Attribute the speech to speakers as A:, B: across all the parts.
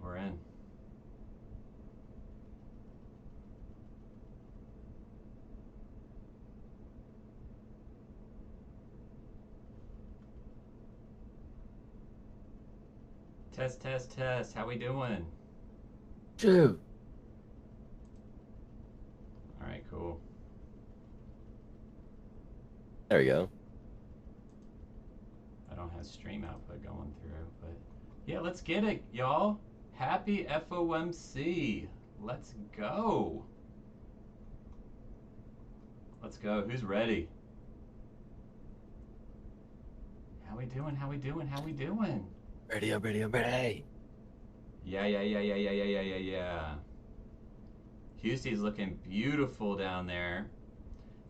A: we're in. Test, test, test. How we doing?
B: Two.
A: All right, cool.
B: There we go.
A: I don't have stream output going through, but yeah, let's get it, y'all. Happy FOMC. Let's go. Let's go. Who's ready? How we doing? How we doing? How we doing?
B: Ready, I'm ready, I'm ready.
A: Yeah. Houston's looking beautiful down there.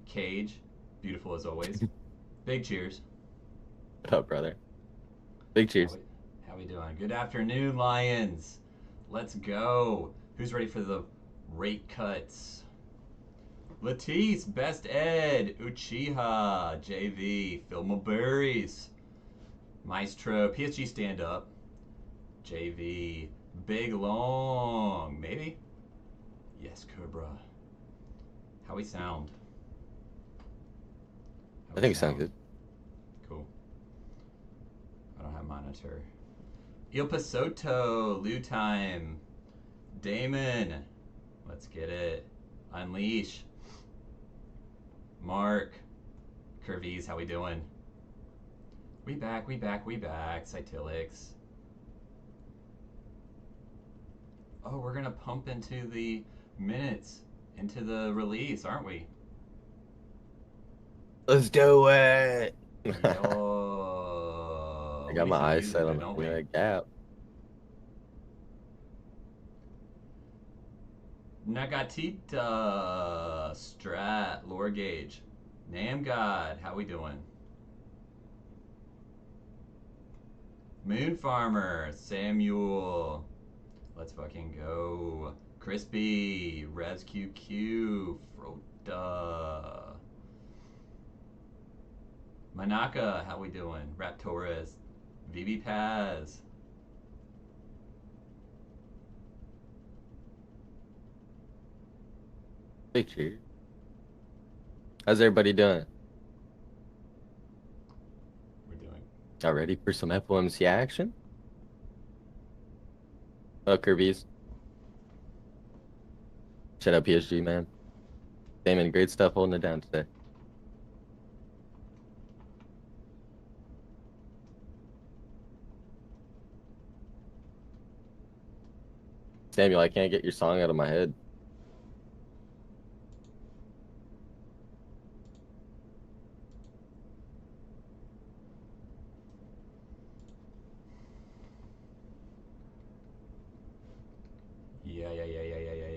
A: Cage, beautiful as always. Big cheers.
B: What up, brother? Big cheers.
A: How we doing? Good afternoon, Lions. Let's go. Who's ready for the rate cuts? Latisse, Best Ed, Uchiha, JV, Phil Mulberries, Maestro, PSG stand up, JV, Big Long, maybe? Yes, Cobra. How we sound?
B: I think it sounds good.
A: Cool. I don't have monitor. Il Pasoto, Lou Time, Damon, let's get it. Unleash, Mark, Curvies, how we doing? We back, Cytilix. Oh, we're gonna pump into the minutes, into the release, aren't we?
B: Let's do it.
A: Yo,
B: I got my eyes set on the gap.
A: Nagatita, Strat, Lore Gauge, Nam God, how we doing? Moon Farmer, Samuel, let's fucking go. Crispy, Res QQ, Frota. Manaka, how we doing? Raptorus, VB Paz.
B: Big cheers. How's everybody doing?
A: We're doing.
B: Y'all ready for some FOMC action? Oh, Kirby's. Shut up, PSG, man. Damon, great stuff holding it down today. Samuel, I can't get your song out of my head.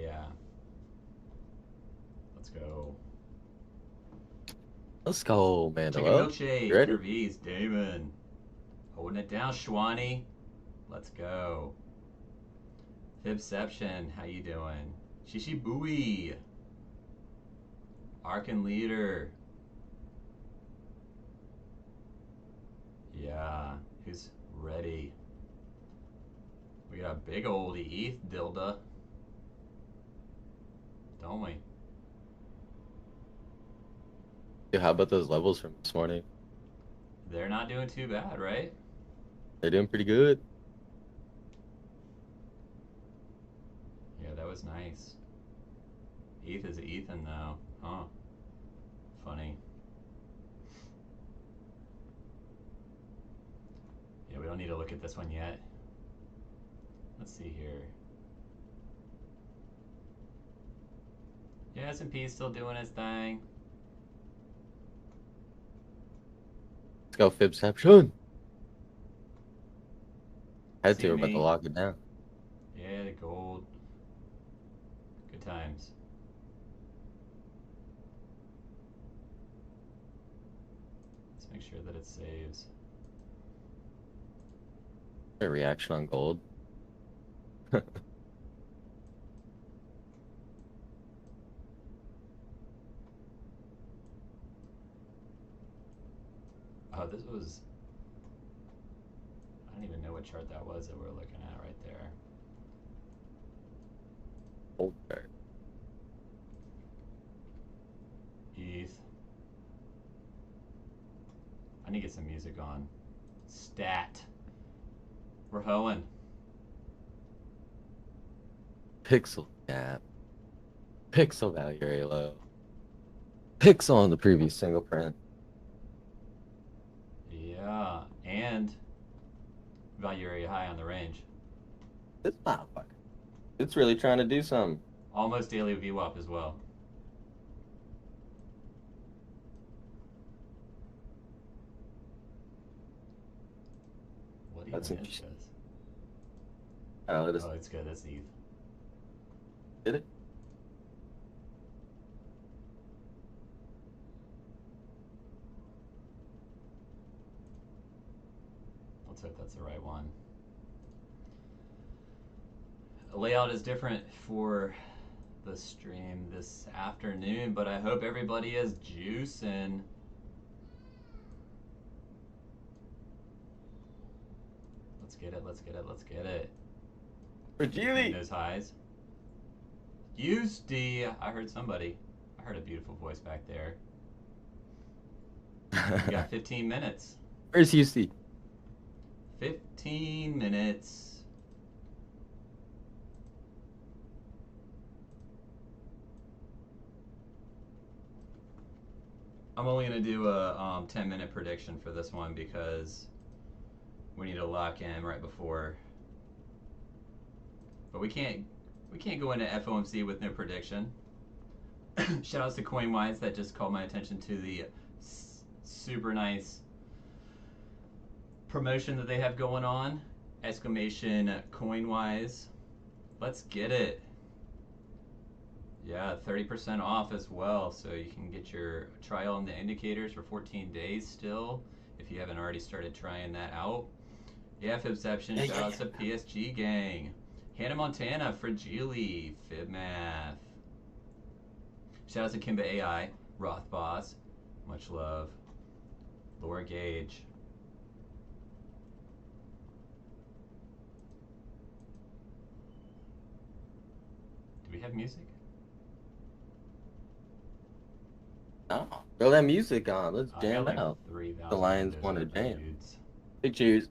A: Yeah. Let's go.
B: Let's go, Mandalo.
A: Chicken milkshake, Curvies, Damon. Holding it down, Schwani. Let's go. Fibception, how you doing? Shishi Booey. Arkin Leader. Yeah, who's ready? We got a big old ETH dilda. Don't we?
B: Dude, how about those levels from this morning?
A: They're not doing too bad, right?
B: They're doing pretty good.
A: Yeah, that was nice. ETH is Ethan though. Huh. Funny. Yeah, we don't need to look at this one yet. Let's see here. Yeah, S&P's still doing his thing.
B: Let's go, Fibception. Had
A: See
B: to, we're
A: me?
B: about to lock it down.
A: Yeah, the gold. Good times. Let's make sure that it saves.
B: A reaction on gold.
A: Oh, this was... I don't even know what chart that was that we're looking at right there.
B: Old chart.
A: ETH. I need to get some music on. Stat. We're hoeing.
B: Pixel gap. Pixel value very low. Pixel on the previous single print.
A: Yeah, and value area high on the range.
B: This motherfucker. It's really trying to do something.
A: Almost daily VWAP as well. What even
B: That's
A: is
B: interesting.
A: this?
B: Oh, it is.
A: Oh, it's good. That's ETH.
B: Did it?
A: Let's hope that's the right one. The layout is different for the stream this afternoon, but I hope everybody is juicing. Let's get it, let's get it, let's get it.
B: Fragile.
A: Those highs. Juiciest. I heard somebody. I heard a beautiful voice back there. We got 15 minutes.
B: Where's UC?
A: 15 minutes. I'm only going to do a 10-minute prediction for this one because we need to lock in right before. But we can't go into FOMC with no prediction. Shout outs to CoinWise that just called my attention to the super nice promotion that they have going on. Exclamation CoinWise. Let's get it. Yeah, 30% off as well, so you can get your trial on the indicators for 14 days still, if you haven't already started trying that out. Yeah, Fibception, shout out to PSG gang. Hannah Montana, Fragile, FibMath. Shout out to KIMBA AI, Roth Boss, much love. Laura Gage. Do we have music?
B: No. Throw that music on. Let's jam
A: like
B: out.
A: 3,000
B: The Lions
A: videos
B: want to
A: of
B: jam.
A: dudes.
B: Big cheers.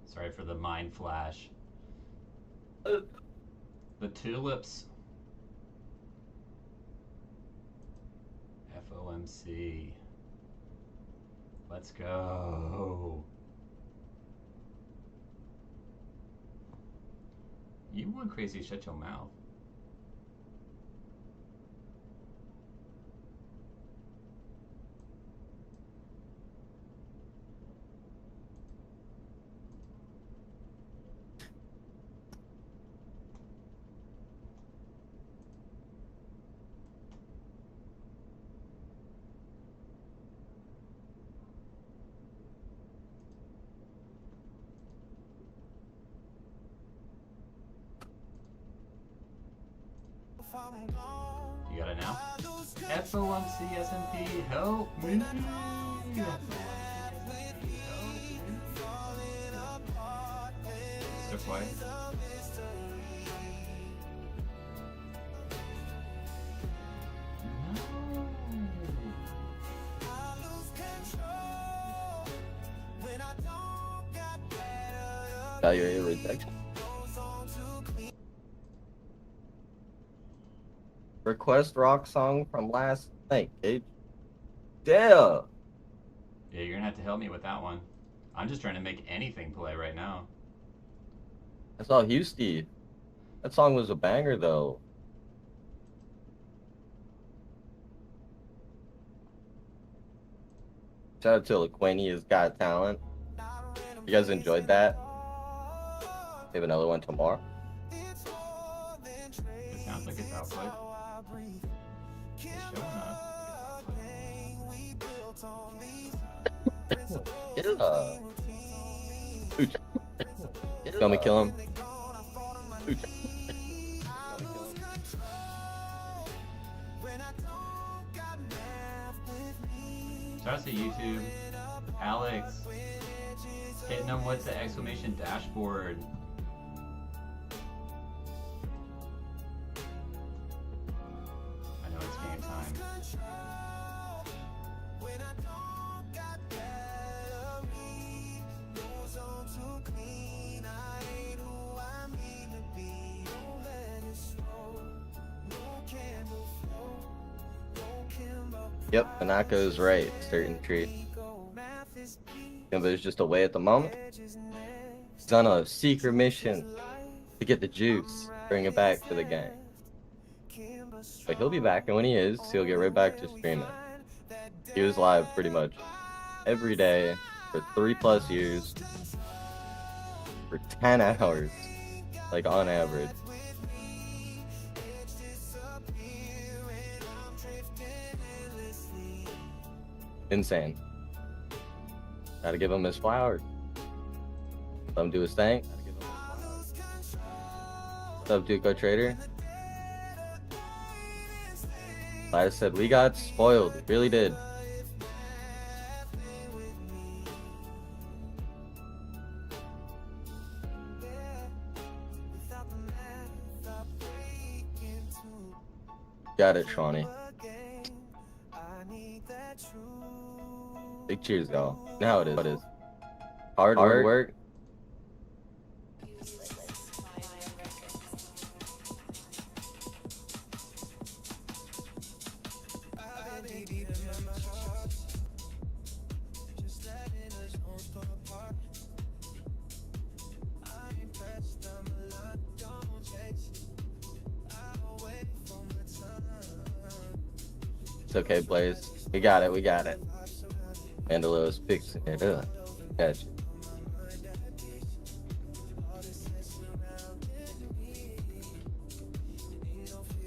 A: Sorry for the mind flash. The tulips. FOMC. Let's go. You want crazy, shut your mouth. You got it now? FOMC S&P, help me. So quiet.
B: Value area rejection. Request rock song from last night, Gage. Yeah.
A: Yeah, you're gonna have to help me with that one. I'm just trying to make anything play right now.
B: I saw Houston. That song was a banger, though. Shout out to LaQuinny has got talent. You guys enjoyed that? We have another one tomorrow.
A: It sounds like it's output. It's showing up.
B: Yeah. You want me to kill him?
A: Shout out to YouTube. Alex. Hitting them with the exclamation dashboard.
B: Yep, Panaco's right. Certain tree. KIMBA is just away at the moment. He's on a secret mission to get the juice, bring it back to the gang. But he'll be back, and when he is, he'll get right back to streaming. He was live pretty much every day for 3+ years for 10 hours, like on average. Insane. Gotta give him his flowers. Let him do his thing. What's up, Duco Trader? Like I said, we got spoiled. Really did. Got it, Shawnee. Big cheers, y'all. Now it is. What is? Hard work. It's okay, Blaze. We got it. Mandalo is fixing it up. Gotcha.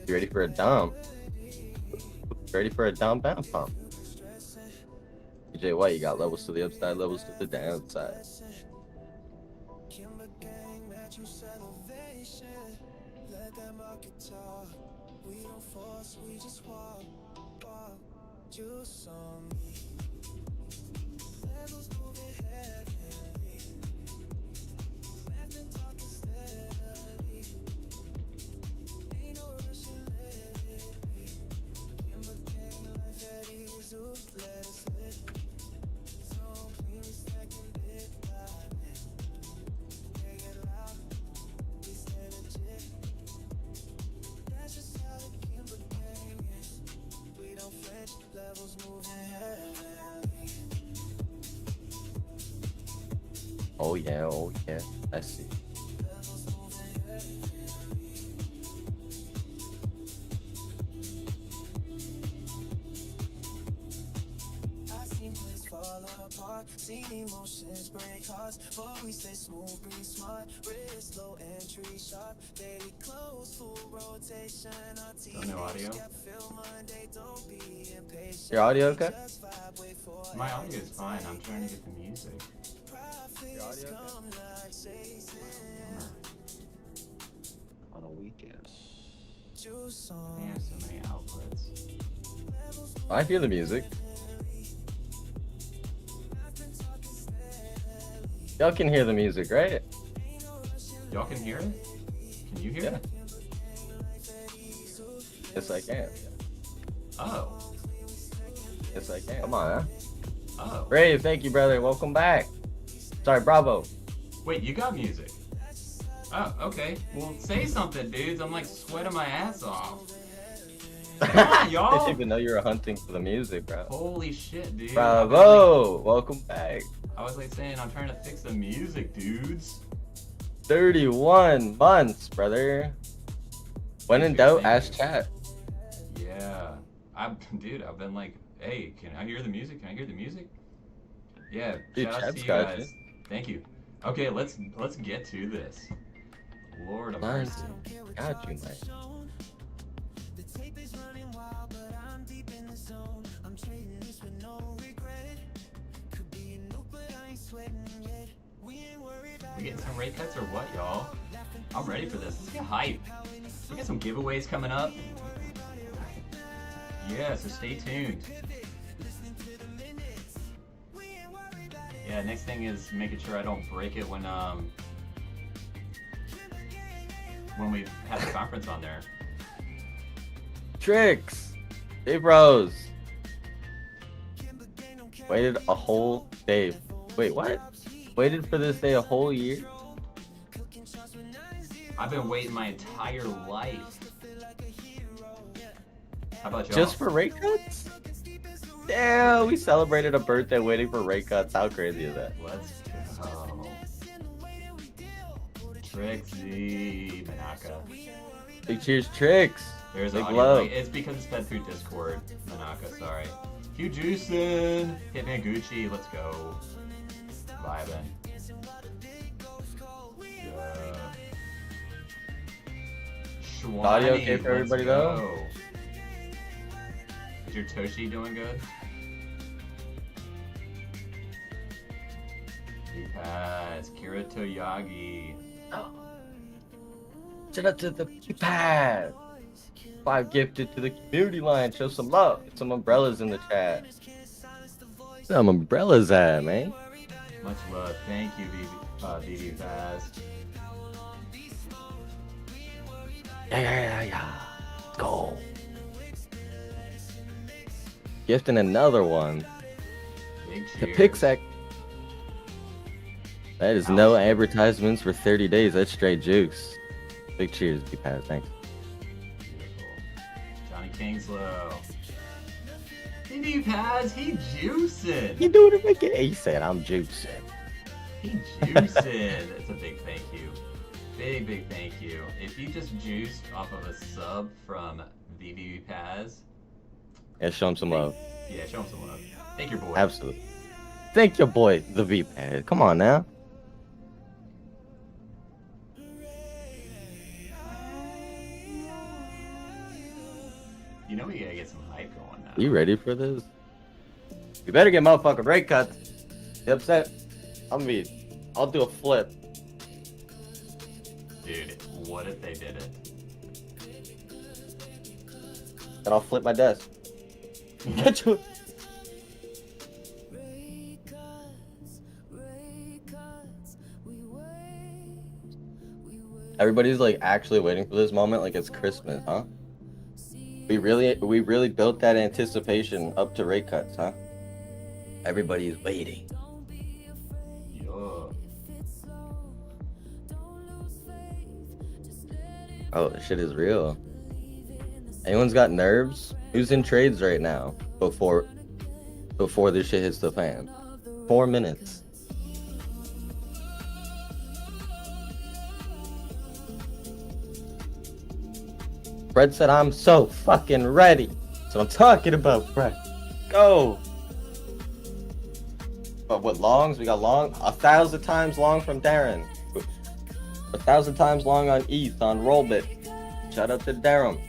B: You ready for a dump? Ready for a dump and pump? DJ White, you got levels to the upside, levels to the downside. Oh yeah, I see.
C: See emotions break hearts, but we stay smooth, breathe smart, wrist low, entry sharp, daily close, full rotation,
A: No audio.
B: Your audio okay?
A: My audio is fine. I'm trying to get the music.
B: Your audio okay?
D: On a weekend.
A: Man, so many outputs.
B: I hear the music. Y'all can hear the music, right?
A: Y'all can hear it? Can you hear
B: Yeah.
A: it?
B: Yes, I can.
A: Oh.
B: Yes, I can. Come on, huh?
A: Oh.
B: Brave, thank you, brother. Welcome back. Sorry, bravo.
A: Wait, you got music? Oh, okay. Well, say something, dudes. I'm like sweating my ass off. Come on,
B: I
A: y'all.
B: didn't even know you were hunting for the music, bro.
A: Holy shit, dude.
B: Bravo! Welcome back.
A: I was like saying, I'm trying to fix the music, dudes.
B: 31 months, brother. When in doubt, ask chat.
A: Yeah. Dude, I've been like, hey, can I hear the music? Can I hear the music? Yeah,
B: Dude,
A: shout out to
B: chat's
A: you
B: got
A: guys. Thank you. Okay, let's get to this. Lord of
B: Nice.
A: mercy.
B: Got you, man.
A: We getting some rate cuts or what, y'all? I'm ready for this. Let's get hype. We got some giveaways coming up. Yeah, so stay tuned. Yeah, next thing is making sure I don't break it when we have the conference on there.
B: Tricks. Hey, bros. Waited a whole day. Wait, what? Waited for this day a whole year?
A: I've been waiting my entire life. How about y'all?
B: Just for rate cuts? Damn, we celebrated a birthday waiting for rate cuts. How crazy is that?
A: Let's go. Trixie Manaka.
B: Big cheers, Tricks.
A: There's
B: Big
A: audio
B: love.
A: delay. It's because it's fed through Discord. Manaka, sorry. Hugh Juicin. Hitman Gucci. Let's go. Vibin'. Yeah.
B: Audio okay for everybody, though?
A: Go. Is your Toshi doing good? Pass. Kira Toyagi.
B: Shout out to the keypad. 5 gifted to the community line. Show some love. Get some umbrellas in the chat. Some umbrellas at, man.
A: Much love. Thank you, BB Paz.
B: Yeah. Go. Gifting another one.
A: Big
B: The
A: cheers.
B: KCEX. That is no advertisements for 30 days. That's straight juice. Big cheers, B-Paz. Thanks.
A: Beautiful. Johnny Kingslow. BB Paz, he juicing.
B: You doing it again? He said, I'm juicing.
A: He juicing. That's a big thank you. Big thank you. If you just juiced off of a sub from BB Paz.
B: Yeah, show him some love.
A: Yeah, show him some love. Thank your boy.
B: Absolutely. Thank your boy, the V-Pad. Come on now.
A: You know we gotta get some hype going now.
B: You ready for this? You better get motherfucking rate cuts. You upset? I'll do a flip.
A: Dude, what if they did it?
B: Then I'll flip my desk. Get you. Everybody's like actually waiting for this moment like it's Christmas, huh? We really built that anticipation up to rate cuts, huh? Everybody's waiting.
A: Yo.
B: Oh, this shit is real. Anyone's got nerves? Who's in trades right now? Before this shit hits the fan. 4 minutes. Fred said, I'm so fucking ready. That's what I'm talking about, Fred. Go. But what longs? We got long. 1,000 times long from Darren. 1,000 times long on ETH on Rollbit. Shout out to Darren.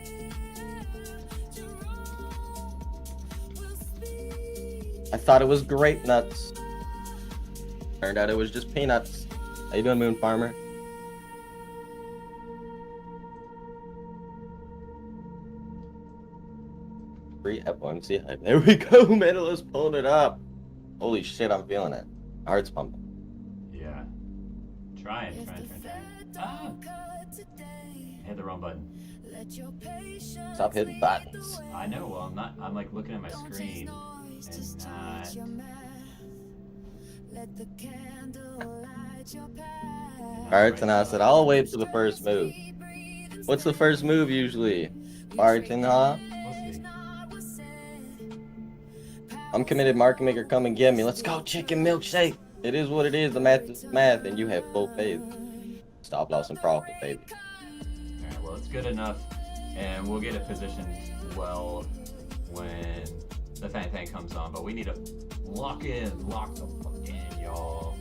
B: I thought it was grape nuts. Turned out it was just peanuts. How you doing, Moon Farmer? Pre-FOMC hype. There we go, Mandalo's pulling it up. Holy shit, I'm feeling it. My heart's pumping.
A: Yeah. Trying. Ah! I hit the wrong button.
B: Stop hitting buttons.
A: I know, well, I'm like looking at my screen and not.
B: Alright, and I said, I'll wait for the first move. What's the first move usually? Barton, huh?
A: We'll see.
B: I'm committed, market maker, come and get me. Let's go, chicken milkshake. It is what it is. The math is math, and you have full faith. Stop loss and profit, baby.
A: Alright, well, it's good enough, and we'll get it positioned well when the Fang comes on, but we need to lock the fuck in, y'all.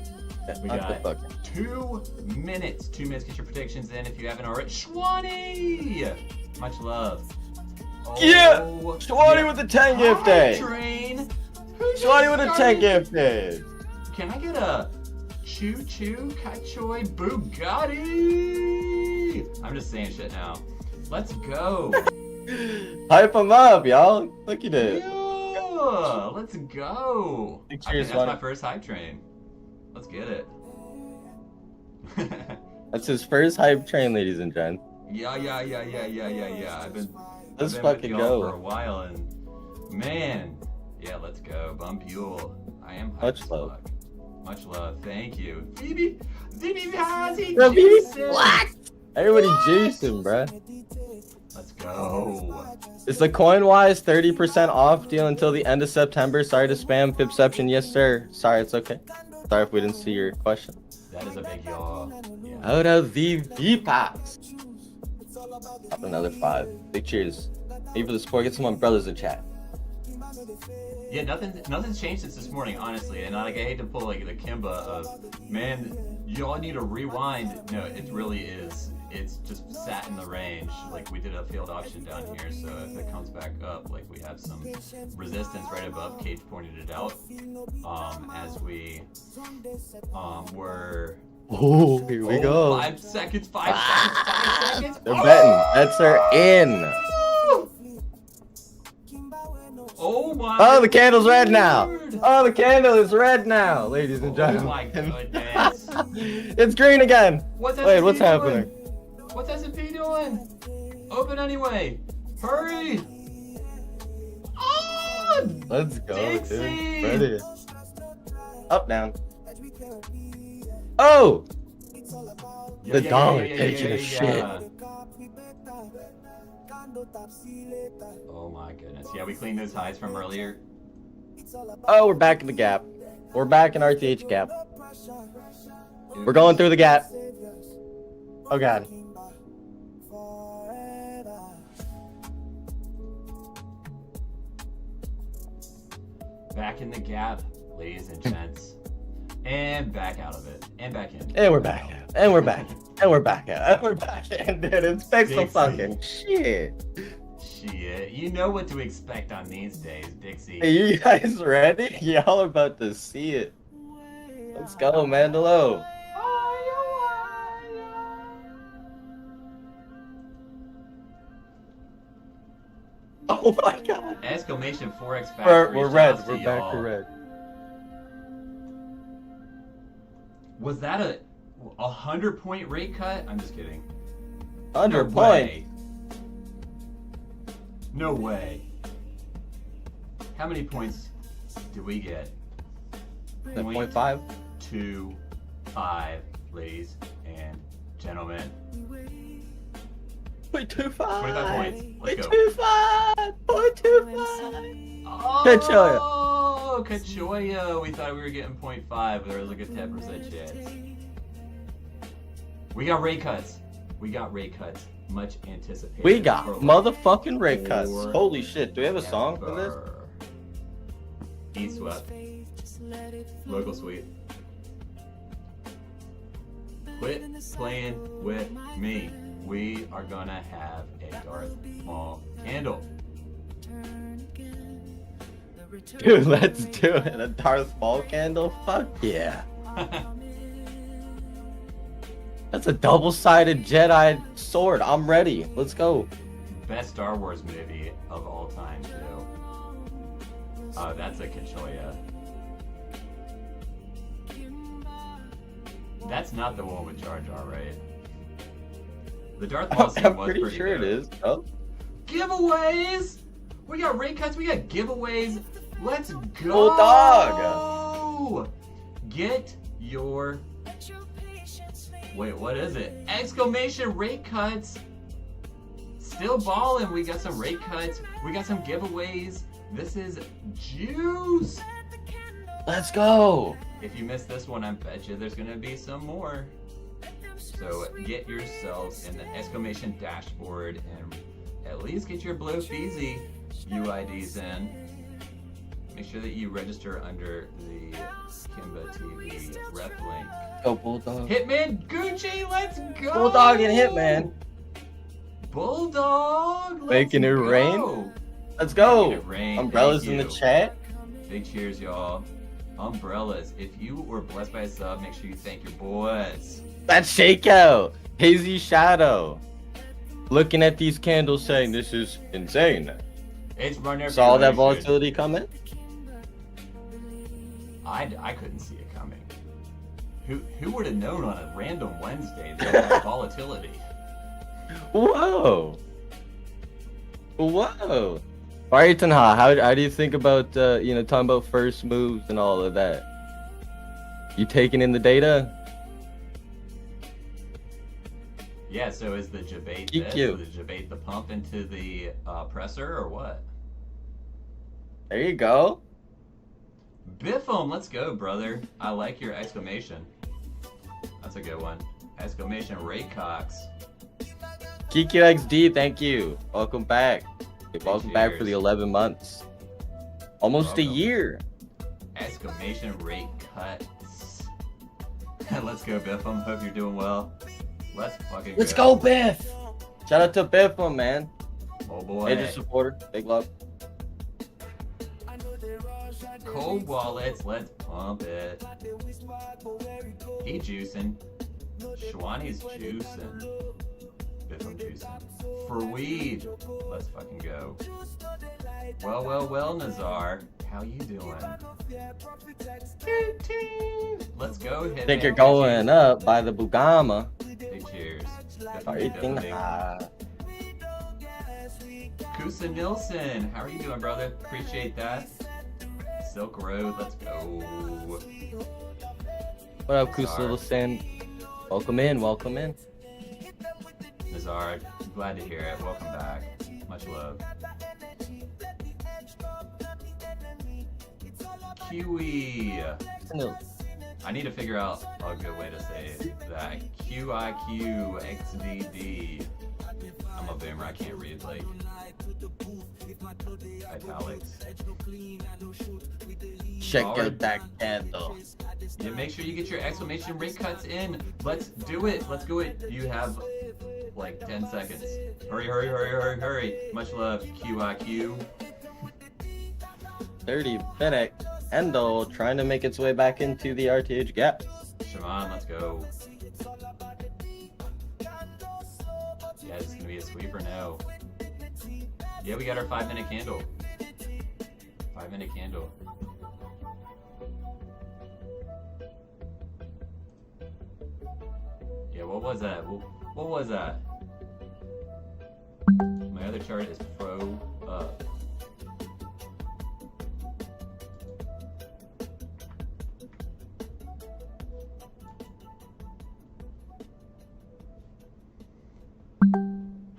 A: We got 2 minutes. 2 minutes, get your predictions in if you haven't already. Shwani! Much love.
B: Yeah! Shwani with the 10 gifted!
A: Train!
B: Shwani with a 10 gifted!
A: Can I get a Choo Choo Kachoy Bugatti? I'm just saying shit now. Let's go.
B: Hype him up, y'all. Look at it.
A: Yeah, let's go. I think that's my first hype train. Let's get it.
B: That's his first hype train, ladies and gents.
A: Yeah. I've been
B: Let's
A: with
B: fucking
A: y'all
B: go.
A: for a while, and man, yeah, let's go. Bumpule. I am hyped.
B: Much
A: as
B: love.
A: fuck. Much love. Thank you. Phoebe has he
B: Bro,
A: juicing.
B: what? Everybody juicing, bruh.
A: Let's go. go.
B: It's the CoinWise 30% off deal until the end of September. Sorry to spam Fibception. Yes, sir. Sorry, it's okay. Sorry if we didn't see your question.
A: That is a big yaw. Yeah.
B: Out of the V-Packs. Up another 5. Big cheers. Thank you for the support. Get some umbrellas in chat.
A: Yeah, nothing's changed since this morning, honestly. And like, I hate to pull like the KIMBA of, man, you all need to rewind. No, it really is. It's just sat in the range. Like, we did a failed auction down here, so if it comes back up, like, we have some resistance right above. Cage pointed it out. As we were.
B: Oh, here we go.
A: 5 seconds. 5 seconds.
B: They're betting. Bets are in.
A: Oh my!
B: Oh, the candle's red now. Oh, the candle is red now, ladies and gentlemen.
A: Oh my goodness!
B: It's green again.
A: What's
B: Wait, what's happening?
A: What's S&P doing? Open anyway! Hurry! Oh!
B: Let's go,
A: Dixie!
B: dude. Ready? Up, down. Oh! The dollar taking a shit.
A: Oh my goodness. Yeah, we cleaned those highs from earlier.
B: Oh, we're back in the gap. We're back in RTH gap. We're going through the gap. Oh god.
A: Back in the gap, ladies and gents. And back out of it. And back in.
B: And we're back out. And we're back. And we're back out. And we're back in. Dude, it's fixed some
A: Dixie.
B: fucking shit.
A: Shit. You know what to expect on these days, Dixie.
B: Are you guys ready? Y'all are about to see it. Let's go, Mandalo. Oh my god.
A: Exclamation Forex Factory.
B: We're red.
A: shouts to
B: We're back
A: y'all.
B: to red.
A: Was that a 100-point rate cut? I'm just kidding.
B: 100
A: No
B: point.
A: way. No way. How many points did we get?
B: 0.5.
A: 0.25, ladies and gentlemen.
B: 0.25.
A: 25 points. Let's go.
B: 0.25. 0.25.
A: Oh, Kachoya. We thought we were getting 0.5, but there was like a 10% chance. We got rate cuts. Much anticipated.
B: We got
A: for like
B: motherfucking rate cuts. Holy shit. Do we have a song for this?
A: Eat swept. Local sweet. Quit playing with me. We are gonna have a Darth Maul candle.
B: Dude, let's do it. A Darth Maul candle? Fuck yeah. That's a double-sided Jedi sword. I'm ready. Let's go.
A: Best Star Wars movie of all time, too. Oh, that's a Kachoya. That's not the one with Jar Jar, right? The Darth Maul scene
B: I'm
A: was
B: pretty
A: pretty
B: sure
A: good.
B: it is. Oh.
A: Giveaways! We got rate cuts, we got giveaways. Let's go!
B: Bulldog!
A: Get your... Wait, what is it? Exclamation rate cuts! Still balling. We got some rate cuts. We got some giveaways. This is juice!
B: Let's go!
A: If you missed this one, I bet you there's gonna be some more. So get yourselves in the exclamation dashboard and at least get your BLOFIN UIDs in. Make sure that you register under the KIMBA TV rep link.
B: Go Bulldog.
A: Hitman Gucci, let's go!
B: Bulldog and Hitman.
A: Bulldog, let's
B: Making it
A: go.
B: rain. Let's go.
A: Making it rain.
B: Umbrellas
A: Thank
B: in the
A: you.
B: chat.
A: Big cheers, y'all. Umbrellas. If you were blessed by a sub, make sure you thank your boys.
B: That's Shakeout. Hazy Shadow. Looking at these candles saying this is insane.
A: It's running.
B: Saw all that volatility coming?
A: I couldn't see it coming. Who would have known on a random Wednesday that volatility?
B: Whoa. Whoa. Baritanha, how do you think about talking about first moves and all of that? You taking in the data?
A: Yeah, so is the debate
B: GQ.
A: this? Is the debate the pump into the presser or what?
B: There you go.
A: Biffum, let's go, brother. I like your exclamation. That's a good one. Exclamation rate Cox.
B: KCEX, thank you. Welcome back. Welcome back for the
A: cheers.
B: 11 months. Almost a
A: Welcome.
B: year.
A: Exclamation rate cuts. Let's go, Biffum. Hope you're doing well. Let's fucking
B: Let's go, Biff. Shout out to Biffum, man.
A: Oh boy.
B: Major supporter. Big love.
A: Cold wallets, let's pump it. He juicing. Shwani's juicing. Biffum juicing. For weed, let's fucking go. Well, Nazar. How you doing? Let's go. Hit
B: Think you're going up by the Bugama.
A: Big cheers.
B: Everything
A: Definitely.
B: high.
A: Kusa Nilsson, how are you doing, brother? Appreciate that. Silk Road, let's go.
B: What up,
A: Nazar.
B: Kusilson? Welcome in, welcome in.
A: Nazar, glad to hear it. Welcome back. Much love. Kiwi. I need to figure out a good way to say that. QIQXDD. I'm a boomer, I can't read like italics.
B: Check
A: Alright.
B: out that candle.
A: Yeah, make sure you get your exclamation rate cuts in. Let's do it. Let's go it. You have like 10 seconds. Hurry. Much love, QIQ.
B: 30-minute Endo trying to make its way back into the RTH gap.
A: Shaman, let's go. Yeah, it's gonna be a sweeper now. Yeah, we got our 5-minute candle. 5-minute candle. Yeah, what was that? What was that? My other chart is pro up.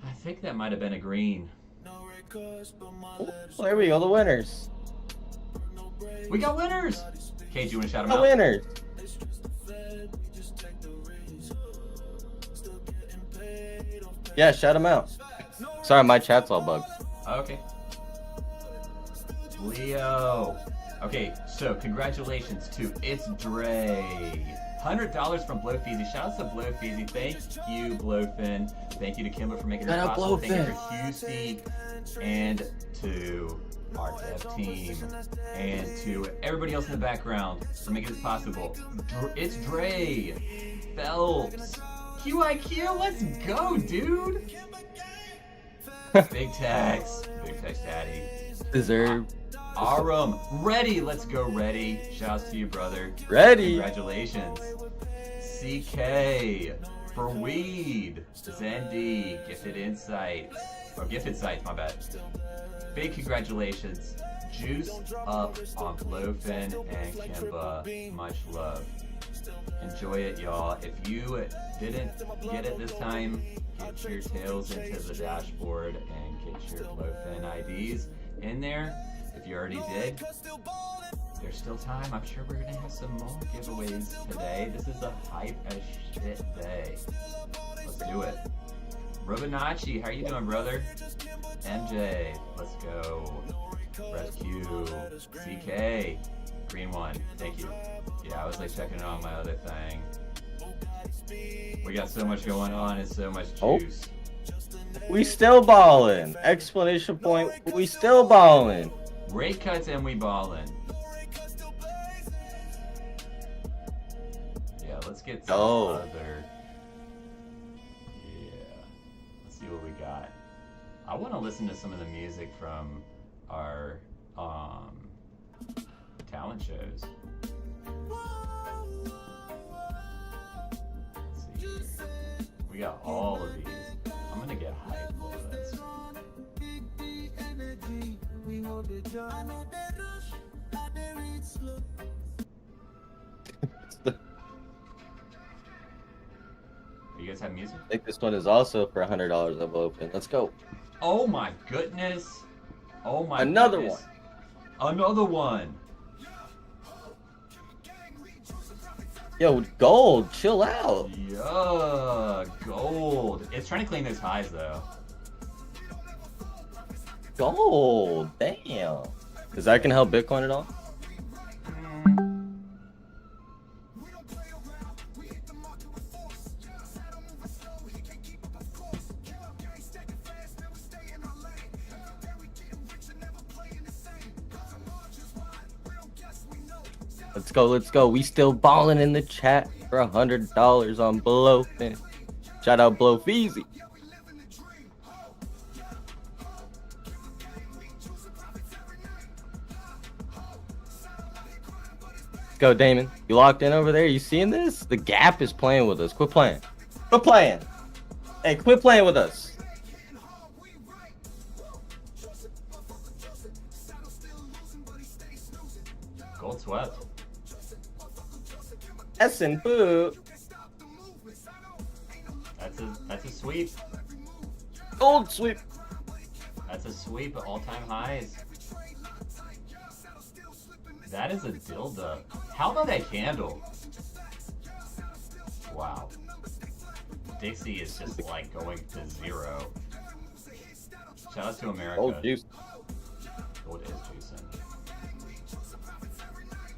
A: I think that might have been a green.
B: Oh, there we go, the winners.
A: We got winners! Kate, you want to shout them
B: The
A: out?
B: winners. Yeah, shout them out. Sorry, my chat's all bugged.
A: Okay. Leo. Okay, so congratulations to It's Dre. $100 from BLOFIN. Shout out to BLOFIN. Thank you, BLOFIN. Thank you to KIMBA for making this
B: Shout out
A: possible. Thank you
B: BLOFIN.
A: for Juiciest and to our dev team and to everybody else in the background for making this possible. It's Dre. Phelps. QIQ, let's go, dude. Big Tex Daddy.
B: Deserved.
A: Arum, ready, let's go, ready. Shouts to you, brother.
B: Ready.
A: Congratulations. CK for weed. Zendi, gifted insights. Oh, gifted sights, my bad. Big congratulations. Juice up on BLOFIN and KIMBA. Much love. Enjoy it, y'all. If you didn't get it this time, get your tails into the dashboard and get your BLOFIN IDs in there. If you already did, there's still time. I'm sure we're gonna have some more giveaways today. This is a hype as shit day. Let's do it. Robinachi, how you doing, brother? MJ, let's go. Rescue, CK, green one, thank you. Yeah, I was like checking on my other thing. We got so much going on and so much juice.
B: We still ballin'. Explanation point. We still ballin'.
A: Rate cuts and we ballin'. Yeah, let's get some other. Yeah, let's see what we got. I want to listen to some of the music from our talent shows. Let's see here. We got all of these. I'm gonna get hyped with this. Are you guys have music?
B: I think this one is also for $100 of BLOFIN. Let's go.
A: Oh my goodness. Oh my
B: Another
A: goodness. Another one.
B: Yo, gold, chill out.
A: Yeah, gold. It's trying to clean those highs though.
B: Gold, damn. Does that can help Bitcoin at all? Let's go, let's go. We still balling in the chat for $100 on BLOFIN. Shout out BLOFeezy. Let's go, Damon. You locked in over there? You seeing this? The gap is playing with us. Quit playing. Quit playing. Hey, quit playing with us.
A: Gold swept.
B: And boo.
A: That's a sweep.
B: Gold sweep.
A: That's a sweep at all-time highs. That is a dildo. How about that candle? Wow. Dixie is just like going to zero. Shout out to America.
B: Gold juice.
A: Gold is juicing.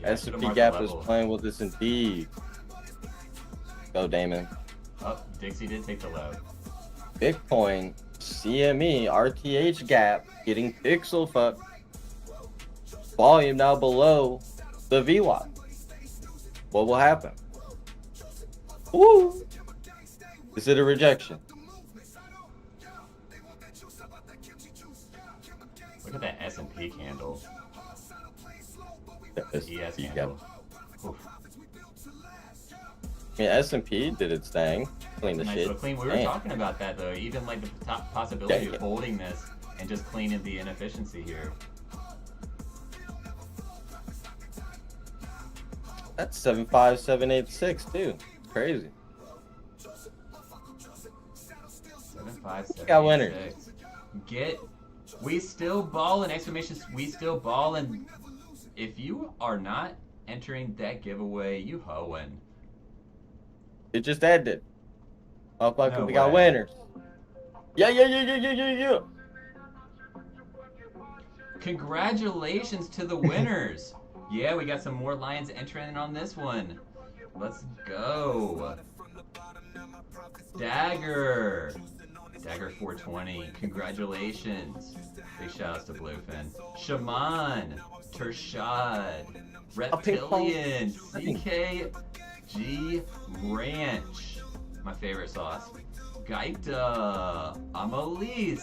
B: S&P gap is playing with us indeed. Go, Damon.
A: Oh, Dixie did take the low.
B: Bitcoin, CME, RTH gap, getting pixel fucked. Volume now below the VWAP. What will happen? Woo! Is it a rejection?
A: Look at that S&P candle.
B: The
A: ES candle. Oof.
B: I mean, S&P did its thing. Clean the
A: Nice
B: shit.
A: little clean. We were
B: Damn.
A: talking about that though. Even like the possibility
B: Damn.
A: of holding this and just cleaning the inefficiency here.
B: That's 75786 too. Crazy.
A: 757.
B: Got winners.
A: We still ballin'! Exclamations! We still ballin'! If you are not entering that giveaway, you hoeing.
B: It just ended. Motherfucker,
A: No
B: we got
A: way.
B: winners. Yeah.
A: Congratulations to the winners! Yeah, we got some more lions entering on this one. Let's go. Dagger 420. Congratulations. Big shout outs to BLOFIN. Shaman, Tershad, Reptilian, CKG Ranch. My favorite sauce. Gaita, Amalise.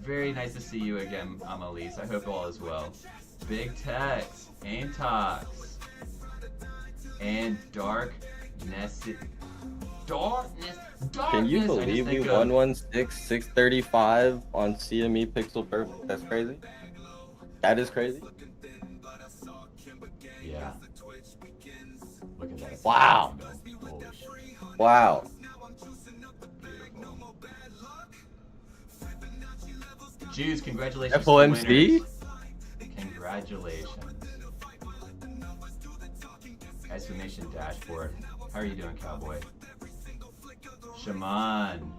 A: Very nice to see you again, Amalise. I hope all is well. Big Tex, Antox, and Darkness.
B: Can you believe we 116,635 on CME Pixel Perfect? That's crazy. That is crazy.
A: Yeah. Look at that.
B: Wow.
A: Holy shit.
B: Wow.
A: Jews, congratulations.
B: FOMC?
A: To the winners. Congratulations. Exclamation dashboard. How are you doing, cowboy? Shaman,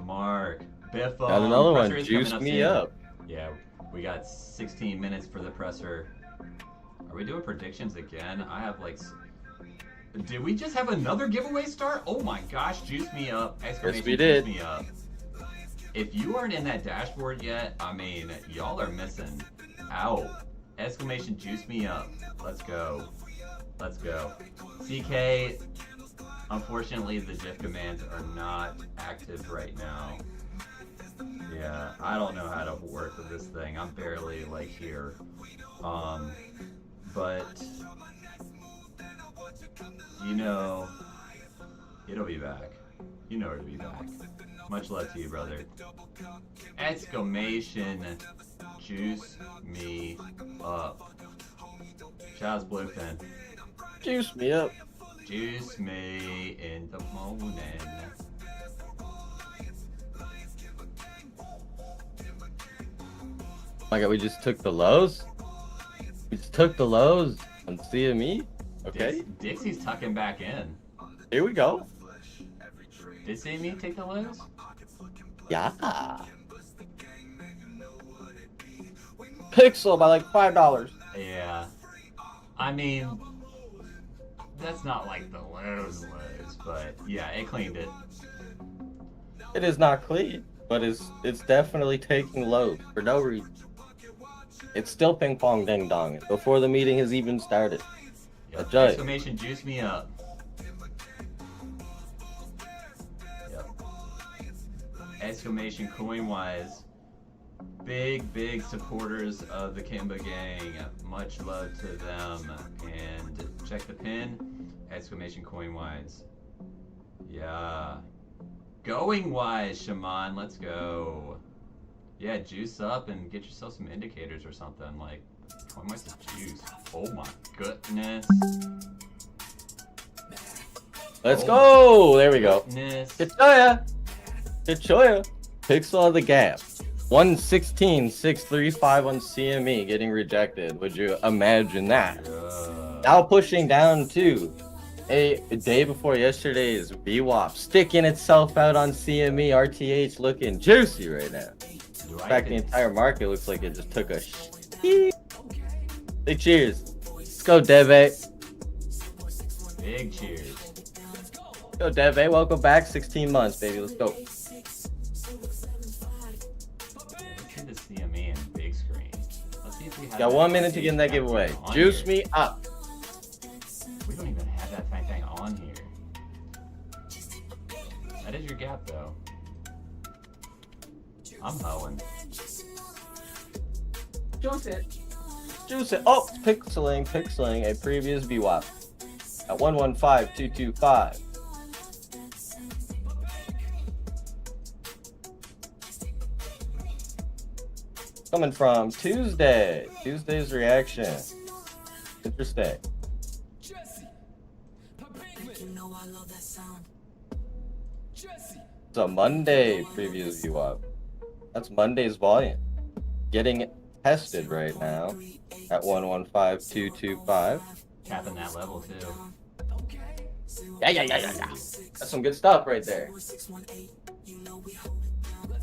A: Mark, Biffo.
B: Got another one.
A: Presser is coming
B: Juice me
A: soon.
B: up.
A: Yeah, we got 16 minutes for the presser. Are we doing predictions again? I have like... Did we just have another giveaway start? Oh my gosh, juice me up. Exclamation
B: we did.
A: Juice me up. If you aren't in that dashboard yet, I mean, y'all are missing out. Exclamation juice me up. Let's go. Let's go. CK, unfortunately the diff commands are not active right now. Yeah, I don't know how to work with this thing. I'm barely like here. But you know, it'll be back. You know it'll be back. Much love to you, brother. Exclamation juice me up. Shout out to BLOFIN.
B: Juice me up.
A: Juice me in the morning.
B: Oh my god, we just took the lows? We just took the lows on CME? Okay,
A: Dixie's tucking back in.
B: here we go.
A: Did CME take the lows?
B: Yeah. Pixel by like $5.
A: Yeah. I mean, that's not like the lows, but yeah, it cleaned it.
B: It is not clean, but it's definitely taking lows for no reason. It's still ping pong ding dong before the meeting has even started.
A: Yep.
B: Judge.
A: Exclamation juice me up. Yep. Exclamation coin-wise. Big supporters of the KIMBA gang. Much love to them. And check the pin. Exclamation coin-wise. Yeah. Going-wise, Shaman. Let's go. Yeah, juice up and get yourself some indicators or something. Like, coin-wise is juice. Oh my goodness.
B: Let's go! There we go.
A: Goodness.
B: Kachoya! Kachoya! Pixel of the gap. 116.635 on CME getting rejected. Would you imagine that? Now pushing down to a day before yesterday's VWAP, sticking itself out on CME. RTH looking juicy right now. In fact, the entire market looks like it just took a big cheers. Let's go, Deve.
A: Big cheers.
B: Let's go, Deve. Welcome back. 16 months, baby. Let's go.
A: Let's see the CME and big screen. Let's see if we have
B: Got
A: that
B: 1 minute to get in that
A: thing
B: giveaway.
A: on
B: Juice
A: here.
B: me up.
A: We don't even have that thing on here. That is your gap, though. I'm hoeing.
B: Juice it. Juice it. Oh, pixeling a previous VWAP at 115.225. Coming from Tuesday's reaction. Interesting. It's a Monday previous VWAP. That's Monday's volume. Getting tested right now at 115.225.
A: Tapping that level, too.
B: Yeah. That's some good stuff right there.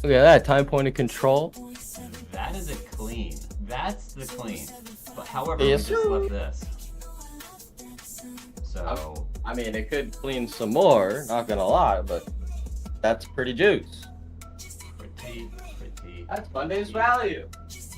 B: Look at that, time point of control.
A: That is a clean. That's the clean. But however,
B: Yes,
A: we just
B: sir.
A: left this. So,
B: I mean, it could clean some more, not gonna lie, but pretty juice.
A: pretty.
B: That's Monday's value.
A: Juice.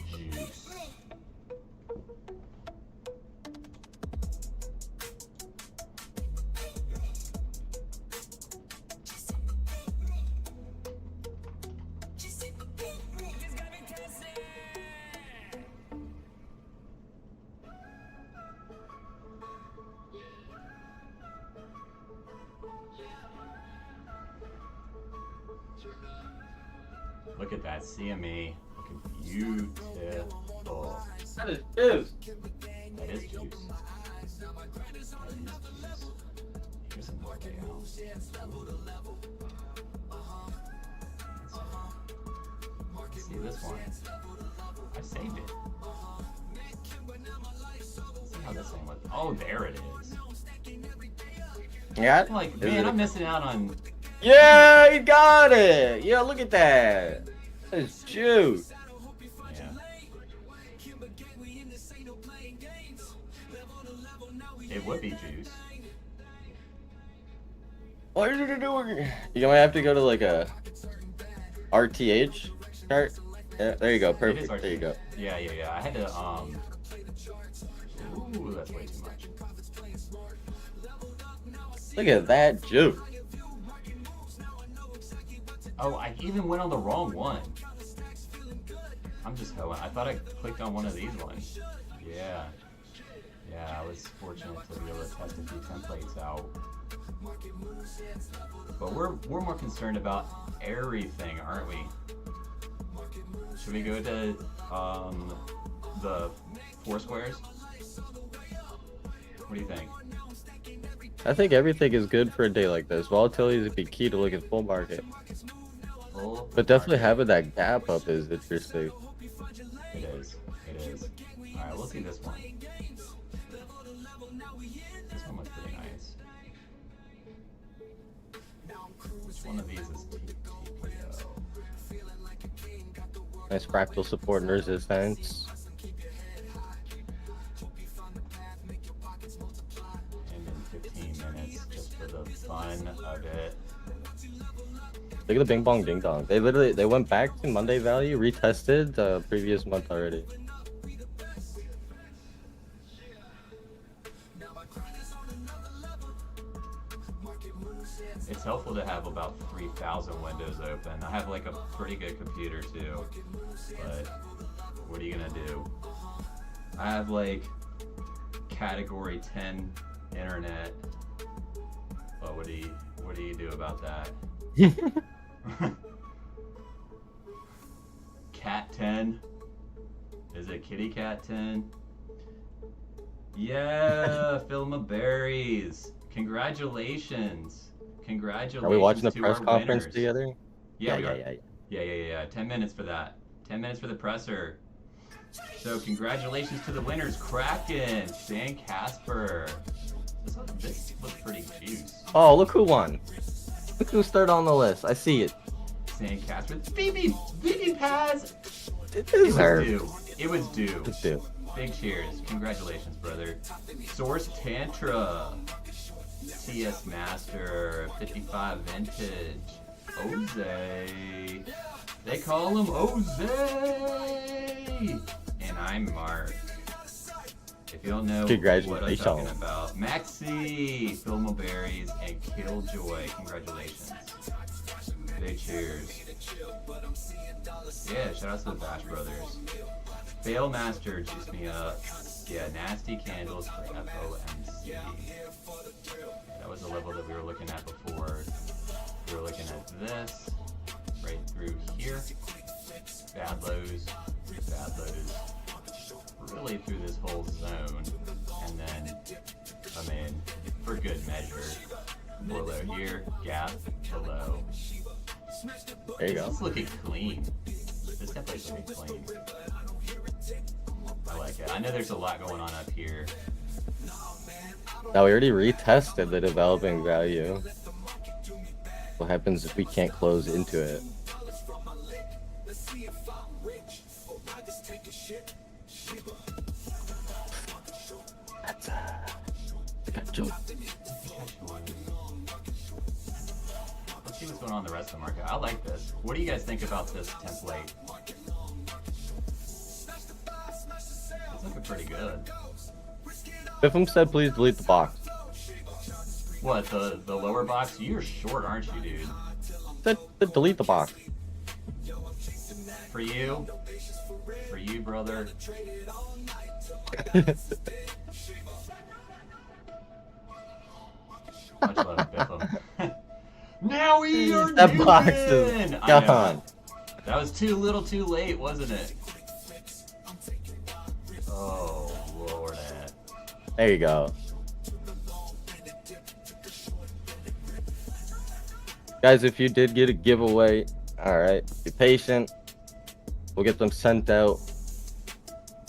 A: Look at that CME. Looking beautiful.
B: That is juice.
A: That is juice. Here's some more layout. Let's see this one. I saved it. Let's see how this thing looks. Oh, there it is.
B: Yeah.
A: I'm like, man, I'm missing out on.
B: Yeah, you got it. Yeah, look at that. That is juice.
A: Yeah. It would be juice.
B: What are you doing? You might have to go to like a RTH chart. Yeah, there you go.
A: It is
B: Perfect.
A: RTH.
B: There you go.
A: Yeah. I had to Ooh, that's way too much.
B: Look at that juice.
A: Oh, I even went on the wrong one. I'm just hoeing. I thought I clicked on one of these ones. Yeah. Yeah, I was fortunate to be able to test a few templates out. But we're more concerned about everything, aren't we? Should we go to the four squares? What do you think?
B: I think everything is good for a day like this. Volatility would be key to look at full market.
A: Full
B: But definitely
A: market.
B: having that gap up is interesting.
A: It is. It is. All right, we'll see this one. This one looks pretty nice. Which one of these is TPO?
B: Nice fractal support and resistance.
A: And in 15 minutes, just for the fun of it.
B: Look at the bing bong ding dong. They went back to Monday value, retested the previous month already.
A: It's helpful to have about 3,000 windows open. I have like a pretty good computer too, but what are you gonna do? I have like category 10 internet, but what do you do about that? Cat 10? Is it kitty cat 10? Yeah, Filma Berries. Congratulations. Congratulations.
B: Are we watching the
A: to
B: press
A: our
B: conference
A: winners.
B: together?
A: Yeah, we are. Yeah. 10 minutes for that. 10 minutes for the presser. So congratulations to the winners. Kraken, Dan Casper. This looks pretty juice.
B: Oh, look who won. Look who's third on the list. I see it.
A: Dan Casper. Phoebe Paz.
B: It
A: It was
B: deserved.
A: due. It was due.
B: It's due.
A: Big cheers. Congratulations, brother. Source Tantra. TS Master. 55 Vintage. Oze. They call him Oze. And I'm Mark. If you don't know what I'm
B: Congratulations.
A: talking about, MEXC, Filmo Berries, and Killjoy. Congratulations. Big cheers. Yeah, shout out to the Bash Brothers. Fail Master juiced me up. Yeah, Nasty Candles for FOMC. That was the level that we were looking at before. We were looking at this, right through here. Bad lows, really through this whole zone. And then come in for good measure. Below here, gap, below.
B: There you go.
A: This is looking clean. This template's looking clean. I like it. I know there's a lot going on up here.
B: Now we already retested the developing value. What happens if we can't close into it? That's
A: Let's see what's going on in the rest of the market. I like this. What do you guys think about this template? It's looking pretty good.
B: Biffum said please delete the box.
A: What, the lower box? You're short, aren't you, dude?
B: Said delete the box.
A: For you, brother. Much love, Biffum. Now we are
B: That box
A: doing!
B: is
A: I know.
B: gone.
A: That was too little too late, wasn't it? Oh, Lord.
B: There you go. Guys, if you did get a giveaway, alright, be patient. We'll get them sent out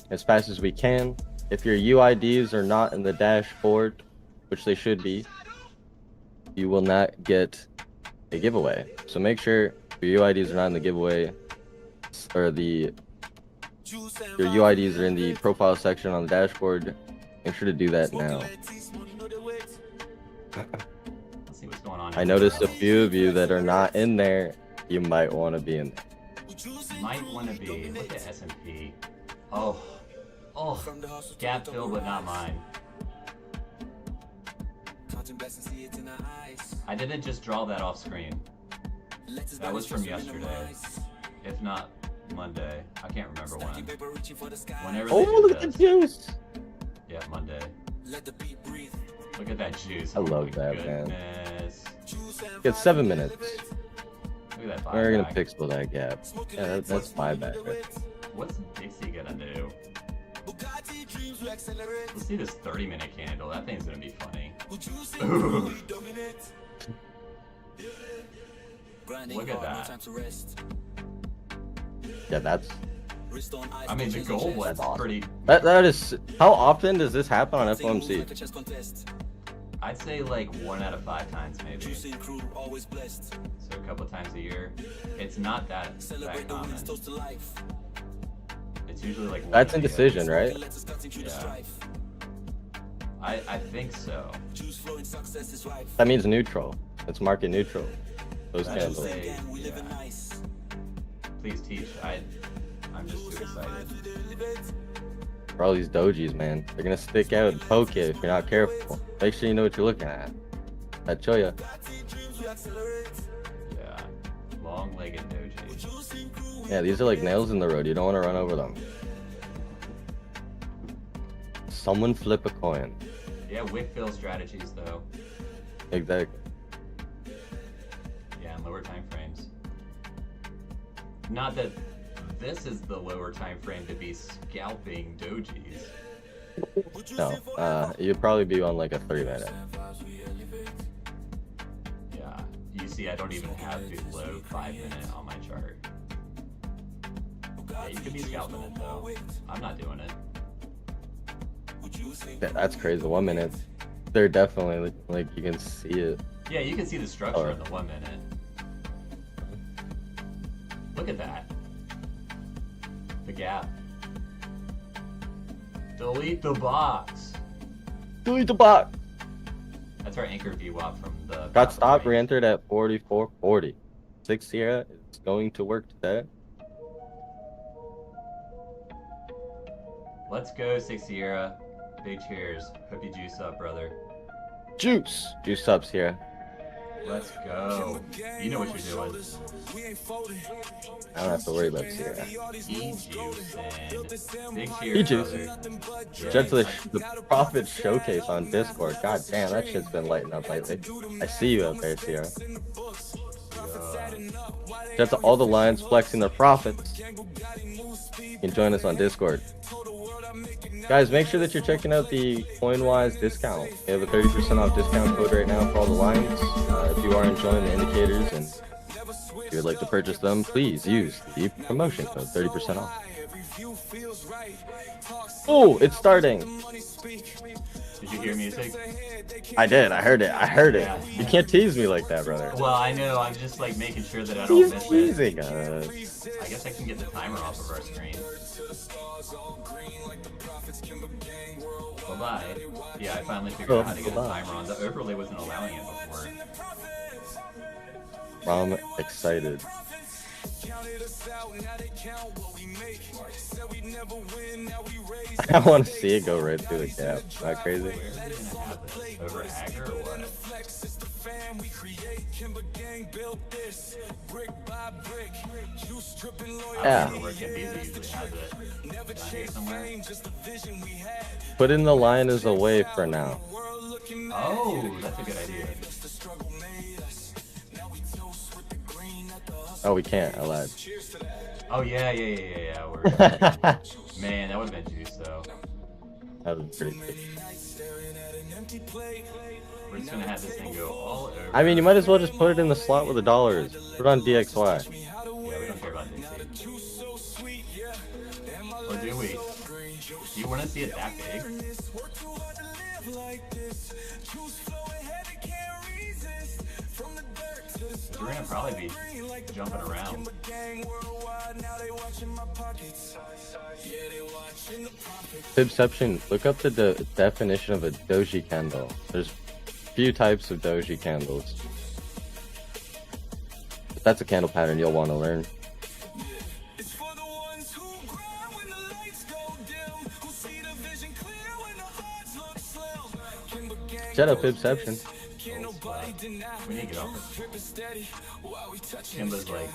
B: as fast as we can. If your UIDs are not in the dashboard, which they should be, you will not get a giveaway. So make sure your UIDs are not in the giveaway, or your UIDs are in the profile section on the dashboard. Make sure to do that now.
A: Let's see what's going on.
B: I noticed a few of you that are not in there. You might want to be in there.
A: Might want to be. Look at S&P. Oh, gap fill, but not mine. I didn't just draw that off screen. That was from yesterday, if not Monday. I can't remember when. Whenever
B: Oh,
A: they did
B: look at the
A: this.
B: juice!
A: Yeah, Monday. Look at that juice.
B: I
A: Oh
B: love
A: my
B: that, man.
A: goodness.
B: Get 7 minutes.
A: Look at that
B: We're gonna
A: buyback.
B: pixel that gap. Yeah, that's my bad. Right?
A: What's Dixie gonna do? Let's see this 30-minute candle. That thing's gonna be funny. Ooh. Look at that.
B: Yeah, that's
A: I mean, the gold was
B: awesome.
A: pretty.
B: that is. How often does this happen on FOMC?
A: I'd say like 1 out of 5 times maybe. So a couple times a year. It's not that common. It's usually like.
B: That's indecision, right?
A: Yeah. I think so.
B: That means neutral. It's market neutral. Those
A: I'd
B: candles.
A: say, yeah. Please teach. I'm just too excited.
B: For all these dojis, man, they're gonna stick out and poke you if you're not careful. Make sure you know what you're looking at. I'd show you.
A: Yeah. Long-legged doji.
B: Yeah, these are like nails in the road. You don't want to run over them. Someone flip a coin.
A: Yeah, wick fill strategies though.
B: Exactly.
A: Yeah, in lower time frames. Not that this is the lower time frame to be scalping dojis.
B: No, you'd probably be on like a 3-minute.
A: Yeah, you see, I don't even have below 5-minute on my chart. Yeah, you could be scalping it though. I'm not doing it.
B: Yeah, that's crazy. 1 minute. They're definitely like you can see it.
A: Yeah, you can see the structure in the 1 minute. Look at that. The gap. Delete the box.
B: Delete the bot.
A: That's our anchor VWAP from the.
B: Got stopped. Re-entered at 44.40. 6 Sierra is going to work today.
A: Let's go, 6 Sierra. Big cheers. Hope you juice up, brother.
B: Juice up, Sierra.
A: Let's go. You know what you're doing.
B: I don't have to worry about Sierra.
A: E-juice and big cheers,
B: E-juice.
A: brother. Yeah,
B: Shout to the Profit Showcase on Discord. God damn, that shit's been lighting up lately. I see you out there, Sierra. Shout to all the lions flexing their profits. You can join us on Discord. Guys, make sure that you're checking out the CoinWise discount. We have a 30% off discount code right now for all the lines. If you are enjoying the indicators and if you would like to purchase them, please use the promotion code, 30% off. Oh, it's starting.
A: Did you hear music?
B: I did. I heard it.
A: Yeah.
B: You can't tease me like that, brother.
A: Well, I know. I'm just like making sure that I don't
B: He's
A: miss it.
B: teasing us.
A: I guess I can get the timer off of our screen. Bye-bye. Yeah, I finally figured out how to get a timer on. The overlay wasn't allowing it before.
B: I'm excited. I want to see it go right through the gap. Is that crazy?
A: Where is it gonna happen? Over Agger or what?
B: Yeah.
A: I don't know where KIMBA usually has it. Down here somewhere?
B: Put in the line as a wave for now.
A: Oh, that's a good idea.
B: Oh, we can't. I lied.
A: Oh yeah. We're man, that would have been juice though.
B: That was pretty good.
A: We're just gonna have this thing go all over.
B: I mean, you might as well just put it in the slot where the dollar is. Put it on DXY.
A: Yeah, we don't care about DC. Or do we? Do you want to see it that big? We're gonna probably be jumping around.
B: Fibception, look up the definition of a doji candle. There's a few types of doji candles. If that's a candle pattern you'll want to learn. Shut up, Fibception.
A: We need to get off this. KIMBA's like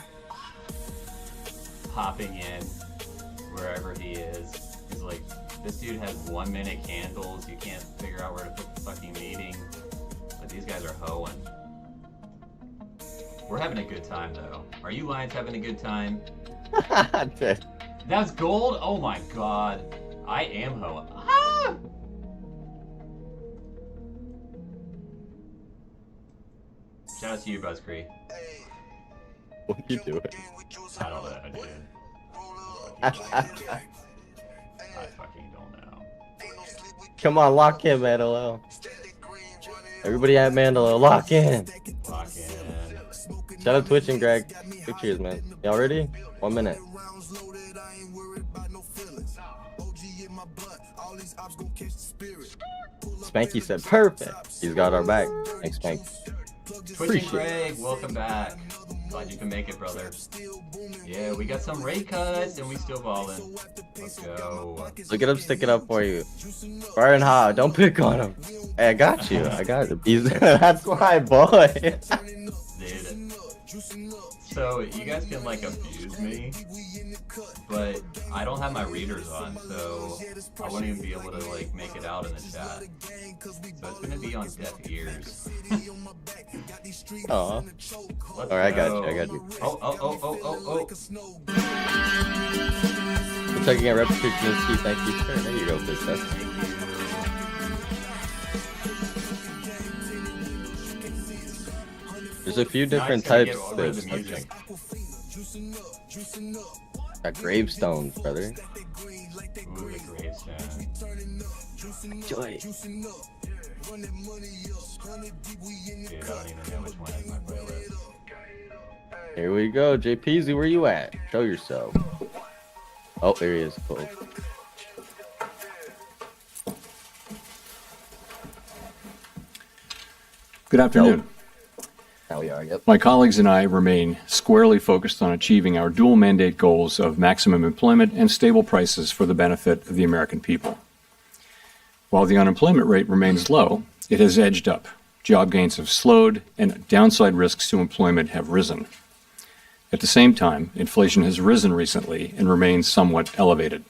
A: popping in wherever he is. He's like, this dude has 1 minute candles. You can't figure out where to put the fucking meeting. But these guys are hoeing. We're having a good time though. Are you lions having a good time? That's gold? Oh my god. I am hoeing. Ah! Shout out to you, Buzzcree.
B: What are you doing?
A: I don't know, dude. I fucking don't know.
B: Come on, lock in, Mandalo. Everybody at Mandalo, lock in.
A: Lock in.
B: Shout out Twitch and Greg. Good cheers, man. Y'all ready? 1 minute. Spanky said perfect. He's got our back. Thanks, Spanky.
A: Twitch and Greg, welcome back. Glad you can make it, brother. Yeah, we got some rate cuts and we still balling. Let's go.
B: Look at him sticking up for you. Brian Ha, don't pick on him. Hey, I got you. I got him. That's my boy.
A: Dude. So you guys can like abuse me, but I don't have my readers on, so I won't even be able to like make it out in the chat. So it's gonna be on deaf ears.
B: Aw. Alright, I got you. I got you.
A: Oh.
B: I'm checking out repetition. Thank you, sir. There you go, Princess. There's a few different types of this. Got gravestones, brother.
A: Ooh, the gravestone.
B: Enjoy.
A: Dude, I don't even know which one is my playlist.
B: Here we go. JPZ, where you at? Show yourself. Oh, there he is. Cool.
E: Good afternoon.
B: Now we are, yep.
E: My colleagues and I remain squarely focused on achieving our dual mandate goals of maximum employment and stable prices for the benefit of the American people. While the unemployment rate remains low, it has edged up. Job gains have slowed and downside risks to employment have risen. At the same time, inflation has risen recently and remains somewhat elevated.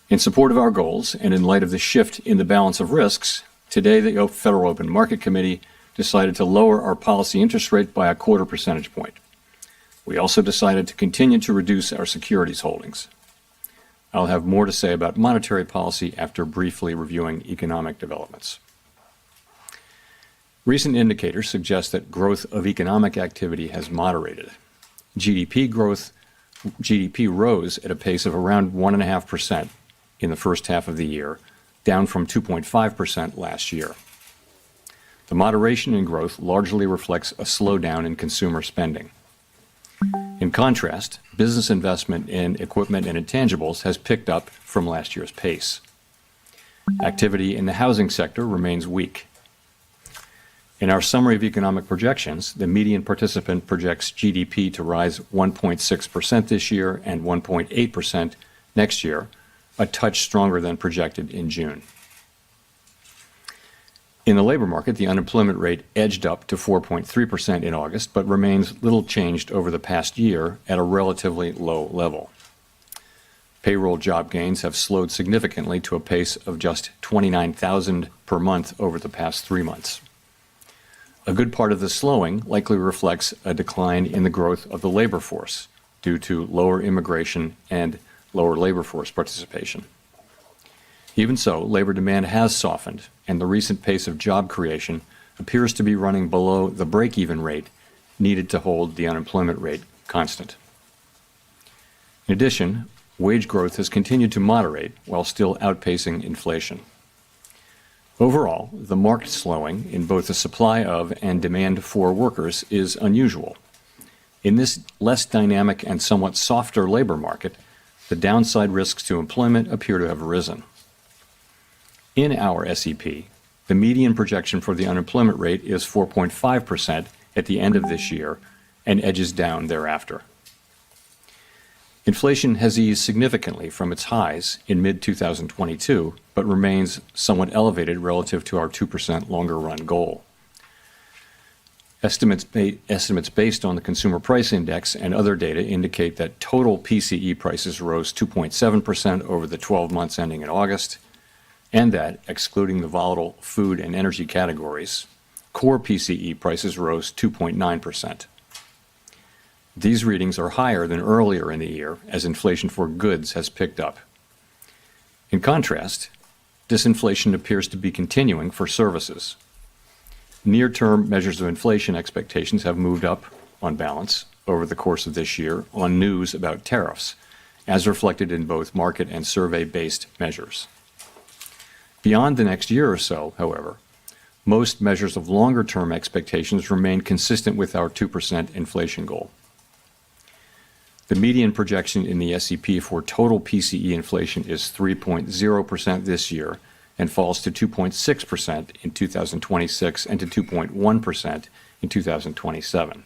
E: In support of our goals and in light of the shift in the balance of risks, today the Federal Open Market Committee decided to lower our policy interest rate by 1/4 percentage point. We also decided to continue to reduce our securities holdings. I'll have more to say about monetary policy after briefly reviewing economic developments. Recent indicators suggest that growth of economic activity has moderated. GDP rose at a pace of around 1.5% in the first half of the year, down from 2.5% last year. The moderation in growth largely reflects a slowdown in consumer spending. In contrast, business investment in equipment and intangibles has picked up from last year's pace. Activity in the housing sector remains weak. In our summary of economic projections, the median participant projects GDP to rise 1.6% this year and 1.8% next year, a touch stronger than projected in June. In the labor market, the unemployment rate edged up to 4.3% in August, but remains little changed over the past year at a relatively low level. Payroll job gains have slowed significantly to a pace of just 29,000 per month over the past 3 months. A good part of the slowing likely reflects a decline in the growth of the labor force due to lower immigration and lower labor force participation. Even so, labor demand has softened, and the recent pace of job creation appears to be running below the break-even rate needed to hold the unemployment rate constant. In addition, wage growth has continued to moderate while still outpacing inflation. Overall, the marked slowing in both the supply of and demand for workers is unusual. In this less dynamic and somewhat softer labor market, the downside risks to employment appear to have risen. In our SEP, the median projection for the unemployment rate is 4.5% at the end of this year and edges down thereafter. Inflation has eased significantly from its highs in mid-2022, but remains somewhat elevated relative to our 2% longer-run goal. Estimates based on the Consumer Price Index and other data indicate that total PCE prices rose 2.7% over the 12 months ending in August, and that, excluding the volatile food and energy categories, core PCE prices rose 2.9%. These readings are higher than earlier in the year as inflation for goods has picked up. In contrast, disinflation appears to be continuing for services. Near-term measures of inflation expectations have moved up on balance over the course of this year on news about tariffs, as reflected in both market and survey-based measures. Beyond the next year or so, however, most measures of longer-term expectations remain consistent with our 2% inflation goal. The median projection in the SEP for total PCE inflation is 3.0% this year and falls to 2.6% in 2026 and to 2.1% in 2027.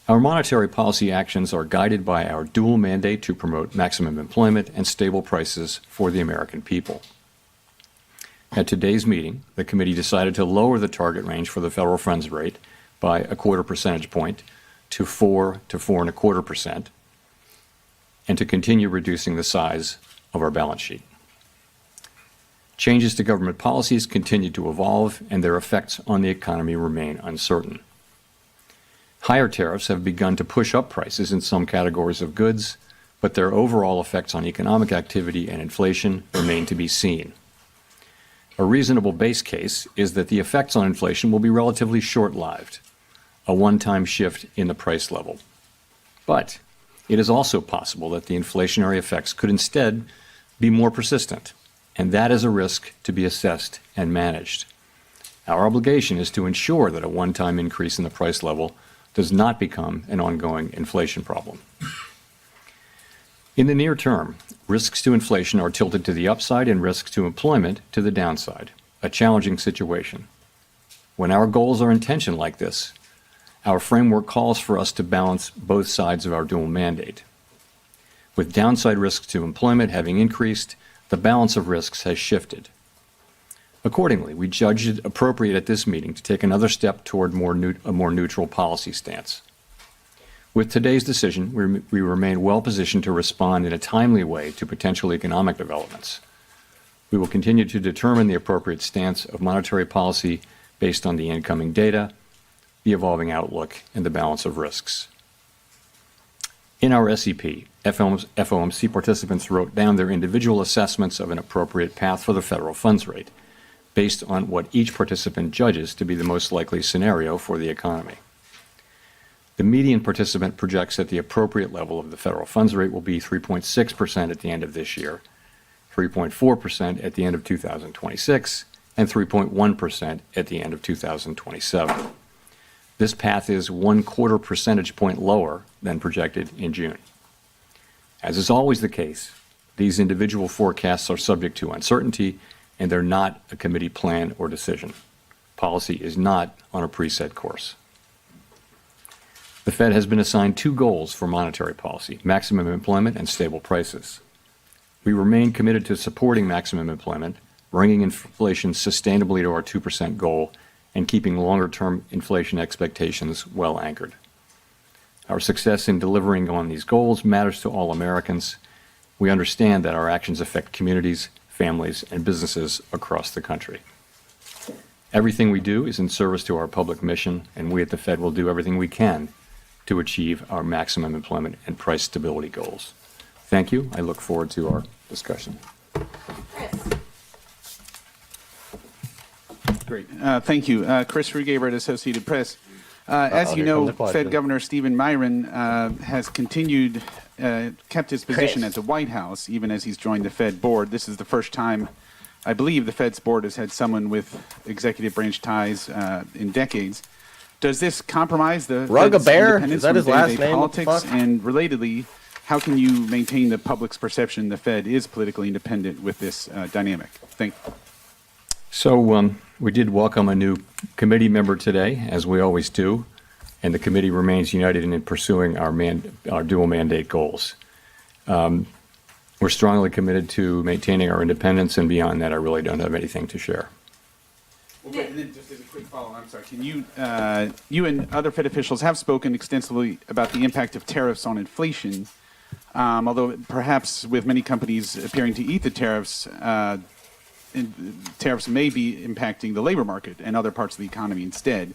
E: Our monetary policy actions are guided by our dual mandate to promote maximum employment and stable prices for the American people. At today's meeting, the committee decided to lower the target range for the federal funds rate by a quarter percentage point to 4 to 4.25%, and to continue reducing the size of our balance sheet. Changes to government policies continue to evolve, and their effects on the economy remain uncertain. Higher tariffs have begun to push up prices in some categories of goods, but their overall effects on economic activity and inflation remain to be seen. A reasonable base case is that the effects on inflation will be relatively short-lived, a one-time shift in the price level. But it is also possible that the inflationary effects could instead be more persistent, and that is a risk to be assessed and managed. Our obligation is to ensure that a one-time increase in the price level does not become an ongoing inflation problem. In the near term, risks to inflation are tilted to the upside and risks to employment to the downside, a challenging situation. When our goals are in tension like this, our framework calls for us to balance both sides of our dual mandate. With downside risks to employment having increased, the balance of risks has shifted. Accordingly, we judged it appropriate at this meeting to take another step toward a more neutral policy stance. With today's decision, we remain well positioned to respond in a timely way to potential economic developments. We will continue to determine the appropriate stance of monetary policy based on the incoming data, the evolving outlook, and the balance of risks. In our SEP, FOMC participants wrote down their individual assessments of an appropriate path for the federal funds rate, based on what each participant judges to be the most likely scenario for the economy. The median participant projects that the appropriate level of the federal funds rate will be 3.6% at the end of this year, 3.4% at the end of 2026, and 3.1% at the end of 2027. This path is 1/4 percentage point lower than projected in June. As is always the case, these individual forecasts are subject to uncertainty, and they're not a committee plan or decision. Policy is not on a preset course. The Fed has been assigned two goals for monetary policy: maximum employment and stable prices. We remain committed to supporting maximum employment, bringing inflation sustainably to our 2% goal, and keeping longer-term inflation expectations well anchored. Our success in delivering on these goals matters to all Americans. We understand that our actions affect communities, families, and businesses across the country. Everything we do is in service to our public mission, and we at the Fed will do everything we can to achieve our maximum employment and price stability goals. Thank you. I look forward to our discussion.
F: Great. Thank you. Chris Rugaber at Associated Press. As you know, Fed Governor Stephen Myron has kept his position at the White House, even as he's joined the Fed board. This is the first time, I believe, the Fed's board has had someone with executive branch ties in decades. Does this compromise the Fed's independence from day-to-day politics? And relatedly, how can you maintain the public's perception the Fed is politically independent with this dynamic? Thank you.
E: So we did welcome a new committee member today, as we always do, and the committee remains united in pursuing our dual mandate goals. We're strongly committed to maintaining our independence, and beyond that, I really don't have anything to share.
F: Okay, and then just as a quick follow-up, I'm sorry, can you and other Fed officials have spoken extensively about the impact of tariffs on inflation, although perhaps with many companies appearing to eat the tariffs, tariffs may be impacting the labor market and other parts of the economy instead.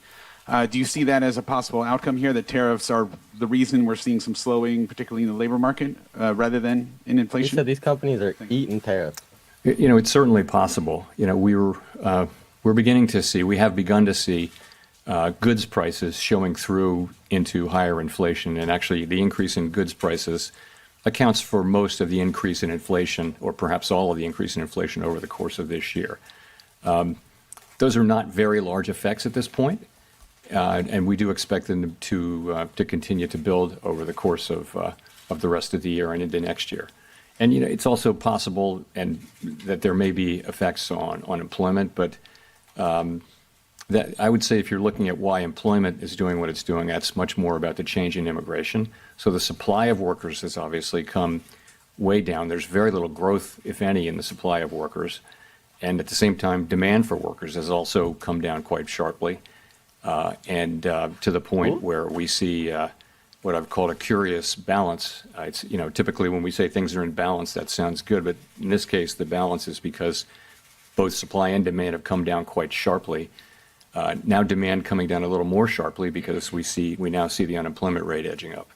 F: Do you see that as a possible outcome here, that tariffs are the reason we're seeing some slowing, particularly in the labor market, rather than in inflation?
B: You said these companies are eating tariffs.
E: You know, it's certainly possible. You know, we're we have begun to see goods prices showing through into higher inflation. And actually, the increase in goods prices accounts for most of the increase in inflation, or perhaps all of the increase in inflation over the course of this year. Those are not very large effects at this point, and we do expect them to continue to build over the course of the rest of the year and into next year. And it's also possible that there may be effects on employment, but that I would say if you're looking at why employment is doing what it's doing, that's much more about the change in immigration. So the supply of workers has obviously come way down. There's very little growth, if any, in the supply of workers. And at the same time, demand for workers has also come down quite sharply, and to the point where we see what I've called a curious balance. It's, typically when we say things are in balance, that sounds good, but in this case, the balance is because both supply and demand have come down quite sharply. Now demand coming down a little more sharply because we now see the unemployment rate edging up.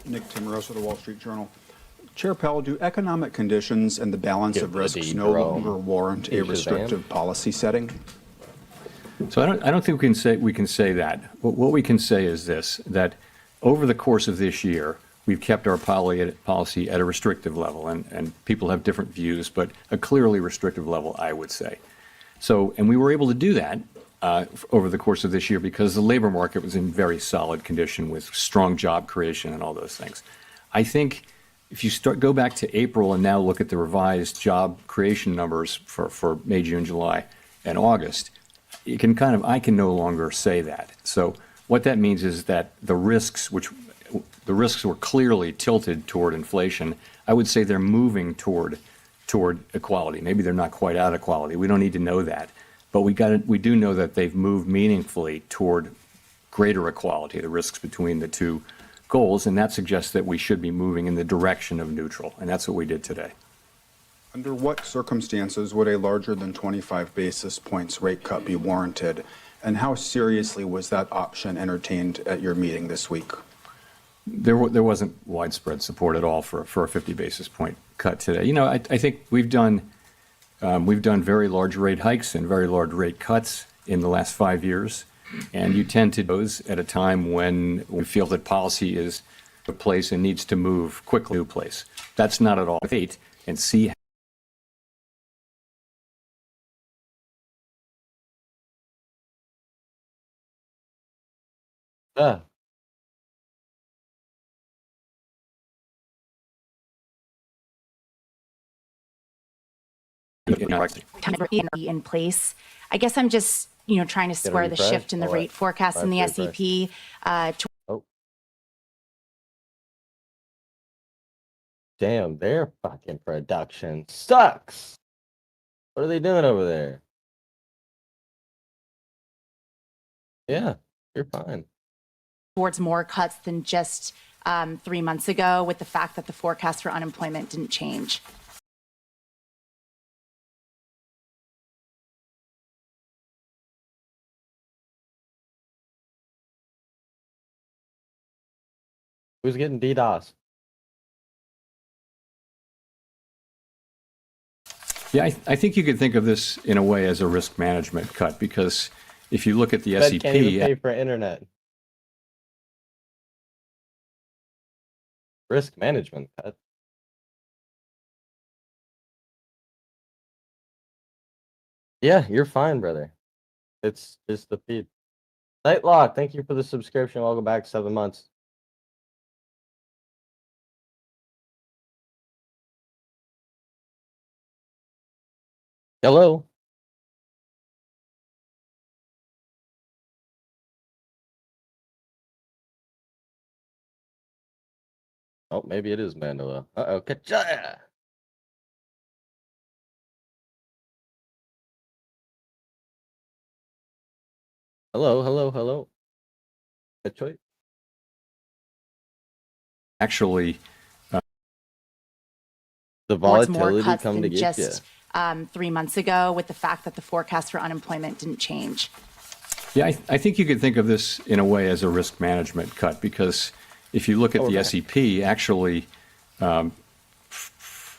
G: Nick Timrose of the Wall Street Journal. Chair Powell, do economic conditions and the balance of risks no longer warrant a restrictive policy setting?
E: So I don't think we can say that. What we can say is this, that over the course of this year, we've kept our policy at a restrictive level, and people have different views, but a clearly restrictive level, I would say. So, and we were able to do that over the course of this year because the labor market was in very solid condition with strong job creation and all those things. I think if you go back to April and now look at the revised job creation numbers for May, June, July, and August, I can no longer say that. So what that means is that the risks were clearly tilted toward inflation. I would say they're moving toward equality. Maybe they're not quite out of equality. We don't need to know that. But we do know that they've moved meaningfully toward greater equality, the risks between the two goals, and that suggests that we should be moving in the direction of neutral, and that's what we did today.
G: Under what circumstances would a larger than 25 basis points rate cut be warranted, and how seriously was that option entertained at your meeting this week?
E: There wasn't widespread support at all for a 50 basis point cut today. I think we've done very large rate hikes and very large rate cuts in the last 5 years, and you tend to do those at a time when we feel that policy is a place and needs to move quickly to a place. That's not at all fate, and see.
H: In place. I guess I'm just, trying to square the shift in the rate forecast in the SEP.
B: Damn, their fucking production sucks. What are they doing over there? Yeah, you're fine.
H: Towards more cuts than just 3 months ago, with the fact that the forecast for unemployment didn't change.
B: Who's getting DDoS?
E: Yeah, I think you could think of this in a way as a risk management cut, because if you look at the
B: Fed
E: SEP,
B: can't even pay for internet. Risk management cut. Yeah, you're fine, brother. It's just the feed. Nightlock, thank you for the subscription. Welcome back, 7 months. Hello. Oh, maybe it is Mandalo. Uh-oh, ka-cha! Hello. Detroit.
E: actually,
B: The
H: Towards more
B: volatility
H: cuts
B: come to
H: than
B: get you.
H: just 3 months ago, with the fact that the forecast for unemployment didn't change.
E: yeah, I think you could think of this in a way as a risk management cut, because if you look at the SEP, actually,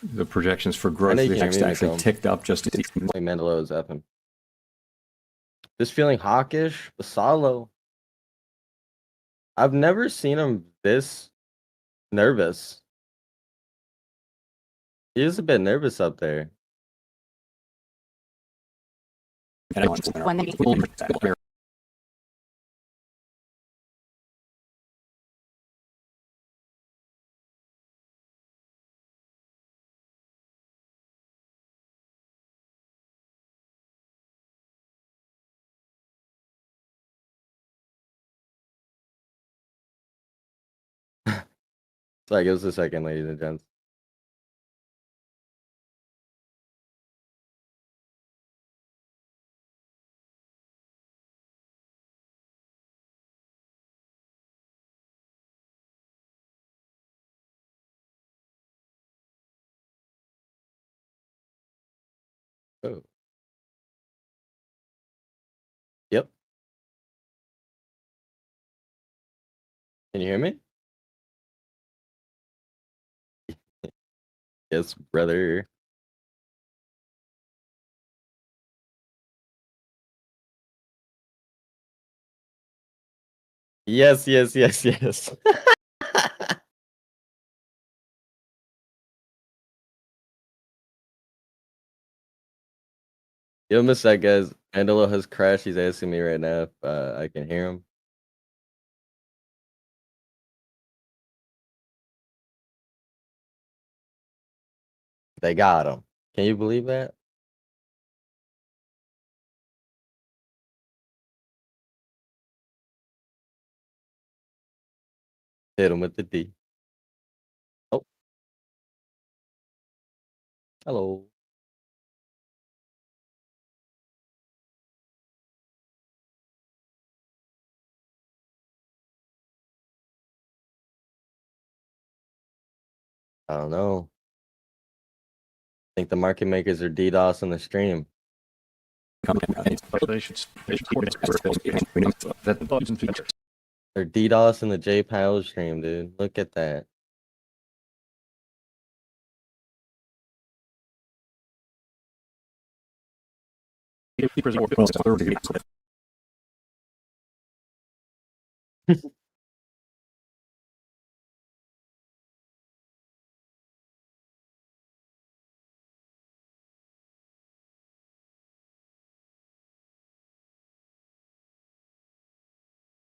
E: the projections for growth of the index actually ticked up just.
B: Mandalo is up. Just feeling hawkish. Basalo. I've never seen him this nervous. He is a bit nervous up there. Sorry, give us a second, ladies and gents. Oh. Yep. Can you hear me? Yes, brother. Yes. Give him a sec, guys. Mandalo has crashed. He's asking me right now if I can hear him. They got him. Can you believe that? Hit him with the D. Oh. Hello. I don't know. I think the market makers are DDoS in the stream. They're DDoS in the J Powell stream, dude. Look at that.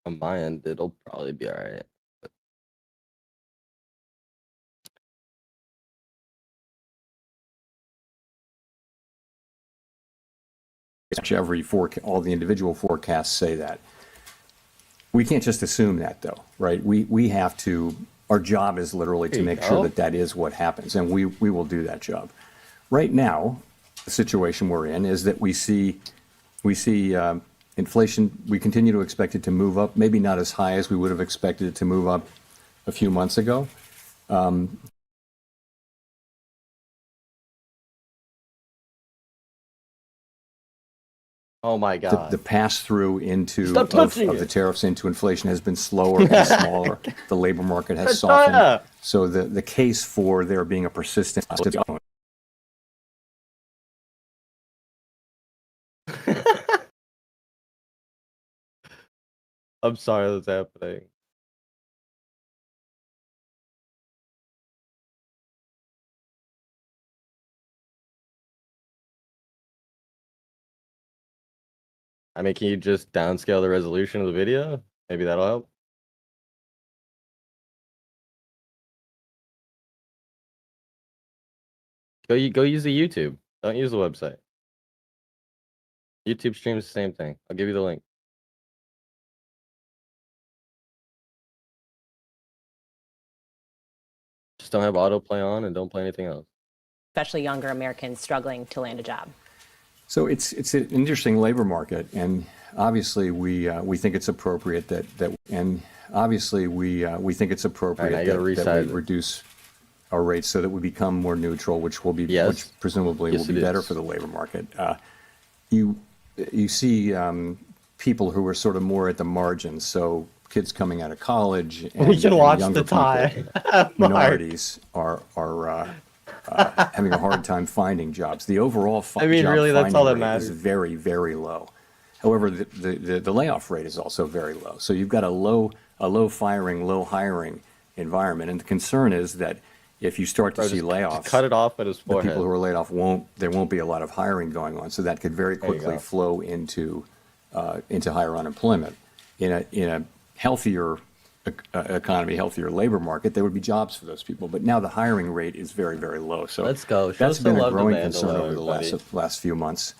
B: On my end, it'll probably be all right.
E: All the individual forecasts say that. We can't just assume that, though, right? We have to. Our job is literally to make sure that that is what happens, and we will do that job. Right now, the situation we're in is that we see inflation. We continue to expect it to move up, maybe not as high as we would have expected it to move up a few months ago.
B: Oh my God!
E: The pass through into of the tariffs into inflation has been slower and smaller. The labor market has softened. So the case for there being a persistent.
B: I'm sorry that's happening. I mean, can you just downscale the resolution of the video? Maybe that'll help. Go use the YouTube. Don't use the website. YouTube streams the same thing. I'll give you the link. Just don't have autoplay on and don't play anything else.
I: Especially younger Americans struggling to land a job.
E: So it's an interesting labor market, and obviously we think it's appropriate that we reduce our rates so that we become more neutral, which will be which presumably will be better for the labor market. You see people who are sort of more at the margins, so kids coming out of college and
B: we can watch
E: younger
B: the tie.
E: Minorities are having a hard time finding jobs. The overall job
B: really, that's all that
E: finding rate is
B: matters.
E: very, very low. However, the layoff rate is also very low. So you've got a low firing, low hiring environment. And the concern is that if you start to see layoffs,
B: cut it off at his
E: the
B: forehead.
E: people who are laid off there won't be a lot of hiring going on. So that could very
B: There you
E: quickly
B: go.
E: flow into higher unemployment. In a healthier economy, healthier labor market, there would be jobs for those people. But now the hiring rate is very, very low. So
B: Let's go. Show
E: that's
B: some
E: been a
B: love to
E: growing
B: Mandalo,
E: concern over the
B: everybody.
E: last few months.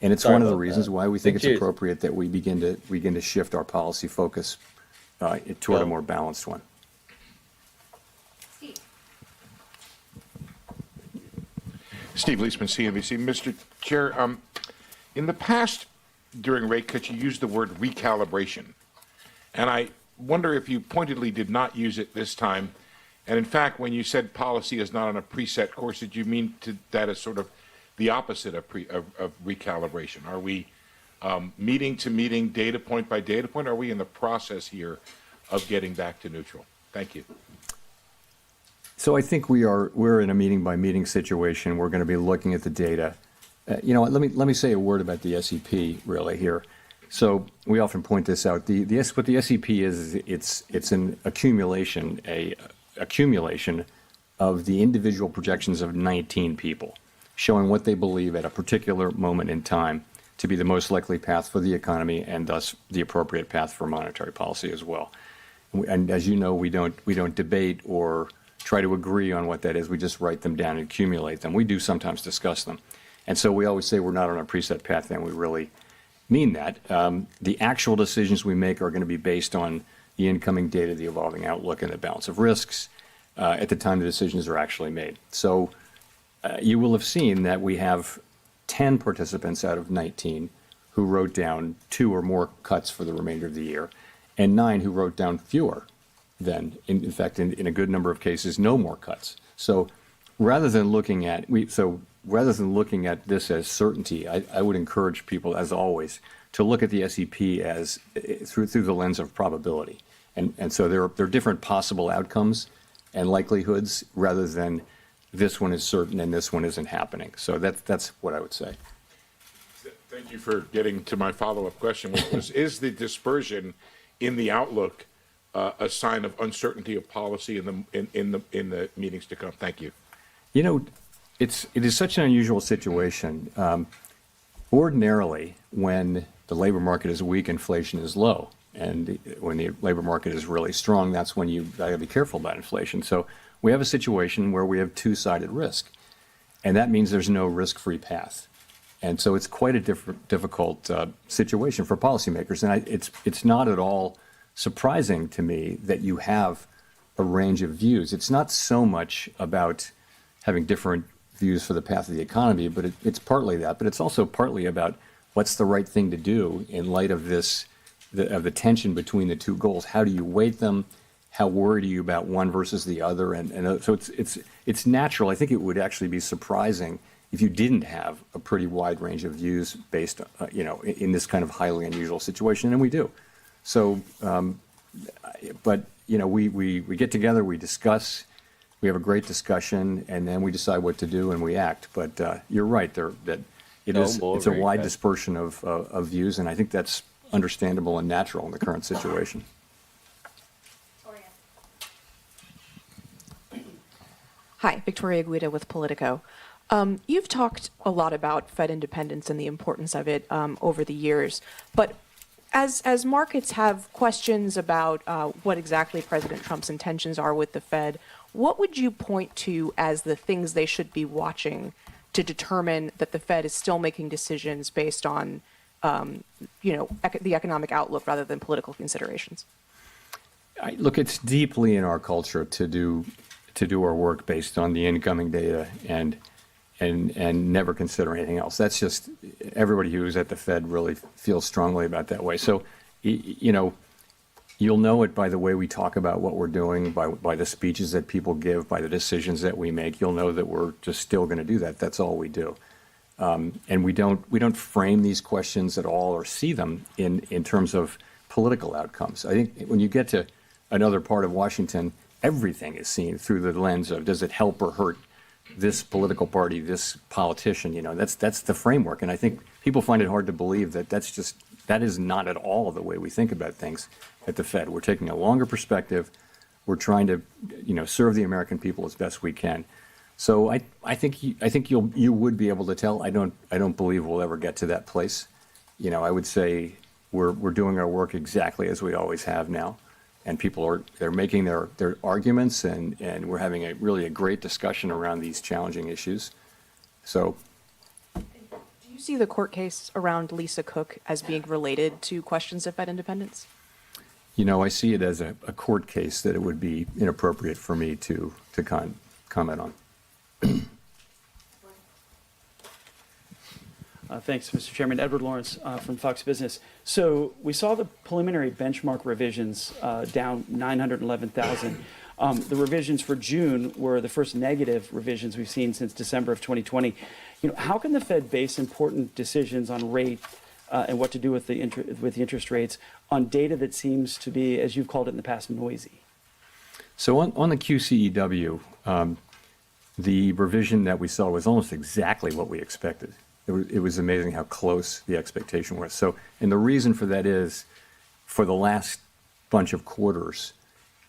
E: And it's
B: Sorry
E: one of the
B: about
E: reasons
B: that.
E: why we think
B: Big
E: it's
B: cheers.
E: appropriate that we begin to shift our policy focus toward a
B: Go.
E: more balanced one.
J: Steve Leisman, CNBC. Mr. Chair, in the past, during rate cuts, you used the word recalibration. And I wonder if you pointedly did not use it this time. And in fact, when you said policy is not on a preset course, did you mean that as sort of the opposite of recalibration? Are we meeting to meeting, data point by data point? Are we in the process here of getting back to neutral? Thank you.
E: So I think we're in a meeting by meeting situation. We're going to be looking at the data. Let me say a word about the SEP really here. So we often point this out. What the SEP is it's an accumulation of the individual projections of 19 people, showing what they believe at a particular moment in time to be the most likely path for the economy and thus the appropriate path for monetary policy as well. And as you know, we don't debate or try to agree on what that is. We just write them down and accumulate them. We do sometimes discuss them. And so we always say we're not on a preset path, and we really mean that. The actual decisions we make are going to be based on the incoming data, the evolving outlook, and the balance of risks at the time the decisions are actually made. So you will have seen that we have 10 participants out of 19 who wrote down 2 or more cuts for the remainder of the year, and 9 who wrote down fewer than, in fact, in a good number of cases, no more cuts. So rather than looking at this as certainty, I would encourage people, as always, to look at the SEP as through the lens of probability. And so there are different possible outcomes and likelihoods rather than this one is certain and this one isn't happening. So that's what I would say.
J: Thank you for getting to my follow-up question, which was, is the dispersion in the outlook a sign of uncertainty of policy in the meetings to come? Thank you.
E: You know, it is such an unusual situation. Ordinarily, when the labor market is weak, inflation is low. And when the labor market is really strong, that's when you got to be careful about inflation. So we have a situation where we have two-sided risk. And that means there's no risk-free path. And so it's quite a difficult situation for policymakers. And it's not at all surprising to me that you have a range of views. It's not so much about having different views for the path of the economy, but it's partly that. But it's also partly about what's the right thing to do in light of the tension between the two goals. How do you weight them? How worried are you about one versus the other? And so it's natural. I think it would actually be surprising if you didn't have a pretty wide range of views based, in this kind of highly unusual situation, and we do. So, but we get together, we discuss, we have a great discussion, and then we decide what to do and we act. But you're right that it's a wide dispersion of views, and I think that's understandable and natural in the current situation.
K: Hi, Victoria Guida with Politico. You've talked a lot about Fed independence and the importance of it over the years, but as markets have questions about what exactly President Trump's intentions are with the Fed, what would you point to as the things they should be watching to determine that the Fed is still making decisions based on, the economic outlook rather than political considerations?
E: Look, it's deeply in our culture to do our work based on the incoming data and never consider anything else. That's just everybody who's at the Fed really feels strongly about that way. So, you'll know it by the way we talk about what we're doing, by the speeches that people give, by the decisions that we make. You'll know that we're just still going to do that. That's all we do. And we don't frame these questions at all or see them in terms of political outcomes. I think when you get to another part of Washington, everything is seen through the lens of does it help or hurt this political party, this politician. That's the framework. And I think people find it hard to believe that that is not at all the way we think about things at the Fed. We're taking a longer perspective. We're trying to, serve the American people as best we can. So I think you would be able to tell. I don't believe we'll ever get to that place. I would say we're doing our work exactly as we always have now, and they're making their arguments, and we're having really a great discussion around these challenging issues. So.
K: Do you see the court case around Lisa Cook as being related to questions of Fed independence?
E: I see it as a court case that it would be inappropriate for me to comment on.
L: Thanks, Mr. Chairman. Edward Lawrence from Fox Business. So we saw the preliminary benchmark revisions down 911,000. The revisions for June were the first negative revisions we've seen since December of 2020. How can the Fed base important decisions on rate and what to do with the interest rates on data that seems to be, as you've called it in the past, noisy?
E: So on the QCEW, the revision that we saw was almost exactly what we expected. It was amazing how close the expectation was. So, and the reason for that is, for the last bunch of quarters,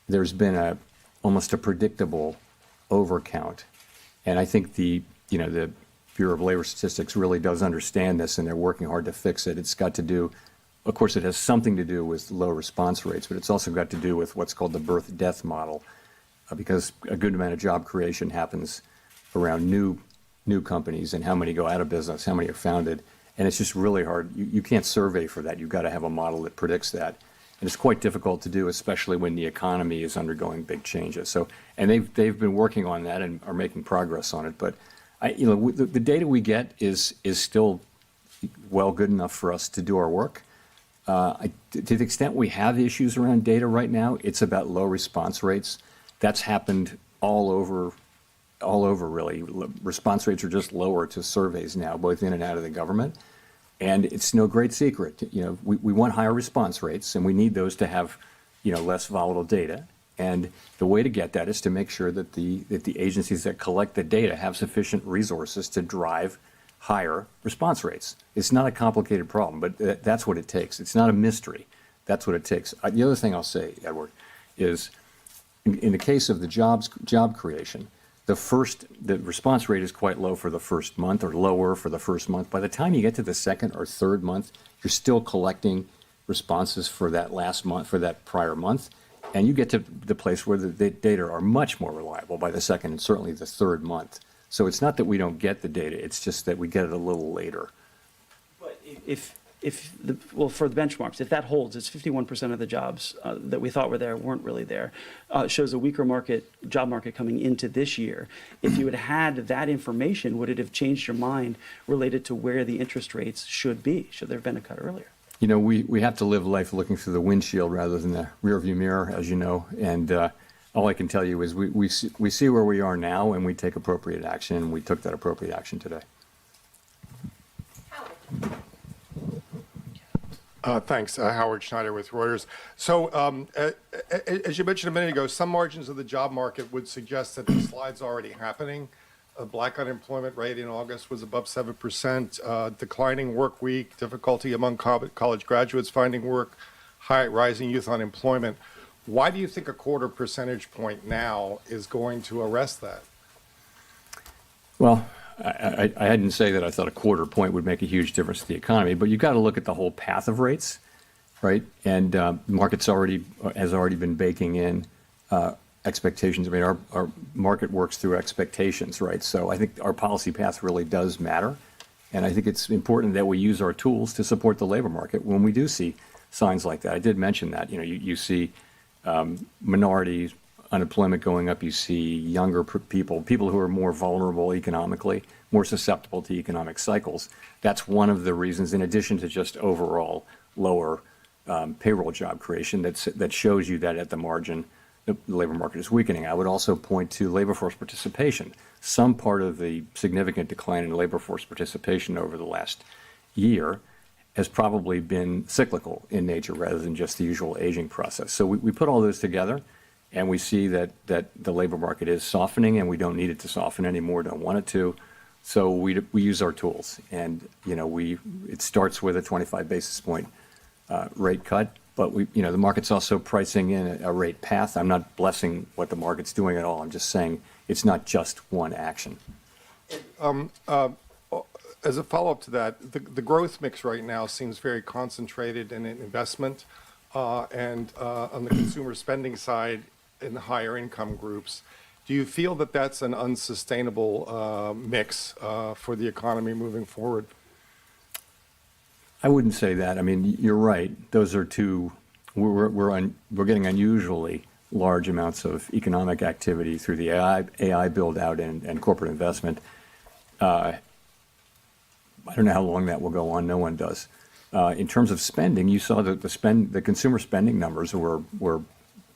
E: there's been almost a predictable overcount, and I think the Bureau of Labor Statistics really does understand this, and they're working hard to fix it. It's got to do, of course, it has something to do with low response rates, but it's also got to do with what's called the birth-death model, because a good amount of job creation happens around new companies, and how many go out of business, how many are founded, and it's just really hard. You can't survey for that. You've got to have a model that predicts that, and it's quite difficult to do, especially when the economy is undergoing big changes. So, and they've been working on that and are making progress on it. But the data we get is still well good enough for us to do our work. To the extent we have issues around data right now, it's about low response rates. That's happened all over really. Response rates are just lower to surveys now, both in and out of the government. And it's no great secret. We want higher response rates, and we need those to have, less volatile data. And the way to get that is to make sure that the agencies that collect the data have sufficient resources to drive higher response rates. It's not a complicated problem, but that's what it takes. It's not a mystery. That's what it takes. The other thing I'll say, Edward, is in the case of the job creation, the response rate is quite low for the first month, or lower for the first month. By the time you get to the second or third month, you're still collecting responses for that last month, for that prior month, and you get to the place where the data are much more reliable by the second and certainly the third month. So it's not that we don't get the data, it's just that we get it a little later.
L: But for the benchmarks, if that holds, it's 51% of the jobs that we thought were there weren't really there. It shows a weaker job market coming into this year. If you had that information, would it have changed your mind related to where the interest rates should be? Should there have been a cut earlier?
E: We have to live life looking through the windshield rather than the rearview mirror, as you know. And all I can tell you is we see where we are now, and we take appropriate action, and we took that appropriate action today.
M: Thanks. Howard Schneider with Reuters. So, as you mentioned a minute ago, some margins of the job market would suggest that the slide's already happening. Black unemployment rate in August was above 7%, declining work week, difficulty among college graduates finding work, rising youth unemployment. Why do you think a quarter percentage point now is going to arrest that?
E: Well, I didn't say that I thought a quarter point would make a huge difference to the economy, but you've got to look at the whole path of rates, right? And the market's has already been baking in expectations. I mean, our market works through expectations, right? So I think our policy path really does matter, and I think it's important that we use our tools to support the labor market when we do see signs like that. I did mention that. You see minorities, unemployment going up, you see younger people who are more vulnerable economically, more susceptible to economic cycles. That's one of the reasons, in addition to just overall lower payroll job creation, that shows you that at the margin, the labor market is weakening. I would also point to labor force participation. Some part of the significant decline in labor force participation over the last year has probably been cyclical in nature rather than just the usual aging process. So we put all those together, And we see that the labor market is softening, and we don't need it to soften anymore, don't want it to. So we use our tools. And, it starts with a 25 basis point rate cut, but the market's also pricing in a rate path. I'm not blessing what the market's doing at all. I'm just saying it's not just one action.
M: As a follow-up to that, the growth mix right now seems very concentrated in investment and on the consumer spending side in the higher income groups. Do you feel that that's an unsustainable mix for the economy moving forward?
E: I wouldn't say that. I mean, you're right. Those are two. We're getting unusually large amounts of economic activity through the AI build out and corporate investment. I don't know how long that will go on. No one does. In terms of spending, you saw that the consumer spending numbers were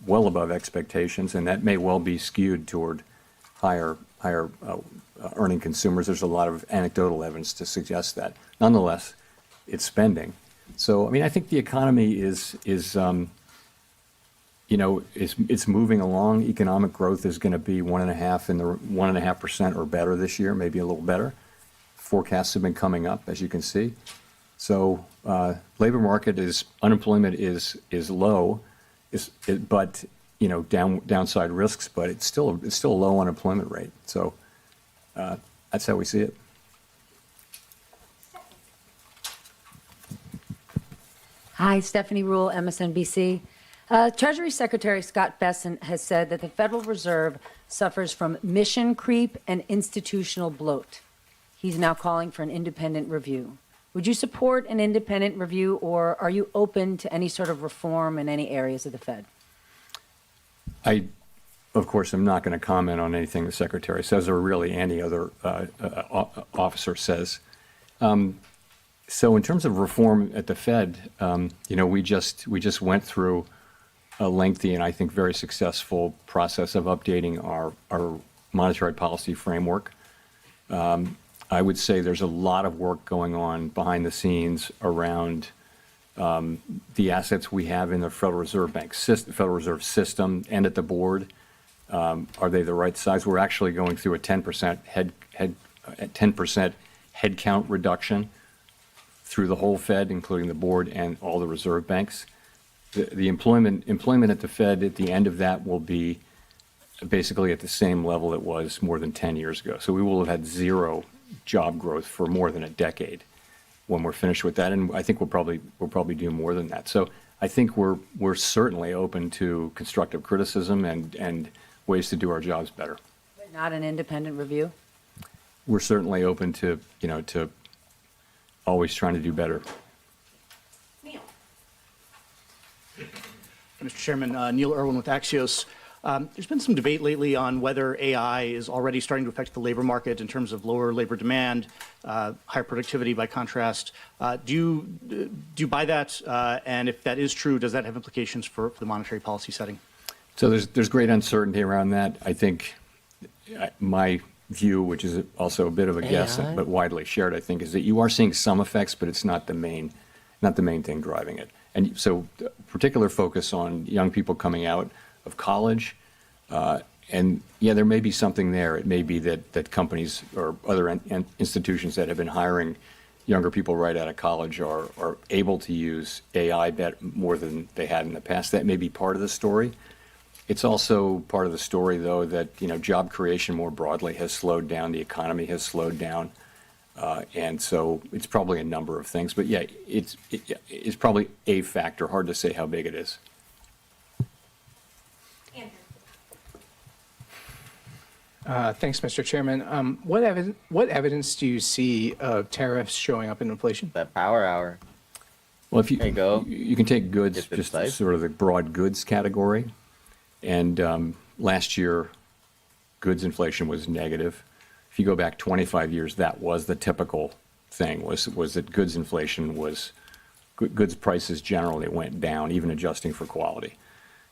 E: well above expectations, and that may well be skewed toward higher earning consumers. There's a lot of anecdotal evidence to suggest that. Nonetheless, it's spending. So, I mean, I think the economy is moving along. Economic growth is going to be 1.5% or better this year, maybe a little better. Forecasts have been coming up, as you can see. So, labor market unemployment is low, but downside risks, but it's still a low unemployment rate. So, that's how we see it.
N: Hi, Stephanie Rule, MSNBC. Treasury Secretary Scott Bessent has said that the Federal Reserve suffers from mission creep and institutional bloat. He's now calling for an independent review. Would you support an independent review, or are you open to any sort of reform in any areas of the Fed?
E: I, of course, am not going to comment on anything the Secretary says or really any other officer says. So in terms of reform at the Fed, we just went through a lengthy and I think very successful process of updating our monetary policy framework. I would say there's a lot of work going on behind the scenes around the assets we have in the Federal Reserve System and at the board. Are they the right size? We're actually going through a 10% headcount reduction through the whole Fed, including the board and all the reserve banks. The employment at the Fed at the end of that will be basically at the same level it was more than 10 years ago. So we will have had zero job growth for more than a decade when we're finished with that, and I think we'll probably do more than that. So I think we're certainly open to constructive criticism and ways to do our jobs better.
N: But not an independent review?
E: We're certainly open to always trying to do better.
N: Neil.
O: Mr. Chairman, Neil Irwin with Axios. There's been some debate lately on whether AI is already starting to affect the labor market in terms of lower labor demand, higher productivity by contrast. Do you buy that? And if that is true, does that have implications for the monetary policy setting?
E: So there's great uncertainty around that. I think my view, which is also a bit of a guess, but widely shared, I think, is that you are seeing some effects, but it's not the main thing driving it. And so particular focus on young people coming out of college. And yeah, there may be something there. It may be that companies or other institutions that have been hiring younger people right out of college are able to use AI more than they had in the past. That may be part of the story. It's also part of the story, though, that job creation more broadly has slowed down. The economy has slowed down. And so it's probably a number of things. But yeah, it's probably a factor. Hard to say how big it is.
P: Thanks, Mr. Chairman. What evidence do you see of tariffs showing up in inflation?
B: That power hour.
E: Well, if
B: there you go.
E: You can take goods, just sort of the broad goods category. And last year, goods inflation was negative. If you go back 25 years, that was the typical thing, was that goods inflation was, goods prices generally went down, even adjusting for quality.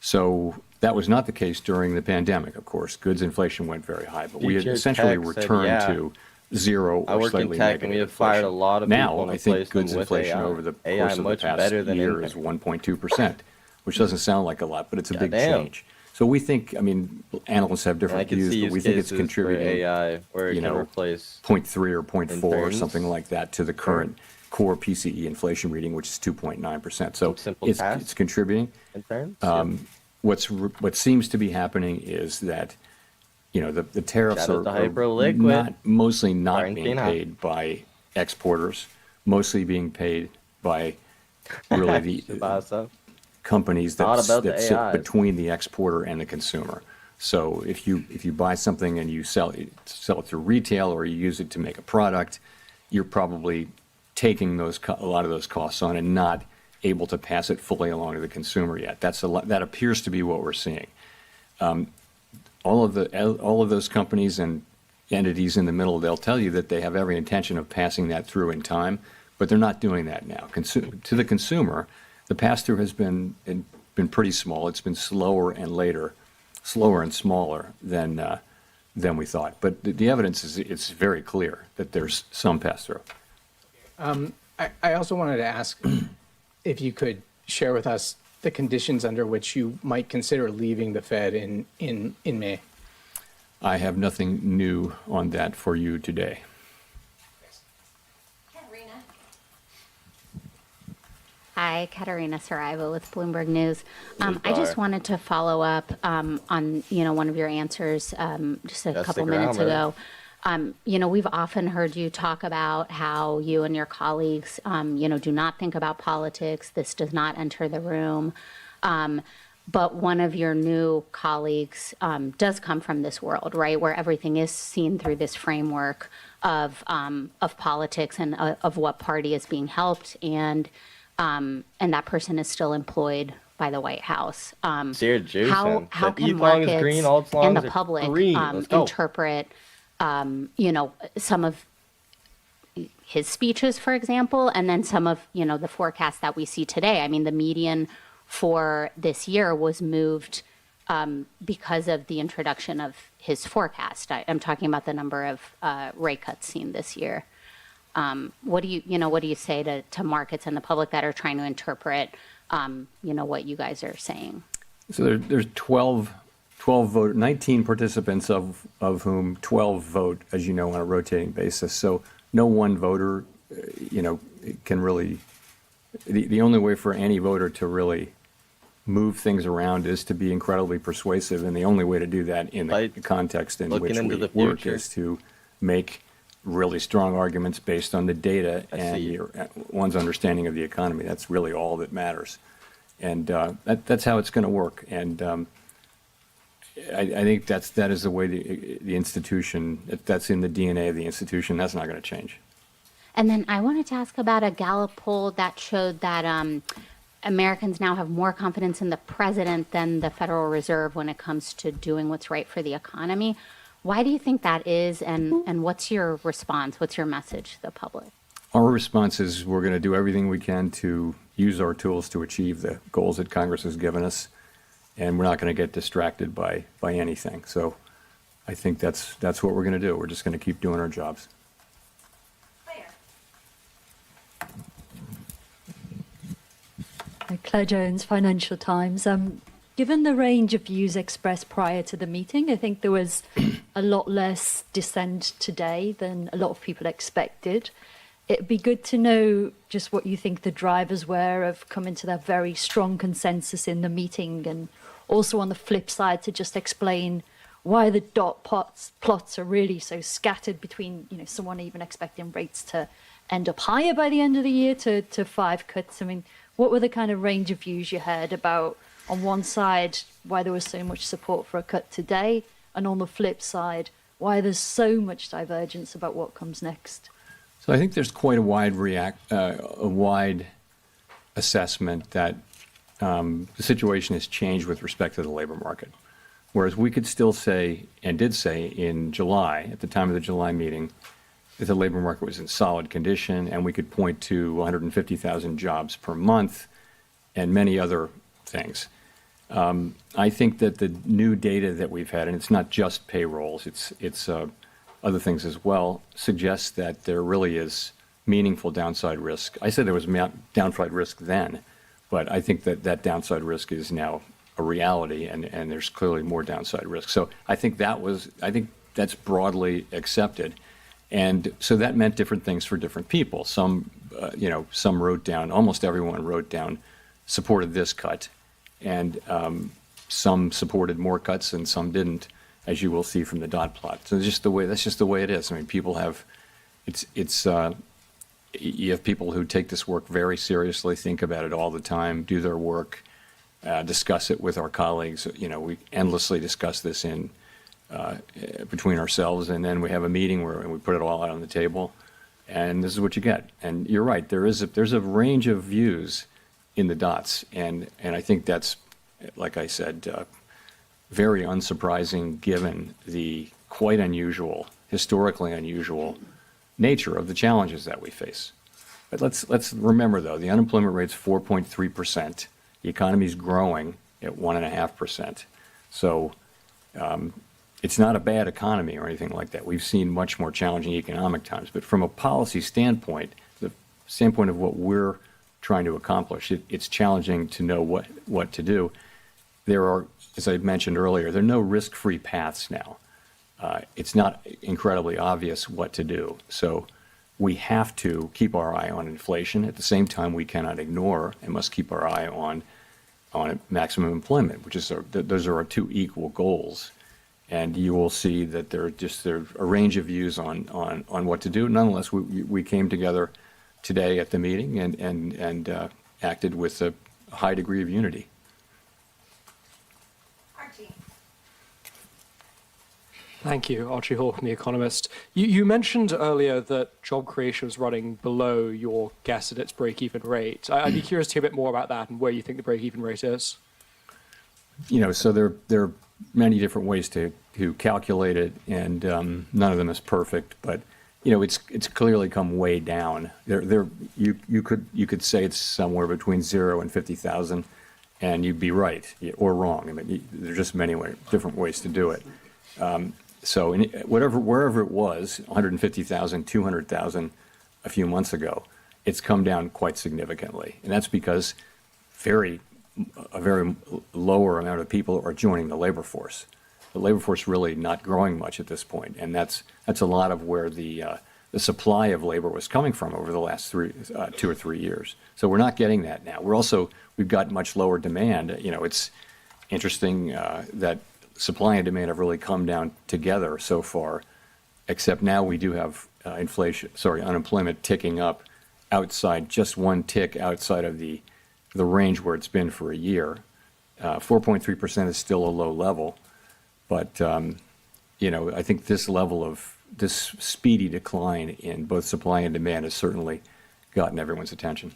E: So that was not the case during the pandemic, of course. Goods inflation went very high, but we had essentially returned to zero or slightly negative.
B: And we have fired a lot of people.
E: Now, I think goods inflation over the course of the past year is 1.2%, which doesn't sound like a lot, but it's a big change. So we think, I mean, analysts have
B: I
E: different
B: can
E: views,
B: see
E: but we
B: use
E: think it's
B: cases
E: contributing,
B: for AI where it
E: you
B: can
E: know,
B: replace
E: 0.3 or 0.4 or
B: interns.
E: something like that to the current core PCE inflation reading, which is 2.9%. So
B: simple task.
E: it's contributing.
B: interns.
E: What seems to be happening is that, you know, the tariffs
B: Shout out
E: are
B: to HYPERLIQUid.
E: mostly not being
B: Quarantine.
E: paid by exporters, mostly being paid by really
B: Should buy some.
E: companies
B: Thought
E: that,
B: about
E: that
B: the
E: sit
B: AIs.
E: between the exporter and the consumer. So if you buy something and you sell it through retail or you use it to make a product, you're probably taking a lot of those costs on and not able to pass it fully along to the consumer yet. That appears to be what we're seeing. All of those companies and entities in the middle, they'll tell you that they have every intention of passing that through in time, but they're not doing that now. To the consumer, the pass-through has been pretty small. It's been slower and smaller than we thought. But the evidence is it's very clear that there's some pass-through.
P: I also wanted to ask if you could share with us the conditions under which you might consider leaving the Fed in May.
E: I have nothing new on that for you today.
Q: Hi, Katerina Saraiva with Bloomberg News. I just wanted to follow up on one of your answers just a couple minutes ago. We've often heard you talk about how you and your colleagues, do not think about politics. This does not enter the room. But one of your new colleagues does come from this world, right, where everything is seen through this framework of politics and of what party is being helped, and that person is still employed by the White House. How can markets and the public interpret, some of his speeches, for example, and then some of, the forecasts that we see today? I mean, the median for this year was moved because of the introduction of his forecast. I'm talking about the number of rate cuts seen this year. What do you say to markets and the public that are trying to interpret, what you guys are saying?
E: So there's 12 vote, 19 participants of whom 12 vote, as you know, on a rotating basis. So no one voter, can really, the only way for any voter to really move things around is to be incredibly persuasive. And the only way to do that in the context in which we work is to make really strong arguments based on the data and one's understanding of the economy. That's really all that matters. And that's how it's going to work. And I think that is the way the institution, that's in the DNA of the institution. That's not going to change.
Q: And then I wanted to ask about a Gallup poll that showed that Americans now have more confidence in the president than the Federal Reserve when it comes to doing what's right for the economy. Why do you think that is, and what's your response? What's your message to the public?
E: Our response is we're going to do everything we can to use our tools to achieve the goals that Congress has given us, and we're not going to get distracted by anything. So I think that's what we're going to do. We're just going to keep doing our jobs.
R: Claire Jones, Financial Times. Given the range of views expressed prior to the meeting, I think there was a lot less dissent today than a lot of people expected. It'd be good to know just what you think the drivers were of coming to that very strong consensus in the meeting, and also on the flip side to just explain why the dot plots are really so scattered between, someone even expecting rates to end up higher by the end of the year to 5 cuts. I mean, what were the kind of range of views you heard about, on one side, why there was so much support for a cut today, and on the flip side, why there's so much divergence about what comes next?
E: So I think there's quite a wide assessment that the situation has changed with respect to the labor market. Whereas we could still say, and did say in July, at the time of the July meeting, that the labor market was in solid condition, and we could point to 150,000 jobs per month and many other things. I think that the new data that we've had, and it's not just payrolls, it's other things as well, suggests that there really is meaningful downside risk. I said there was downside risk then, but I think that downside risk is now a reality, and there's clearly more downside risk. So I think that's broadly accepted. And so that meant different things for different people. Some wrote down, almost everyone wrote down, supported this cut, and some supported more cuts and some didn't, as you will see from the dot plot. So that's just the way it is. I mean, people have, you have people who take this work very seriously, think about it all the time, do their work, discuss it with our colleagues. We endlessly discuss this between ourselves, and then we have a meeting where we put it all out on the table, and this is what you get. And you're right, there's a range of views in the dots, and I think that's, like I said, very unsurprising given the quite unusual, historically unusual nature of the challenges that we face. But let's remember, though, the unemployment rate's 4.3%. The economy's growing at 1.5%. So it's not a bad economy or anything like that. We've seen much more challenging economic times. But from a policy standpoint, the standpoint of what we're trying to accomplish, it's challenging to know what to do. There are, as I mentioned earlier, there are no risk-free paths now. It's not incredibly obvious what to do. So we have to keep our eye on inflation. At the same time, we cannot ignore and must keep our eye on maximum employment, which is those are our two equal goals. And you will see that there's a range of views on what to do. Nonetheless, we came together today at the meeting and acted with a high degree of unity.
S: Thank you. Archie Hall from The Economist. You mentioned earlier that job creation was running below your guess at its break-even rate. I'd be curious to hear a bit more about that and where you think the break-even rate is.
E: So there are many different ways to calculate it, and none of them is perfect. But it's clearly come way down. You could say it's somewhere between 0 and 50,000, and you'd be right or wrong. I mean, there's just many different ways to do it. So wherever it was, 150,000, 200,000 a few months ago, it's come down quite significantly. And that's because a very lower amount of people are joining the labor force. The labor force really not growing much at this point. And that's a lot of where the supply of labor was coming from over the last 2 or 3 years. So we're not getting that now. We've got much lower demand. It's interesting that supply and demand have really come down together so far, except now we do have unemployment ticking up just one tick outside of the range where it's been for a year. 4.3% is still a low level, but I think this speedy decline in both supply and demand has certainly gotten everyone's attention.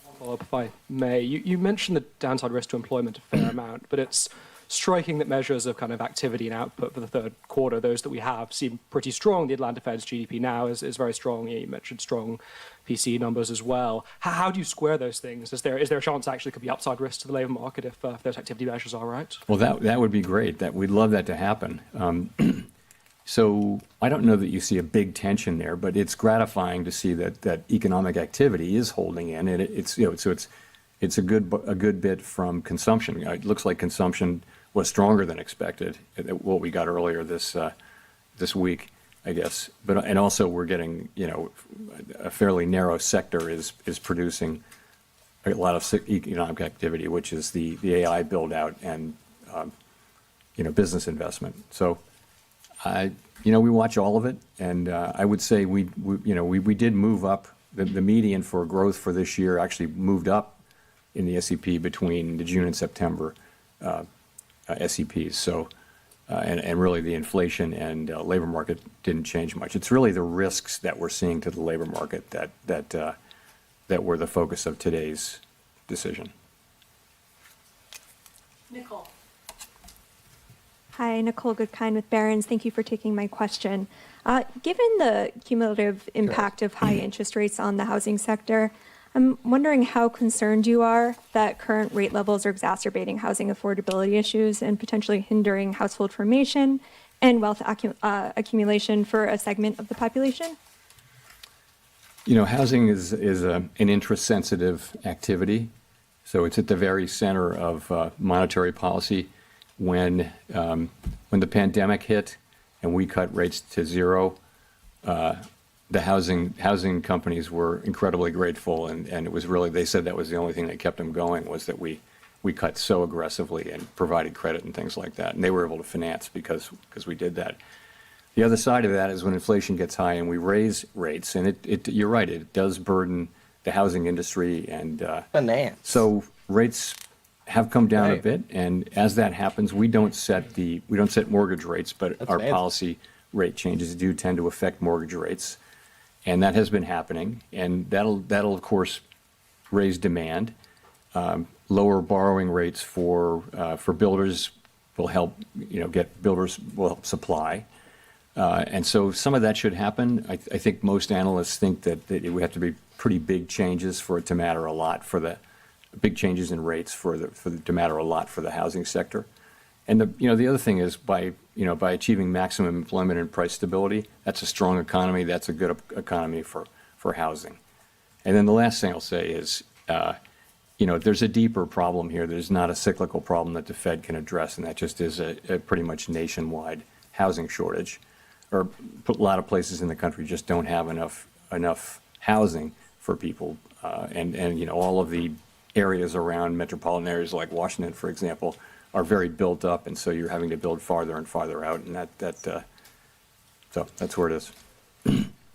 S: I'll follow up if I may. You mentioned the downside risk to employment a fair amount, but it's striking that measures of kind of activity and output for the third quarter, those that we have, seem pretty strong. The Atlanta Fed's GDP now is very strong. You mentioned strong PCE numbers as well. How do you square those things? Is there a chance actually could be upside risk to the labor market if those activity measures are right?
E: Well, that would be great. We'd love that to happen. So I don't know that you see a big tension there, but it's gratifying to see that economic activity is holding in, and it's a good bit from consumption. It looks like consumption was stronger than expected, what we got earlier this week, I guess. And also we're getting, a fairly narrow sector is producing a lot of economic activity, which is the AI build out and, business investment. So, we watch all of it, and I would say we did move up. The median for growth for this year actually moved up in the SEP between the June and September SEPs. So, and really the inflation and labor market didn't change much. It's really the risks that we're seeing to the labor market that were the focus of today's decision.
T: Nicole. Hi, Nicole Goodkind with Barron's. Thank you for taking my question. Given the cumulative impact of high interest rates on the housing sector, I'm wondering how concerned you are that current rate levels are exacerbating housing affordability issues and potentially hindering household formation and wealth accumulation for a segment of the population?
E: Housing is an interest-sensitive activity, So it's at the very center of monetary policy. When the pandemic hit and we cut rates to zero, the housing companies were incredibly grateful, and it was really, they said that was the only thing that kept them going, was that we cut so aggressively and provided credit and things like that, and they were able to finance because we did that. The other side of that is when inflation gets high and we raise rates, and you're right, it does burden the housing industry, and
B: finance.
E: So rates have come down a bit, and as that happens, we don't set mortgage rates, but our policy rate changes do tend to affect mortgage rates, and that has been happening, and that'll of course raise demand. Lower borrowing rates for builders will help, builders will help supply. And so some of that should happen. I think most analysts think that it would have to be pretty big changes for it to matter a lot, big changes in rates to matter a lot for the housing sector. And the other thing is by achieving maximum employment and price stability, that's a strong economy. That's a good economy for housing. And then the last thing I'll say is, there's a deeper problem here. There's not a cyclical problem that the Fed can address, and that just is a pretty much nationwide housing shortage. Or a lot of places in the country just don't have enough housing for people, and all of the areas around metropolitan areas like Washington, for example, are very built up, and so you're having to build farther and farther out, and so that's where it is.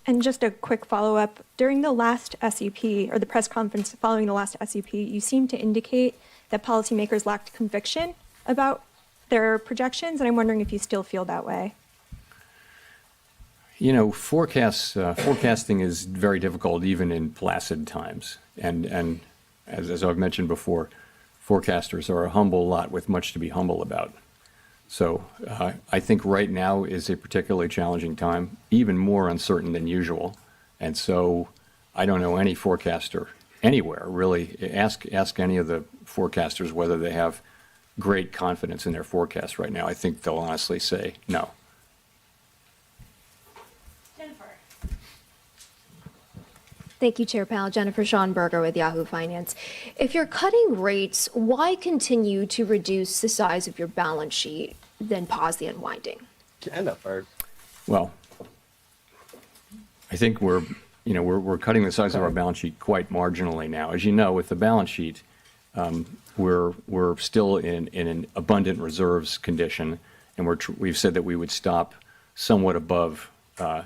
T: And just a quick follow-up. During the last SEP, or the press conference following the last SEP, you seemed to indicate that policymakers lacked conviction about their projections, and I'm wondering if you still feel that way.
E: Forecasting is very difficult even in placid times, and as I've mentioned before, forecasters are a humble lot with much to be humble about. So I think right now is a particularly challenging time, even more uncertain than usual. And so I don't know any forecaster anywhere, really. Ask any of the forecasters whether they have great confidence in their forecast right now. I think they'll honestly say no.
K: Thank you, Chair Powell. Jennifer Schonberger with Yahoo Finance. If you're cutting rates, why continue to reduce the size of your balance sheet, then pause the unwinding?
B: Jennifer.
E: Well, I think we're cutting the size of our balance sheet quite marginally now. As you know, with the balance sheet, we're still in an abundant reserves condition, and we've said that we would stop somewhat above an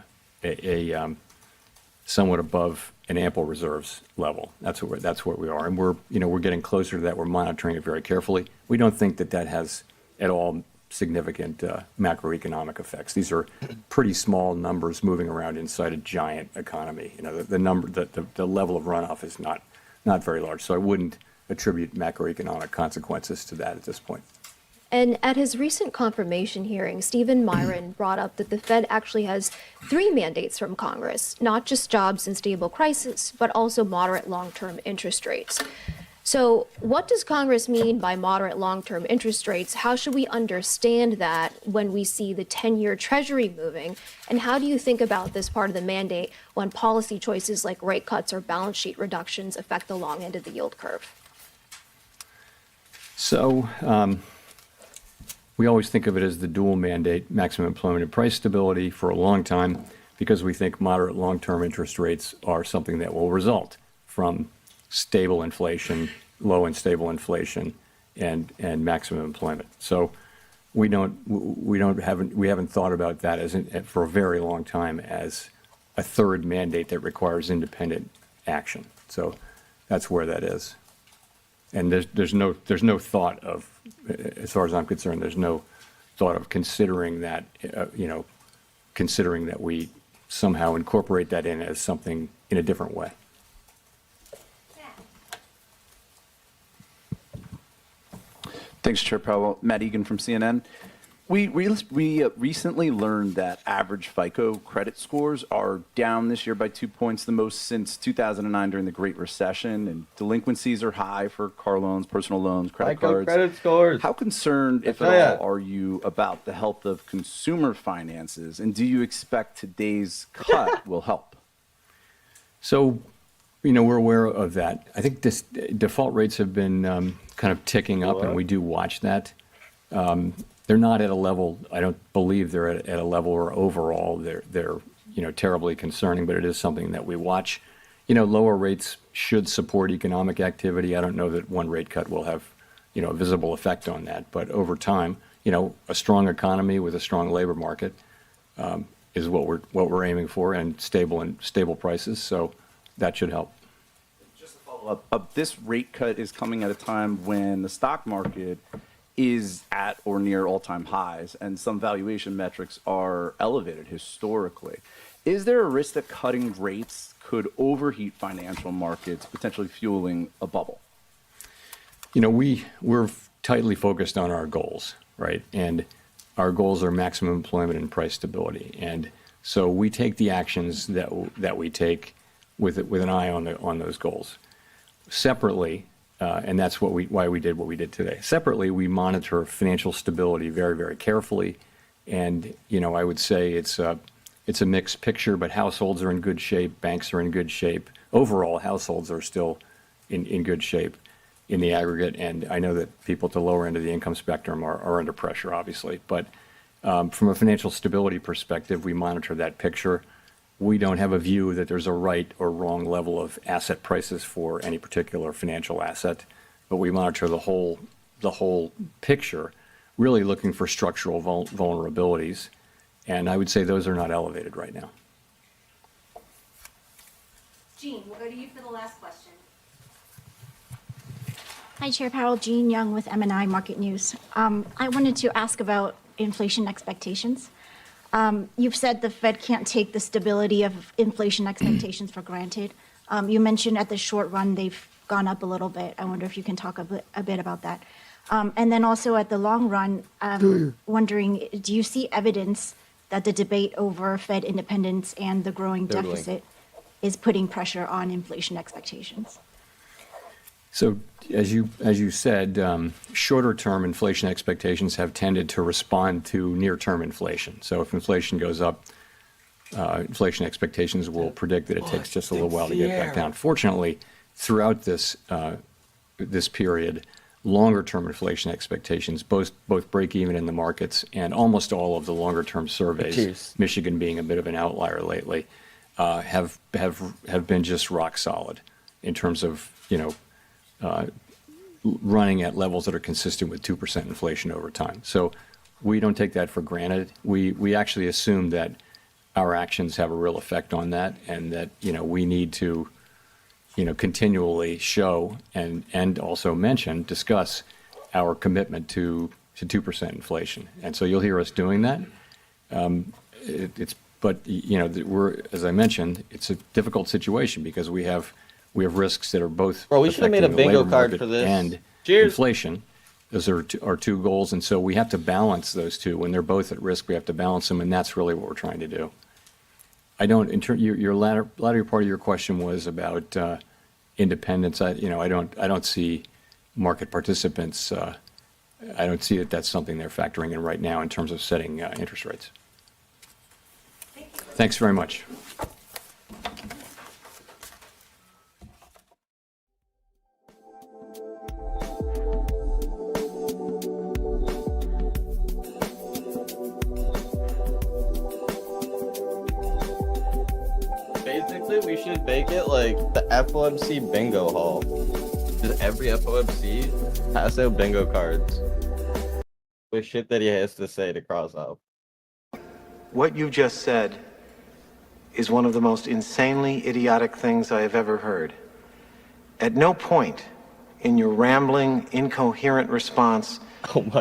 E: ample reserves level. That's where we are, and we're getting closer to that. We're monitoring it very carefully. We don't think that has at all significant macroeconomic effects. These are pretty small numbers moving around inside a giant economy. The level of runoff is not very large, so I wouldn't attribute macroeconomic consequences to that at this point.
K: And at his recent confirmation hearing, Stephen Myron brought up that the Fed actually has 3 mandates from Congress, not just jobs and stable prices, but also moderate long-term interest rates. So what does Congress mean by moderate long-term interest rates? How should we understand that when we see the 10-year Treasury moving? And how do you think about this part of the mandate when policy choices like rate cuts or balance sheet reductions affect the long end of the yield curve?
E: So, we always think of it as the dual mandate, maximum employment and price stability, for a long time, because we think moderate long-term interest rates are something that will result from stable inflation, low and stable inflation, and maximum employment. So we haven't thought about that for a very long time as a third mandate that requires independent action. So that's where that is. And there's no thought of, as far as I'm concerned, there's no thought of considering that, considering that we somehow incorporate that in as something in a different way.
U: Thanks, Chair Powell. Matt Egan from CNN. We recently learned that average FICO credit scores are down this year by 2 points, the most since 2009 during the Great Recession, and delinquencies are high for car loans, personal loans, credit cards.
B: Credit scores.
U: How concerned, if at all, are you about the health of consumer finances, and do you expect today's cut will help?
E: So We're aware of that. I think this default rates have been kind of ticking up, and we do watch that. They're not at a level, I don't believe they're at a level where overall they're terribly concerning, but it is something that we watch. Lower rates should support economic activity. I don't know that one rate cut will have, a visible effect on that. But over time, a strong economy with a strong labor market is what we're aiming for, and stable prices. So that should help.
U: Just to follow up, this rate cut is coming at a time when the stock market is at or near all-time highs, and some valuation metrics are elevated historically. Is there a risk that cutting rates could overheat financial markets, potentially fueling a bubble?
E: We're tightly focused on our goals, right? And our goals are maximum employment and price stability. And so we take the actions that we take with an eye on those goals. Separately, and that's why we did what we did today. Separately, we monitor financial stability very, very carefully. And, I would say it's a mixed picture, but households are in good shape, banks are in good shape. Overall, households are still in good shape in the aggregate. And I know that people at the lower end of the income spectrum are under pressure, obviously. But from a financial stability perspective, we monitor that picture. We don't have a view that there's a right or wrong level of asset prices for any particular financial asset, but we monitor the whole picture, really looking for structural vulnerabilities. And I would say those are not elevated right now.
H: Jean, we'll go to you for the last question.
C: Hi, Chair Powell. Jean Young with M&I Market News. I wanted to ask about inflation expectations. You've said the Fed can't take the stability of inflation expectations for granted. You mentioned at the short run they've gone up a little bit. I wonder if you can talk a bit about that. And then also at the long run, wondering, do you see evidence that the debate over Fed independence and the growing deficit is putting pressure on inflation expectations?
E: So as you said, shorter-term inflation expectations have tended to respond to near-term inflation. So if inflation goes up, inflation expectations will predict that it takes just a little while to get back down. Fortunately, throughout this period, longer-term inflation expectations both break even in the markets, and almost all of the longer-term surveys, Michigan being a bit of an outlier lately, have been just rock solid in terms of running at levels that are consistent with 2% inflation over time. So we don't take that for granted. We actually assume that our actions have a real effect on that, and that we need to continually show and also discuss our commitment to 2% inflation. And so you'll hear us doing that. But as I mentioned, it's a difficult situation because we have risks that are both
B: we should have made a bingo card for this.
E: And inflation. Those are our two goals, and so we have to balance those two. When they're both at risk, we have to balance them, and that's really what we're trying to do. Your latter part of your question was about independence. I don't see market participants. I don't see that that's something they're factoring in right now in terms of setting interest rates. Thanks very much.
B: Basically, we should make it like the FOMC bingo hall. Just every FOMC pass out bingo cards with shit that he has to say to cross out.
V: What you just said is one of the most insanely idiotic things I have ever heard. At no point in your rambling, incoherent response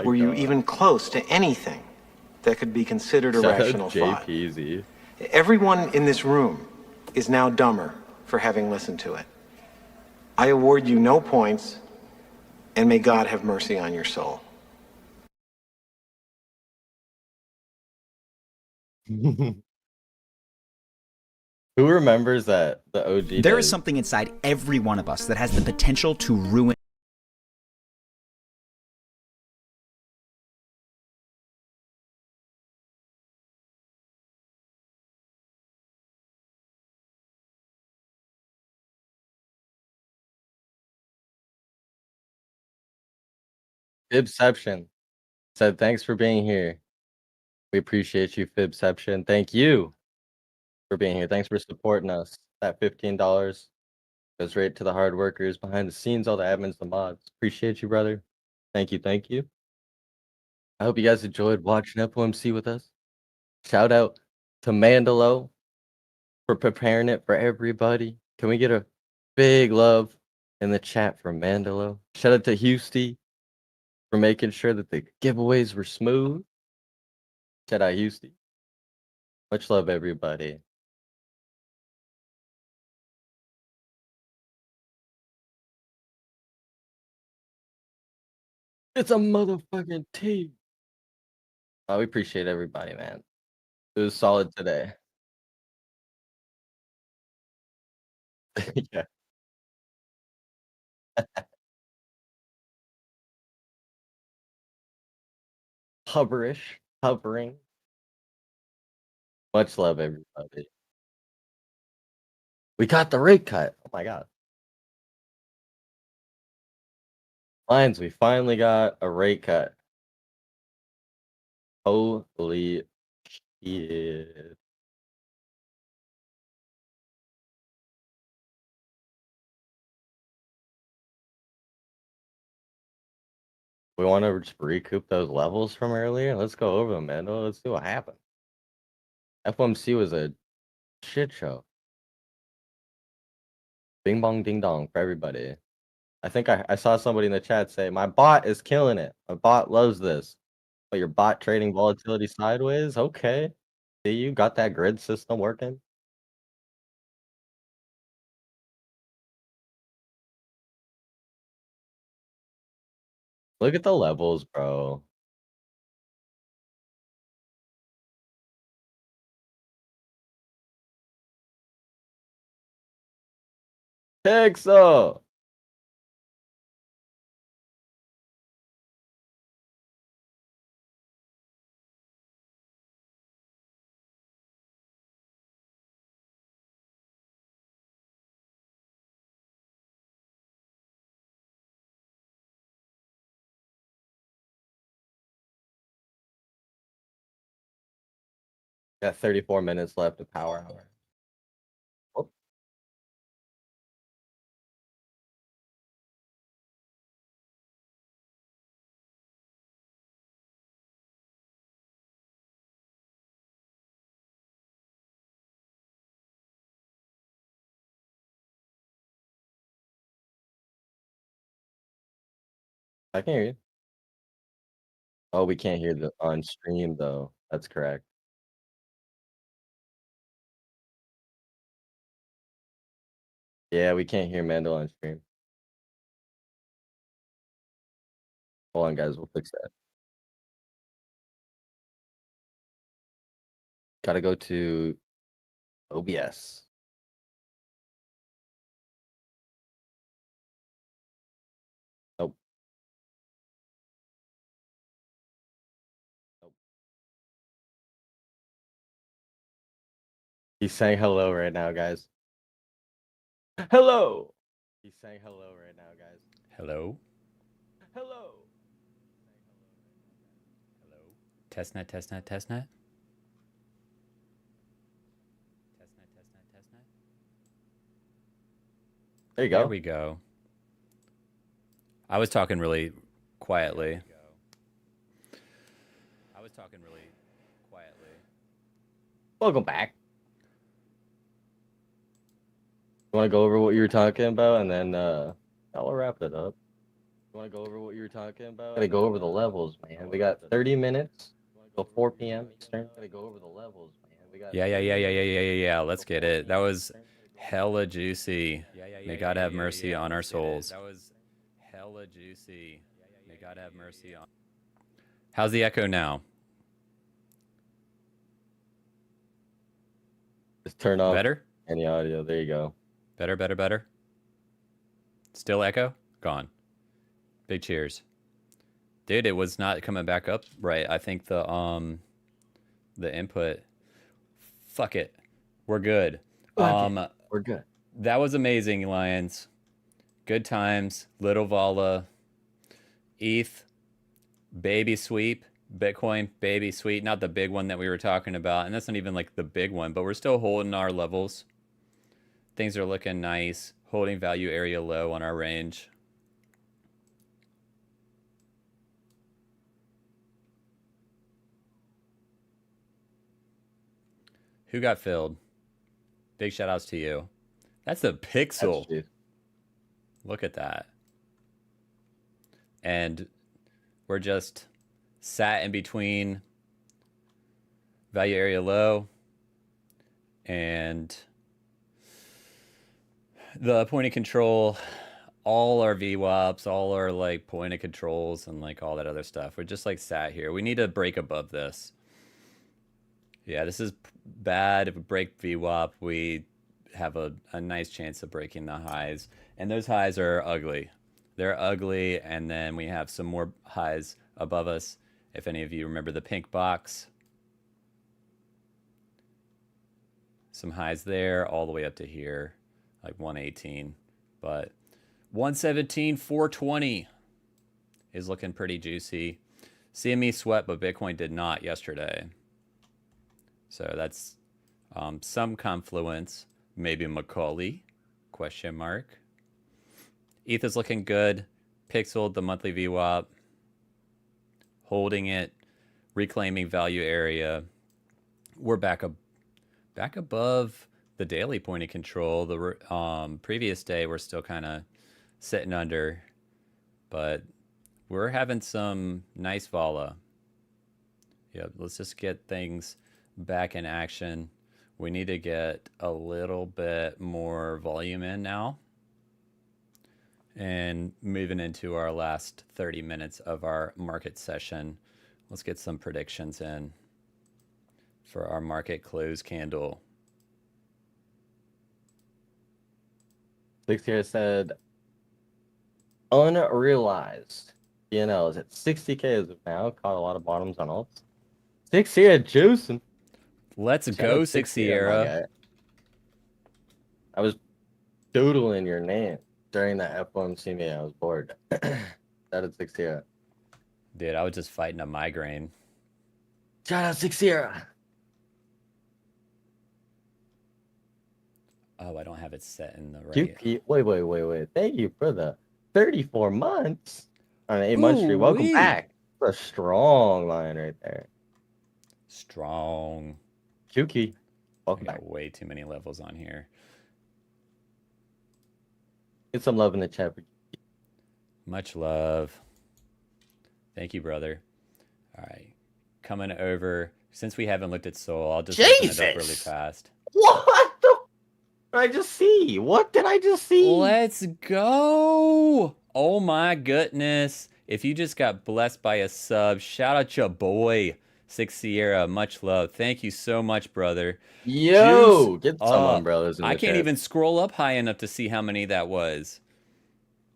V: were you even close to anything that could be considered a rational thought. Everyone in this room is now dumber for having listened to it. I award you no points, and may God have mercy on your soul.
B: Who remembers that, the OG
W: There
B: days?
W: is something inside every one of us that has the potential to ruin
B: Fibception said, thanks for being here. We appreciate you, Fibception. Thank you for being here. Thanks for supporting us. That $15 goes right to the hard workers behind the scenes, all the admins, the mods. Appreciate you, brother. Thank you. Thank you. I hope you guys enjoyed watching FOMC with us. Shout out to Mandalo for preparing it for everybody. Can we get a big love in the chat for Mandalo? Shout out to Houston for making sure that the giveaways were smooth. Shout out Houston. Much love, everybody. It's a motherfucking team. Oh, we appreciate everybody, man. It was solid today. Yeah. Hovering. Much love, everybody. We got the rate cut. Oh my god. Lions, we finally got a rate cut. Holy shit. We want to just recoup those levels from earlier. Let's go over them, man. Let's see what happened. FOMC was a shit show. Bing bong ding dong for everybody. I think I saw somebody in the chat say, my bot is killing it. My bot loves this. But your bot trading volatility sideways? Okay. See, you got that grid system working. Look at the levels, bro. Pixel. Got 34 minutes left of power hour. Oh. I can hear you. Oh, we can't hear the on stream though. That's correct. Yeah, we can't hear Mandel on stream. Hold on, guys. We'll fix that. Gotta go to OBS. Nope. Nope. He's saying hello right now, guys. Hello. He's saying hello right now, guys.
A: Hello.
B: Hello.
A: Hello. Testnet, testnet, testnet. Testnet, testnet, testnet.
B: There you go.
A: There we go. I was talking really quietly. I was talking really quietly.
B: Welcome back. You want to go over what you were talking about, and then I'll wrap it up. You want to go over what you were talking about? Gotta go over the levels, man. We got 30 minutes till 4 p.m. Eastern. Gotta go over the levels, man. We got
A: Yeah. Let's get it. That was hella juicy. May God have mercy on our souls. That was hella juicy. May God have mercy on. How's the echo now?
B: Just turn off
A: better
B: any audio. There you go.
A: Better. Still echo? Gone. Big cheers. Dude, it was not coming back up right. I think the input. Fuck it. We're good.
B: We're good.
A: That was amazing, Lions. Good times. Little Vala. ETH baby sweep. Bitcoin baby sweep, not the big one that we were talking about. And that's not even like the big one, but we're still holding our levels. Things are looking nice. Holding value area low on our range. Who got filled? Big shout outs to you. That's a pixel. Look at that. And we're just sat in between value area low and the point of control, all our VWAPs, all our like point of controls and like all that other stuff. We're just like sat here. We need to break above this. Yeah, this is bad. If we break VWAP, we have a nice chance of breaking the highs. And those highs are ugly. They're ugly. And then we have some more highs above us. If any of you remember the pink box. Some highs there all the way up to here. Like 118. But 117, 420 is looking pretty juicy. CME swept, but Bitcoin did not yesterday. So that's some confluence. Maybe Macaulay, question mark. ETH is looking good. Pixeled the monthly VWAP. Holding it. Reclaiming value area. We're back above the daily point of control. The previous day we're still kind of sitting under. But we're having some nice vola. Yep, let's just get things back in action. We need to get a little bit more volume in now. And moving into our last 30 minutes of our market session, let's get some predictions in for our market close candle.
B: Six here said unrealized. You know, is at 60K as of now. Caught a lot of bottoms on alts. 6 here juicing.
A: Let's go, 6 Sierra.
B: I was doodling your name during that FOMC meeting. I was bored. That at 6 Sierra.
A: Dude, I was just fighting a migraine.
B: Shout out 6 Sierra.
A: Oh, I don't have it set in the right.
B: QP, wait. Thank you for the 34 months on an 8-month streak. Welcome back. That's a strong line right there.
A: Strong.
B: QP. Welcome
A: I got
B: back.
A: way too many levels on here.
B: Get some love in the chat.
A: Much love. Thank you, brother. All right. Coming over. Since we haven't looked at Soul, I'll just open it up really fast.
B: What the? What did I just see? What did I just see?
A: Let's go. Oh my goodness. If you just got blessed by a sub, shout out your boy, 6 Sierra. Much love. Thank you so much, brother.
B: Yo,
A: Juice
B: get some umbrellas in the
A: I can't
B: chat.
A: even scroll up high enough to see how many that was.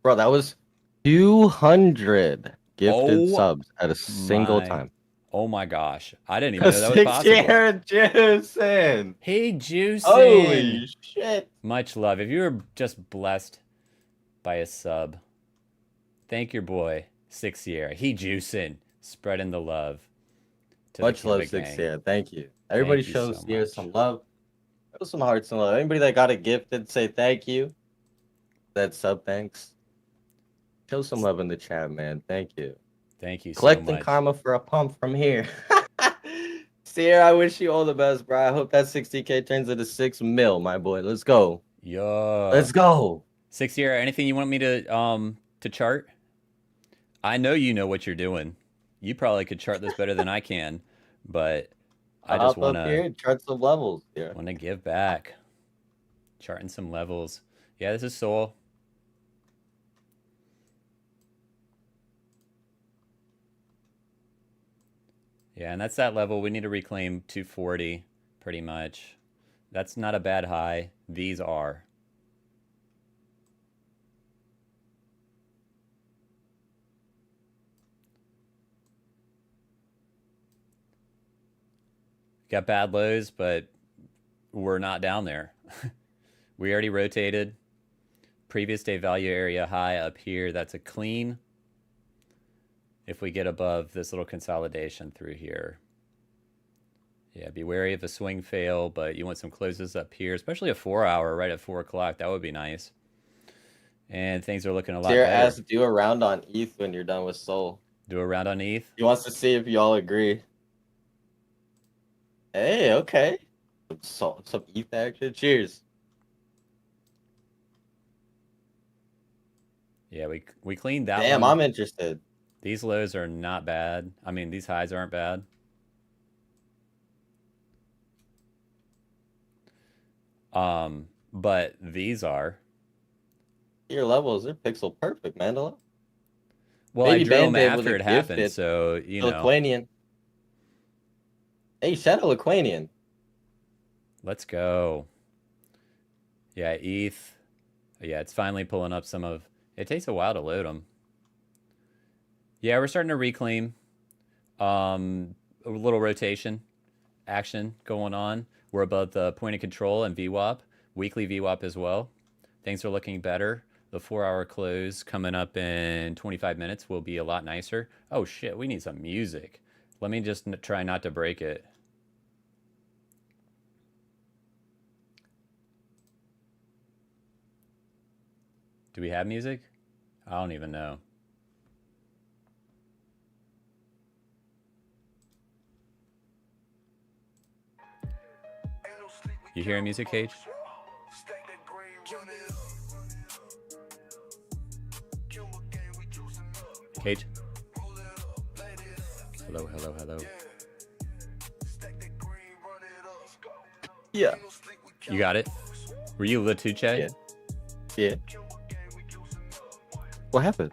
B: Bro, that was 200 gifted
A: Oh
B: subs at a single time.
A: Oh my gosh. I didn't even know that was
B: 6
A: possible.
B: Sierra juicing.
A: Hey, Juicing.
B: Holy shit.
A: Much love. If you were just blessed by a sub, thank your boy, 6 Sierra. He juicing, spreading the love. To
B: Much
A: the
B: love,
A: KIMBA
B: 6
A: gang.
B: Sierra. Thank you. Everybody
A: Thank you
B: shows
A: so
B: Sierra
A: much.
B: some love. Show some hearts and love. Anybody that got it gifted, say thank you. That sub, thanks. Show some love in the chat, man. Thank you.
A: Thank you so
B: Collecting
A: much.
B: karma for a pump from here. Sierra, I wish you all the best, bro. I hope that 60K turns into 6 mil, my boy. Let's go.
A: Yeah.
B: Let's go.
A: 6 Sierra, anything you want me to chart? I know you know what you're doing. You probably could chart this better than I can, but I just want
B: up here,
A: to
B: chart some levels. Yeah.
A: want to give back. Charting some levels. Yeah, this is Soul. Yeah, and that's that level. We need to reclaim 240 pretty much. That's not a bad high. These are. Got bad lows, but we're not down there. We already rotated. Previous day value area high up here. That's a clean. if we get above this little consolidation through here. Yeah, be wary of a swing fail, but you want some closes up here, especially a 4-hour right at 4 o'clock. That would be nice. And things are looking a lot
B: Dear
A: better.
B: ass, do a round on ETH when you're done with Sol.
A: Do a round on ETH?
B: He wants to see if y'all agree. Hey, okay. Some ETH action. Cheers.
A: Yeah, we cleaned that
B: Damn,
A: one.
B: I'm interested.
A: These lows are not bad. I mean, these highs aren't bad. But these are.
B: Your levels are pixel perfect, Mandalo.
A: Well, I drew them after it happened, so, you know.
B: Aquanian. Hey, Shadow Aquanian.
A: Let's go. Yeah, ETH. Yeah, it's finally pulling up some of... It takes a while to load them. Yeah, we're starting to reclaim. A little rotation action going on. We're above the point of control and VWAP. Weekly VWAP as well. Things are looking better. The 4-hour close coming up in 25 minutes will be a lot nicer. Oh shit, we need some music. Let me just try not to break it. Do we have music? I don't even know. You hearing music, Cage? Cage? Hello, hello, hello.
B: Yeah.
A: You got it? Were you Latuche?
B: Yeah. Yeah. What happened?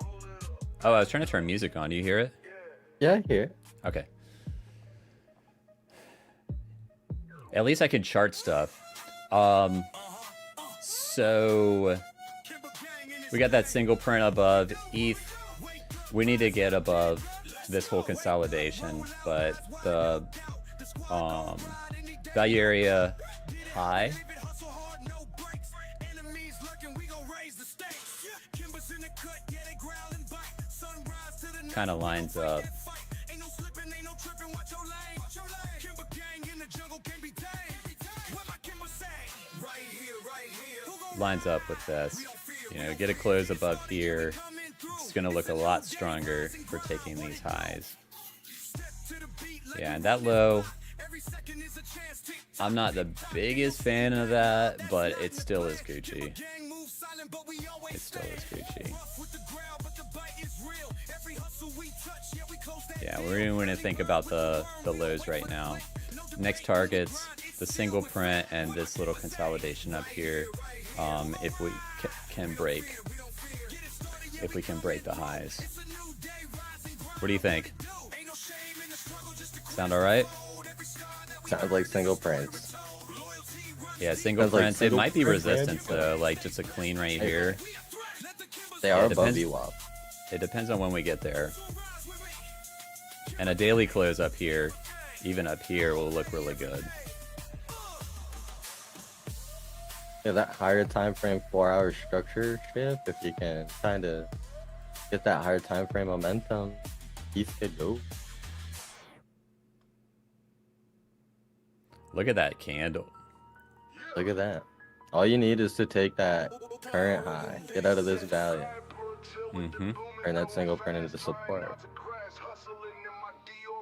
A: Oh, I was trying to turn music on. Do you hear it?
B: Yeah, I hear it.
A: Okay. At least I could chart stuff. So we got that single print above ETH. We need to get above this whole consolidation, but the value area high kind of lines up. Lines up with this. You know, get a close above here. It's going to look a lot stronger for taking these highs. Yeah, and that low, I'm not the biggest fan of that, but it still is Gucci. It still is Gucci. Yeah, we're going to think about the lows right now. Next targets, the single print and this little consolidation up here. If we can break the highs. What do you think? Sound all right?
B: Sounds like single prints.
A: Yeah, single prints. It might be resistance though, like just a clean right here.
B: They are above VWAP.
A: It depends on when we get there. And a daily close up here, even up here, will look really good.
B: Yeah, that higher time frame 4-hour structure shift, if you can kind of get that higher time frame momentum, ETH could go.
A: Look at that candle.
B: Look at that. All you need is to take that current high, get out of this value, turn that single print into the support.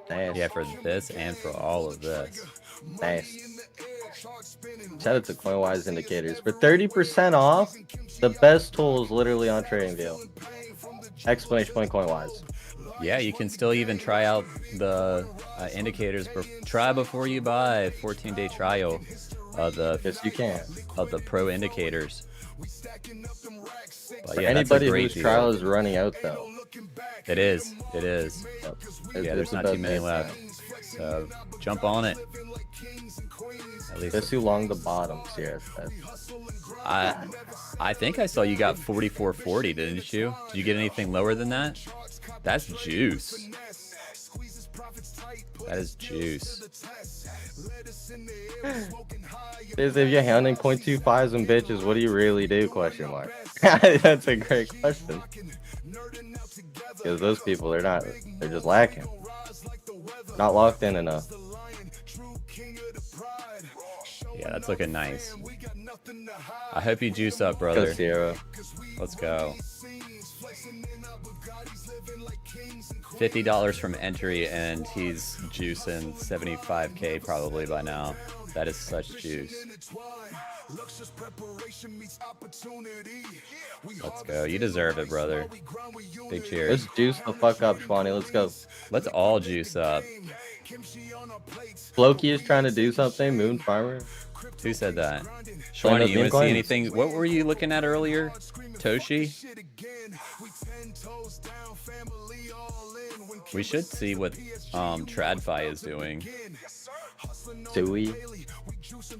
B: Nice.
A: Yeah, for this and for all of this.
B: Nice. Shout out to CoinWise indicators. For 30% off, the best tool is literally on TradingView. Exclamation point CoinWise.
A: Yeah, you can still even try out the indicators. Try before you buy. 14-day trial of the
B: yes, you can
A: of the pro indicators. But
B: for
A: yeah,
B: anybody
A: whose
B: trial is running out though.
A: It is. It is.
B: Yep.
A: Yeah, there's not too many left. So jump on it. At least
B: guess who long the bottoms here.
A: I think I saw you got 44.40, didn't you? Did you get anything lower than that? That's juice. That is juice.
B: If you're handling 0.25s and bitches, what do you really do? Question mark. That's a great question. Because those people, they're just lacking. Not locked in enough.
A: Yeah, that's looking nice. I hope you juice up, brother.
B: Go Sierra.
A: Let's go. $50 from entry, and he's juicing 75K probably by now. That is such juice. Let's go. You deserve it, brother. Big cheers.
B: Let's juice the fuck up, Shwani. Let's go.
A: Let's all juice up.
B: Floki is trying to do something. Moon Farmer.
A: Who said that? Shwani, you want to see anything? What were you looking at earlier? Toshi? We should see what TradFi is doing.
B: Sui.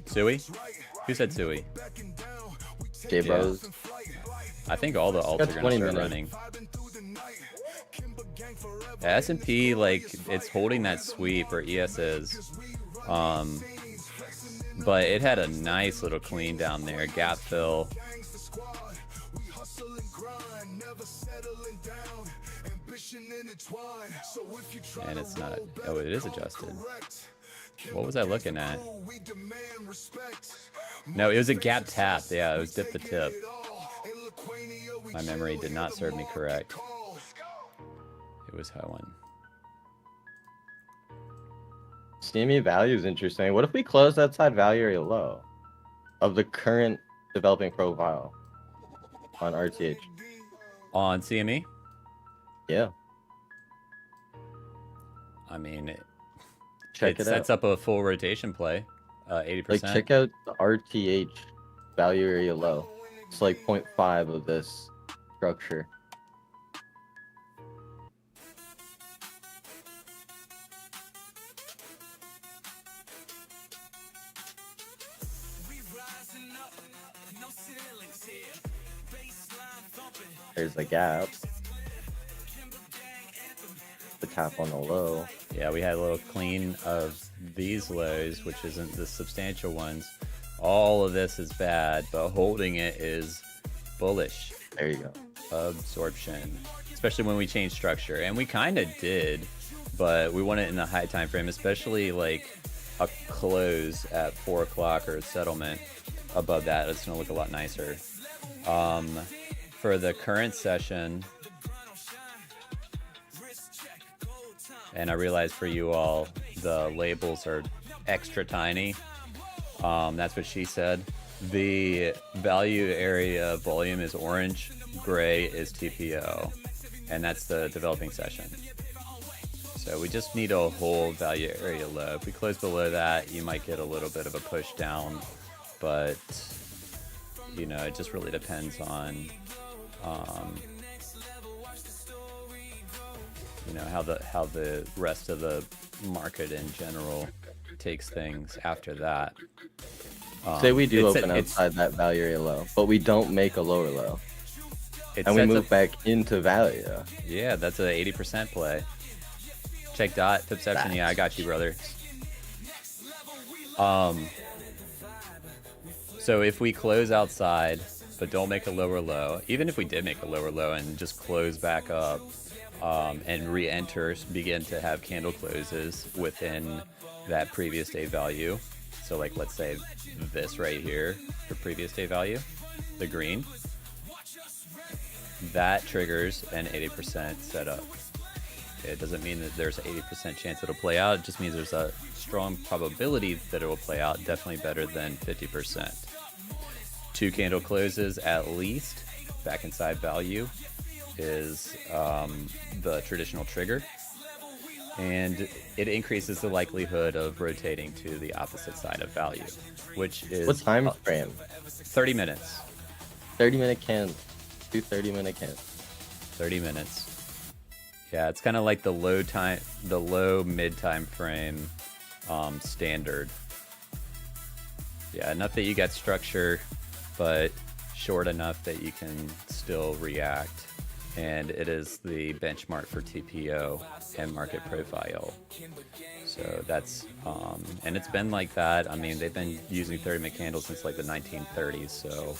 A: Sui? Who said Sui?
B: J-Bros.
A: I think all the alts are going to start running. Yeah, S&P, like, it's holding that sweep, or ES is. But it had a nice little clean down there. Gap fill. And it's not. Oh, it is adjusted. What was I looking at? No, it was a gap tap. Yeah, it was dip the tip. My memory did not serve me correct. It was Hoenn.
B: CME value is interesting. What if we close outside value area low of the current developing profile on RTH?
A: On CME?
B: Yeah.
A: I mean, it
B: out.
A: sets up a full rotation play, 80%.
B: Like, check out the RTH value area low. It's like 0.5 of this structure. There's a gap. The tap on the low.
A: Yeah, we had a little clean of these lows, which isn't the substantial ones. All of this is bad, but holding it is bullish.
B: There you go.
A: Absorption, especially when we change structure, and we kind of did, but we want it in the high time frame, especially like a close at 4 o'clock or a settlement above that. It's gonna look a lot nicer. For the current session, and I realize for you all, the labels are extra tiny. That's what she said. The value area volume is orange, gray is TPO, and that's the developing session. So we just need a whole value area low. If we close below that, you might get a little bit of a push down, but you know, it just really depends on you know, how the rest of the market in general takes things after that.
B: Say we do open outside that value area low, but we don't make a lower low, and we move back into value.
A: Yeah, that's a 80% play. Check dot perception. Yeah, I got you, brother. So if we close outside but don't make a lower low, even if we did make a lower low and just close back up and re-enter, begin to have candle closes within that previous day value. So like, let's say this right here for previous day value, the green, that triggers an 80% setup. It doesn't mean that there's an 80% chance it'll play out. It just means there's a strong probability that it will play out, definitely better than 50%. 2 candle closes at least back inside value is the traditional trigger, and it increases the likelihood of rotating to the opposite side of value, which is
B: what time frame?
A: 30 minutes.
B: 30-minute candles. 2 30-minute candles.
A: 30 minutes. Yeah, it's kind of like the low mid time frame standard. Yeah, enough that you got structure, but short enough that you can still react. And it is the benchmark for TPO and market profile. So that's, and it's been like that. I mean, they've been using 30-minute candles since like the 1930s. So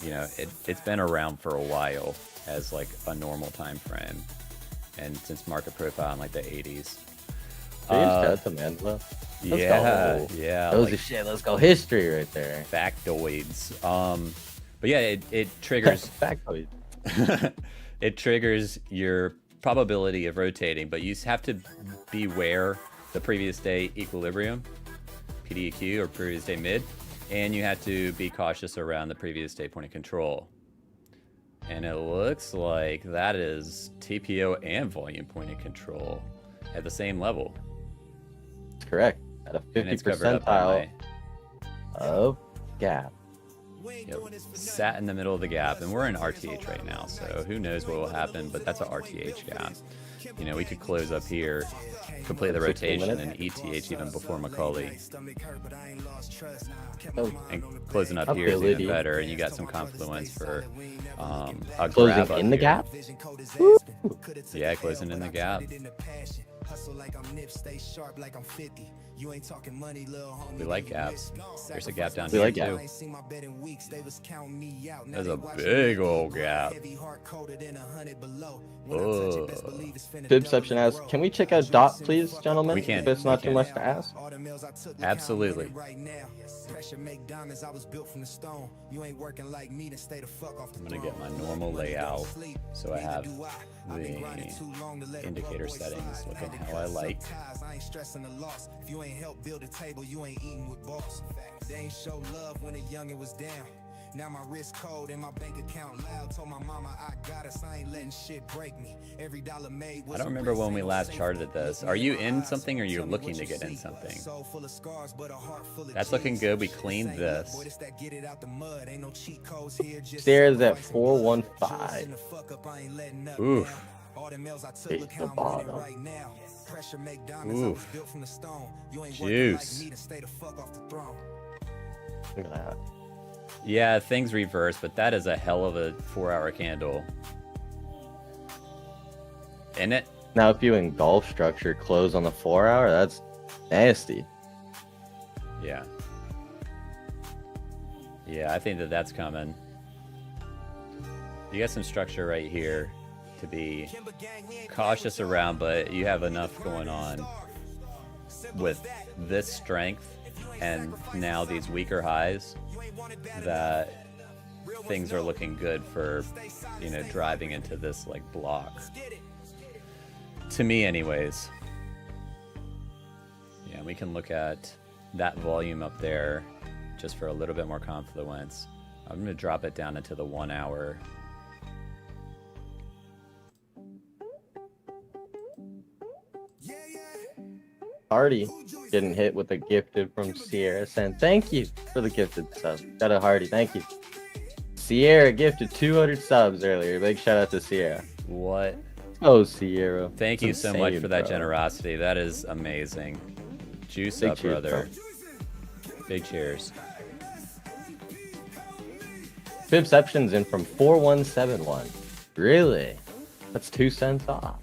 A: you know, it's been around for a while as like a normal time frame, and since market profile in like the 80s.
B: Shout out to Mandalo.
A: Yeah.
B: Those are shit. Let's go history right there.
A: Factoids. But yeah, it triggers
B: factoids.
A: It triggers your probability of rotating, but you have to beware the previous day equilibrium, PDEQ, or previous day mid, and you have to be cautious around the previous day point of control. And it looks like that is TPO and volume point of control at the same level.
B: That's correct. At a 50 percentile of gap.
A: Yep. Sat in the middle of the gap, and we're in RTH right now, so who knows what will happen, but that's a RTH gap. You know, we could close up here, complete the rotation, and ETH even before Macaulay. And closing up here is even better, and you got some confluence for a grab up
B: in the
A: here.
B: gap?
A: Yeah, closing in the gap. We like gaps. There's a gap down here too. There's a big old gap. Oh.
B: Bibception asks, can we check out DOT, please, gentlemen?
A: We can.
B: If it's not too much to ask.
A: Absolutely. I'm gonna get my normal layout, so I have the indicator settings looking how I like.
D: If you ain't help build a table, you ain't eating with boss. They ain't show love when a youngin' was down. Now my wrist cold and my bank account loud. Told my mama I got us, I ain't letting shit break me. Every dollar made was
A: I don't remember when we last charted this. Are you in something or you're looking to get in something? That's looking good. We cleaned this.
B: Stairs at 415.
A: Oof.
B: Hit the bottom.
A: Oof. Juice.
B: Look at that.
A: Yeah, things reverse, but that is a hell of a 4-hour candle. Isn't it?
B: Now, if you engulf structure close on the 4-hour, that's nasty.
A: Yeah. Yeah, I think that that's coming. You got some structure right here to be cautious around, but you have enough going on with this strength and now these weaker highs that things are looking good for, you know, driving into this like block. To me anyways. Yeah, we can look at that volume up there just for a little bit more confluence. I'm going to drop it down into the 1 hour.
B: Hardy getting hit with a gifted from Sierra. Saying thank you for the gifted sub. Shout out Hardy, thank you. Sierra gifted 200 subs earlier. Big shout out to Sierra.
A: What?
B: Oh, Sierra.
A: Thank you so much for that generosity. That is amazing. Juice
B: Big
A: up,
B: cheers,
A: brother. Big cheers.
B: Bibception's in from 4171. Really? That's 2 cents off.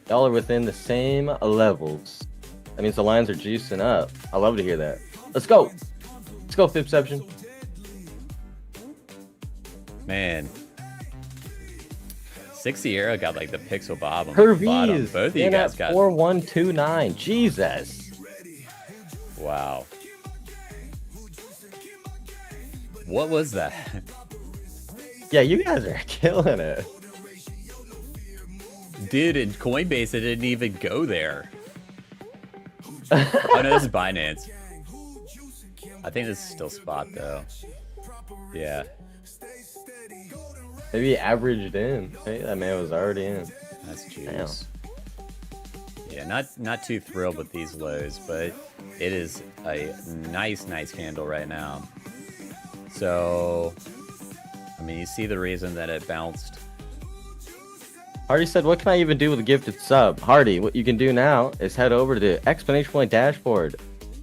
B: Y'all are within the same levels. That means the lines are juicing up. I love to hear that. Let's go. Let's go, Bibception.
A: Man. Six Sierra got like the pixel bottom.
B: Hervey's
A: Both of you
B: in
A: guys
B: at
A: got
B: 4129. Jesus.
A: Wow. What was that?
B: Yeah, you guys are killing it.
A: Dude, in Coinbase, it didn't even go there. Oh no, this is Binance. I think this is still spot though. Yeah.
B: Maybe he averaged in. Hey, that man was already in.
A: That's juice. Yeah, not too thrilled with these lows, but it is a nice candle right now. So, I mean, you see the reason that it bounced.
B: Hardy said, what can I even do with a gifted sub? Hardy, what you can do now is head over to the Exponential Point dashboard.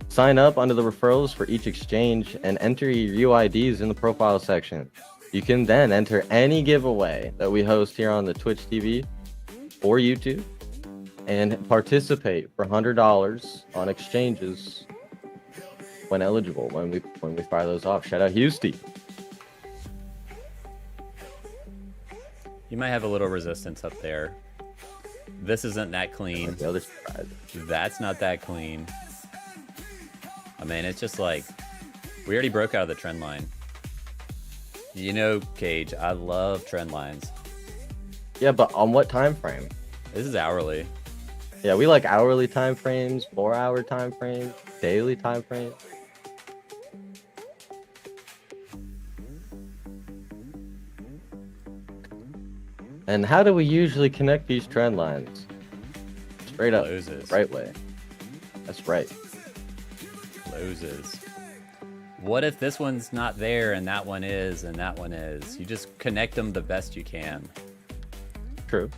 B: Sign up under the referrals for each exchange and enter your UIDs in the profile section. You can then enter any giveaway that we host here on the Twitch TV or YouTube and participate for $100 on exchanges when eligible, when we fire those off. Shout out Houston.
A: You might have a little resistance up there. This isn't that clean.
B: The other side.
A: That's not that clean. I mean, it's just like, we already broke out of the trend line. You know, Cage, I love trend lines.
B: Yeah, but on what time frame?
A: This is hourly.
B: Yeah, we like hourly time frames, 4-hour time frames, daily time frames. And how do we usually connect these trend lines? Straight up,
A: Closes.
B: right way. That's right.
A: Closes. What if this one's not there and that one is and that one is? You just connect them the best you can.
B: True.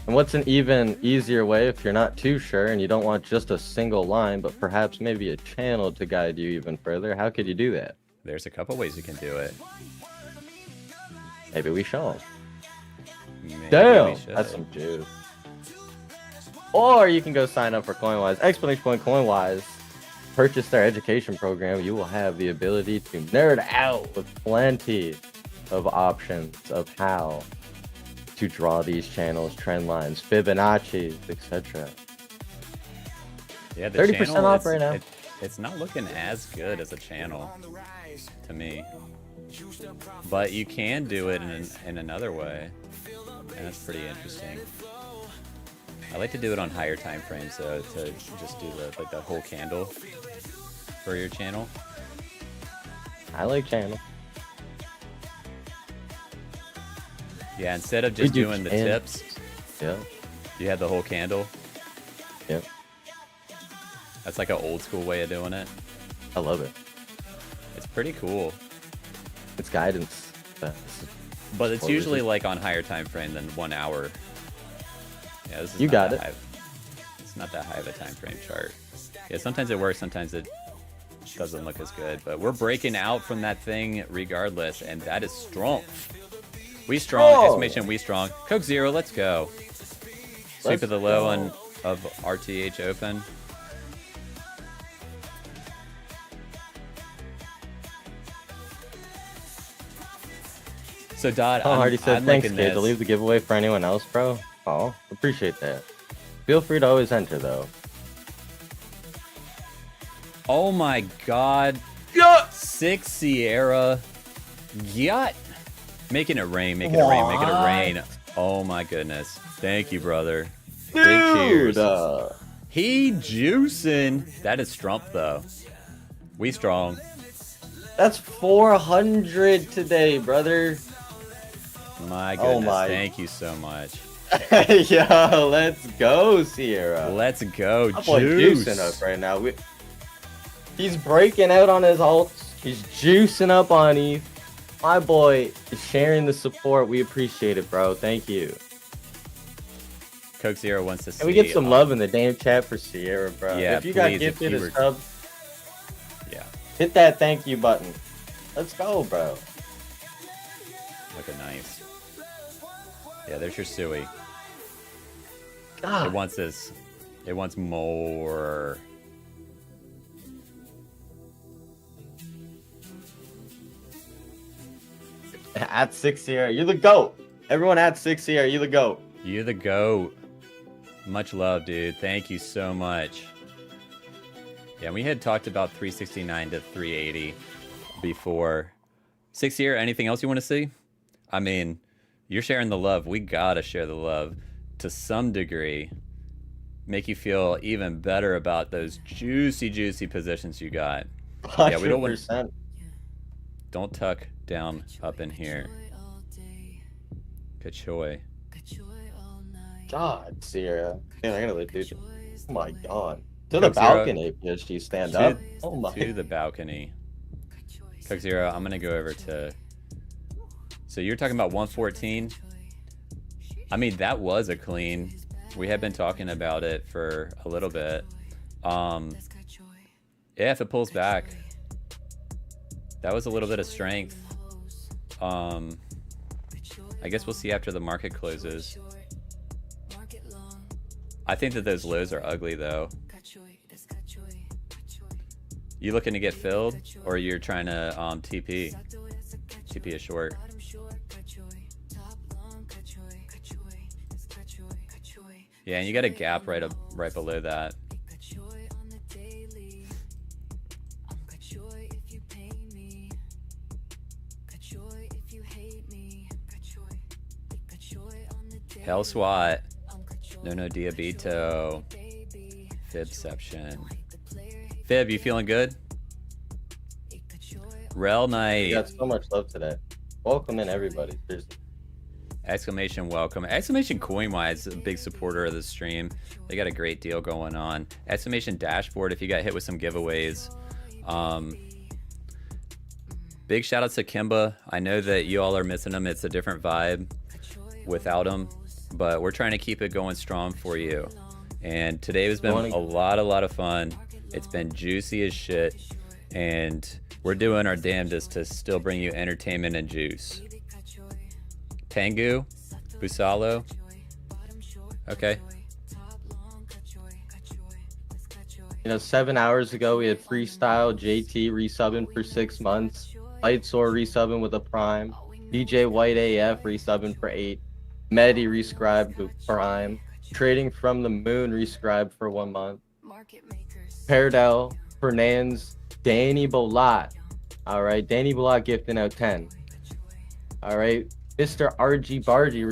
B: And what's an even easier way if you're not too sure and you don't want just a single line, but perhaps maybe a channel to guide you even further? How could you do that?
A: There's a couple ways you can do it.
B: Maybe we show them.
A: Maybe
B: Damn,
A: we should.
B: that's some juice. Or you can go sign up for CoinWise. Explanation point CoinWise. Purchase their education program. You will have the ability to nerd out with plenty of options of how to draw these channels, trend lines, Fibonacci, etc.
A: Yeah, the
B: 30%
A: channel,
B: off right now.
A: It's not looking as good as a channel to me. But you can do it in another way. And that's pretty interesting. I like to do it on higher time frames though, to just do the whole candle for your channel.
B: I like channel.
A: Yeah, instead of just doing the tips,
B: yeah,
A: you have the whole candle.
B: Yep.
A: That's like an old school way of doing it.
B: I love it.
A: It's pretty cool.
B: It's guidance.
A: But it's usually like on higher time frame than 1 hour. Yeah, this is
B: You
A: not
B: got
A: that
B: it.
A: high. It's not that high of a time frame chart. Yeah, sometimes it works, sometimes it doesn't look as good. But we're breaking out from that thing regardless, and that is strong. We strong,
B: Oh.
A: exclamation we strong. Coke Zero, let's go. Sweep of the low on of RTH open. So Dot,
B: Oh, Hardy said,
A: I'm
B: thanks,
A: liking
B: kid. To
A: this.
B: leave the giveaway for anyone else, bro. Oh, appreciate that. Feel free to always enter, though.
A: Oh my god. 6 Sierra. Yacht. Making it rain, making it rain, making it rain. Oh my goodness. Thank you, brother. Big cheers. He juicing. That is Strump, though. We strong.
B: That's 400 today, brother.
A: My goodness.
B: Oh my.
A: Thank you so much.
B: Yo, let's go, Sierra.
A: Let's go,
B: My boy
A: juice.
B: juicing up right now. He's breaking out on his alts. He's juicing up on ETH. My boy is sharing the support. We appreciate it, bro. Thank you.
A: Coke Zero wants to see.
B: Can we get some love in the damn chat for Sierra, bro?
A: Yeah,
B: if you got
A: please, if
B: gifted
A: you
B: a
A: were-
B: sub,
A: Yeah.
B: hit that thank you button. Let's go, bro.
A: Looking nice. Yeah, there's your Suey.
B: God.
A: It wants this. It wants more.
B: At 6 Sierra, you're the GOAT. Everyone at 6 Sierra, you the GOAT.
A: You the GOAT. Much love, dude. Thank you so much. Yeah, we had talked about 369 to 380 before. 6 Sierra, anything else you want to see? I mean, you're sharing the love. We gotta share the love to some degree. Make you feel even better about those juicy, juicy positions you got. Yeah, we don't want.
B: 100%.
A: Don't tuck down up in here. Kachoy.
B: God, Sierra. Man, I gotta let dude. Oh my God. To the
A: Coke Zero.
B: balcony, PSG, stand up. Oh my.
A: To the balcony. Coke Zero, I'm gonna go over to. So you're talking about 114. I mean, that was a clean. We have been talking about it for a little bit. Yeah, if it pulls back, that was a little bit of strength. I guess we'll see after the market closes. I think that those lows are ugly, though. You looking to get filled, or you're trying to TP? TP is short. Yeah, and you got a gap right below that. Hell SWAT. No Diabito. Fibception. Fib, you feeling good? Rel Knight.
B: You got so much love today. Welcome in, everybody. Seriously.
A: Exclamation welcome. Exclamation CoinWise is a big supporter of the stream. They got a great deal going on. Exclamation Dashboard if you got hit with some giveaways. Big shout outs to KIMBA. I know that you all are missing them. It's a different vibe without them, but we're trying to keep it going strong for you. And today has been a lot of fun. It's been juicy as shit, and we're doing our damnedest to still bring you entertainment and juice. Tengu, Busalo. Okay.
B: 7 hours ago we had Freestyle, JT resubbing for 6 months, Lightsore resubbing with a Prime, DJ White AF resubbing for 8, Medi rescribed with Prime, Trading from the Moon rescribed for 1 month, Perdel, Fernandes, Danny Bolat. All right, Danny Bolat gifting out 10. All right, Mr. RG Bargy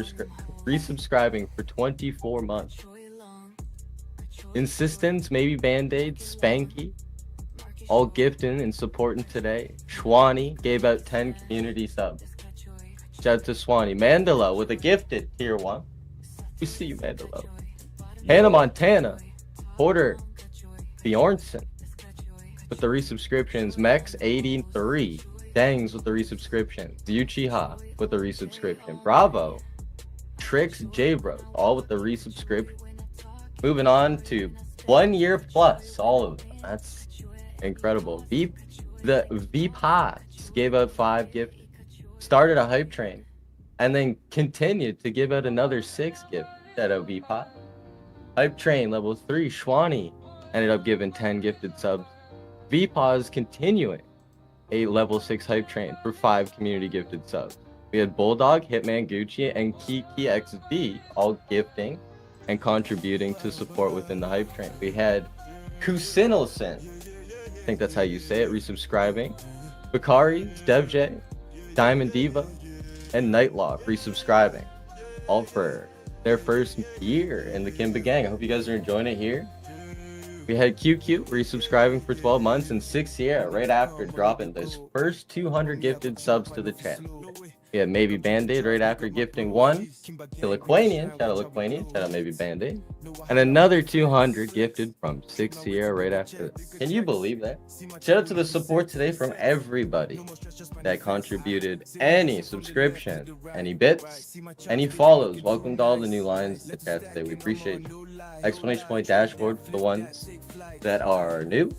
B: resubscribing for 24 months. Insistence, maybe Band-Aid, Spanky, all gifting and supporting today. Schwani gave out 10 community subs. Shout out to Swanee. Mandalo with a gifted tier 1. We see you, Mandalo. Hannah Montana, Porter, Bjornson with the resubscriptions. MEXC 83, Dangs with the resubscription. Uchiha with the resubscription. Bravo, Tricks, J-Bros, all with the resubscription. Moving on to 1 year plus, all of them. That's incredible. The VPods gave out 5 gifts. Started a hype train, and then continued to give out another 6 gifts at a VPod. Hype train level 3, Schwani ended up giving 10 gifted subs. VPods continuing a level 6 hype train for 5 community gifted subs. We had Bulldog, Hitman Gucci, and KCEX all gifting and contributing to support within the hype train. We had Kusinelson, I think that's how you say it, resubscribing. Bakari, DevJ, Diamond Diva, and Nightlock resubscribing, all for their first year in the KIMBA gang. I hope you guys are enjoying it here. We had QQ resubscribing for 12 months, and 6 year right after dropping those first 200 gifted subs to the channel. We had Maybe Band-Aid right after gifting 1 to Laquanian. Shout out Laquanian. Shout out Maybe Band-Aid. And another 200 gifted from 6 year right after that. Can you believe that? Shout out to the support today from everybody that contributed any subscription, any bits, any follows. Welcome to all the new lines in the chat today. We appreciate you. Exclamation point dashboard for the ones that are new.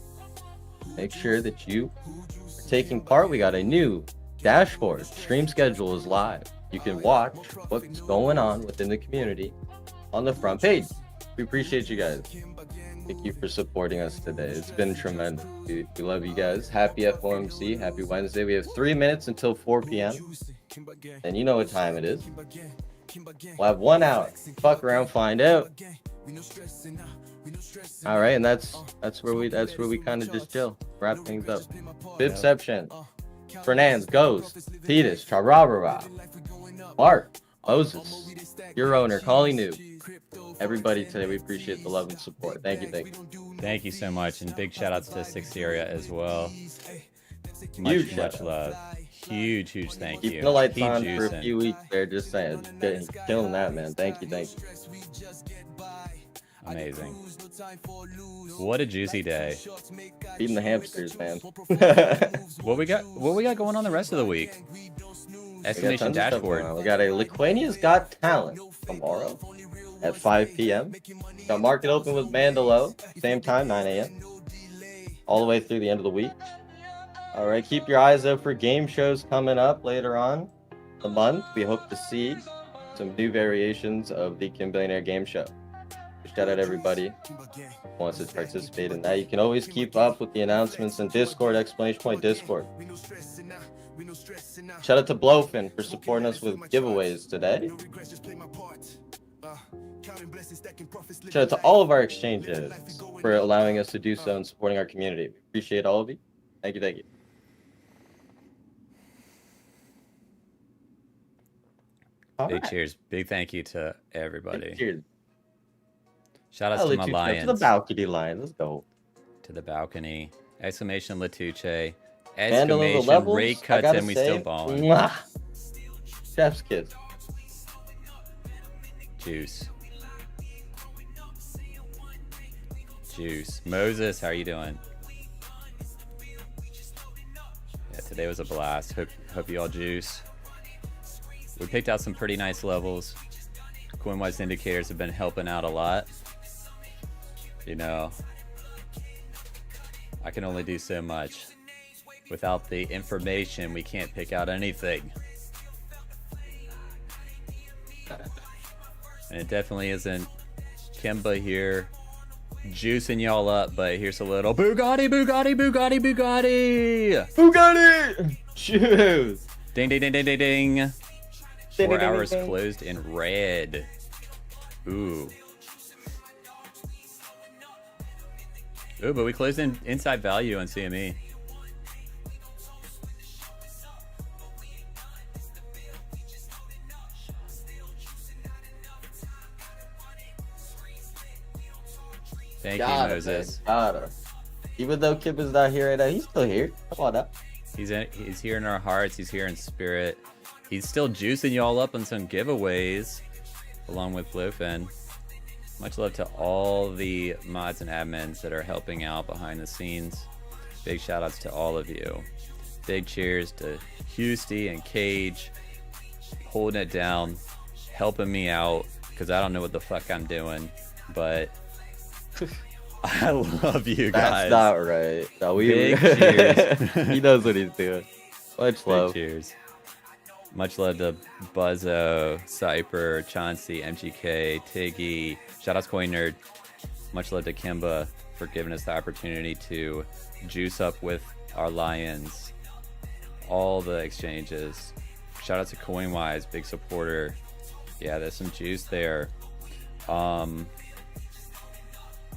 B: Make sure that you are taking part. We got a new dashboard. Stream schedule is live. You can watch what's going on within the community on the front page. We appreciate you guys. Thank you for supporting us today. It's been tremendous. We love you guys. Happy FOMC. Happy Wednesday. We have 3 minutes until 4 p.m. And you know what time it is. We'll have 1 hour. Fuck around, find out. All right, and that's where we kind of just chill, wrap things up. Bibception. Fernandes, Ghost, Titus, Charabara, Mark, Moses, your owner, Collie New, everybody today. We appreciate the love and support. Thank you.
A: Thank you so much, and big shout outs to 6 area as well. Much love. Huge thank you.
B: Keeping the lights on for a few weeks there, just saying. Killing that, man. Thank you.
A: Amazing. What a juicy day.
B: Feeding the hamsters, man.
A: What we got going on the rest of the week? Exclamation dashboard.
B: We got a Lithuania's Got Talent tomorrow at 5 p.m. Got market open with Mandalo, same time, 9 a.m. all the way through the end of the week. All right, keep your eyes out for game shows coming up later on the month. We hope to see some new variations of the KIMBA game show. Shout out everybody who wants to participate in that. You can always keep up with the announcements in Discord, exclamation point Discord. Shout out to BLOFIN for supporting us with giveaways today. Shout out to all of our exchanges for allowing us to do so and supporting our community. Appreciate all of you. Thank you, thank you.
A: Big cheers. Big thank you to everybody.
B: Big cheers.
A: Shout outs to my
B: Latuche,
A: Lions.
B: To the balcony Lions. Let's go.
A: To the balcony. Exclamation Latuche.
B: Mandalo, the
A: Exclamation
B: levels,
A: rate
B: I
A: cuts
B: gotta
A: and we
B: say,
A: still balling.
B: mwah. Chef's kiss.
A: Juice. Juice. Moses, how are you doing? Yeah, today was a blast. Hope you all juice. We picked out some pretty nice levels. CoinWise indicators have been helping out a lot. You know, I can only do so much. Without the information, we can't pick out anything. And it definitely isn't KIMBA here juicing y'all up, but here's a little Bugatti, Bugatti, Bugatti, Bugatti!
B: Bugatti! Juice!
A: Ding, ding, ding, ding, ding, ding.
B: Ding,
A: 4
B: ding, ding,
A: hours
B: ding.
A: closed in red. Ooh. Ooh, but we closed in inside value on CME. Thank you, Moses.
B: Gotta. Even though Kip is not here right now, he's still here. Come on up.
A: He's here in our hearts. He's here in spirit. He's still juicing y'all up on some giveaways, along with BLOFIN. Much love to all the mods and admins that are helping out behind the scenes. Big shout outs to all of you. Big cheers to Husty and Cage, holding it down, helping me out, because I don't know what the fuck I'm doing, but I love you guys.
B: That's not right. No,
A: Big cheers.
B: He knows what he's doing. Much love.
A: Big cheers. Much love to Buzzo, Cyper, Chauncey, MGK, Tiggy. Shoutouts Coin Nerd. Much love to KIMBA for giving us the opportunity to juice up with our Lions. All the exchanges. Shoutouts to CoinWise, big supporter. Yeah, there's some juice there.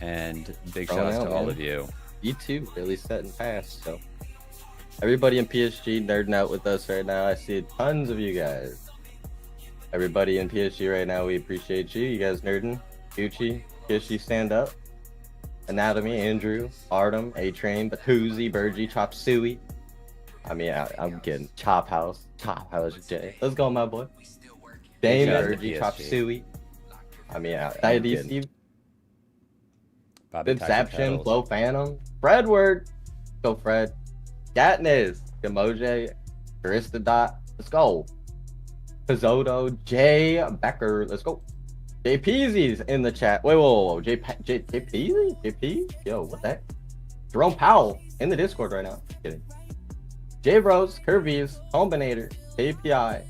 A: And big shout outs to all of you.
B: You too, really set and fast. So everybody in PSG nerding out with us right now. I see tons of you guys. Everybody in PSG right now, we appreciate you. You guys nerding. Gucci, Kishi, stand up. Anatomy, Andrew, Artem, A-Train, Batoozy, Burgie, Chop Suey. I mean, I'm kidding. Chop House, Jay. Let's go, my boy. Dame, Burgie, Chop Suey. I mean, Diety Steve. Bibception, Flow Phantom, Fredward, go Fred, Gatnez, Gamoje, Aristodot, let's go. Pizzoto, Jay Becker, let's go. Jay Peasy's in the chat. Whoa. Jay Peasy? JP? Yo, what the heck? Jerome Powell in the Discord right now. Just kidding. J Bros, Curvies, Combinator, API,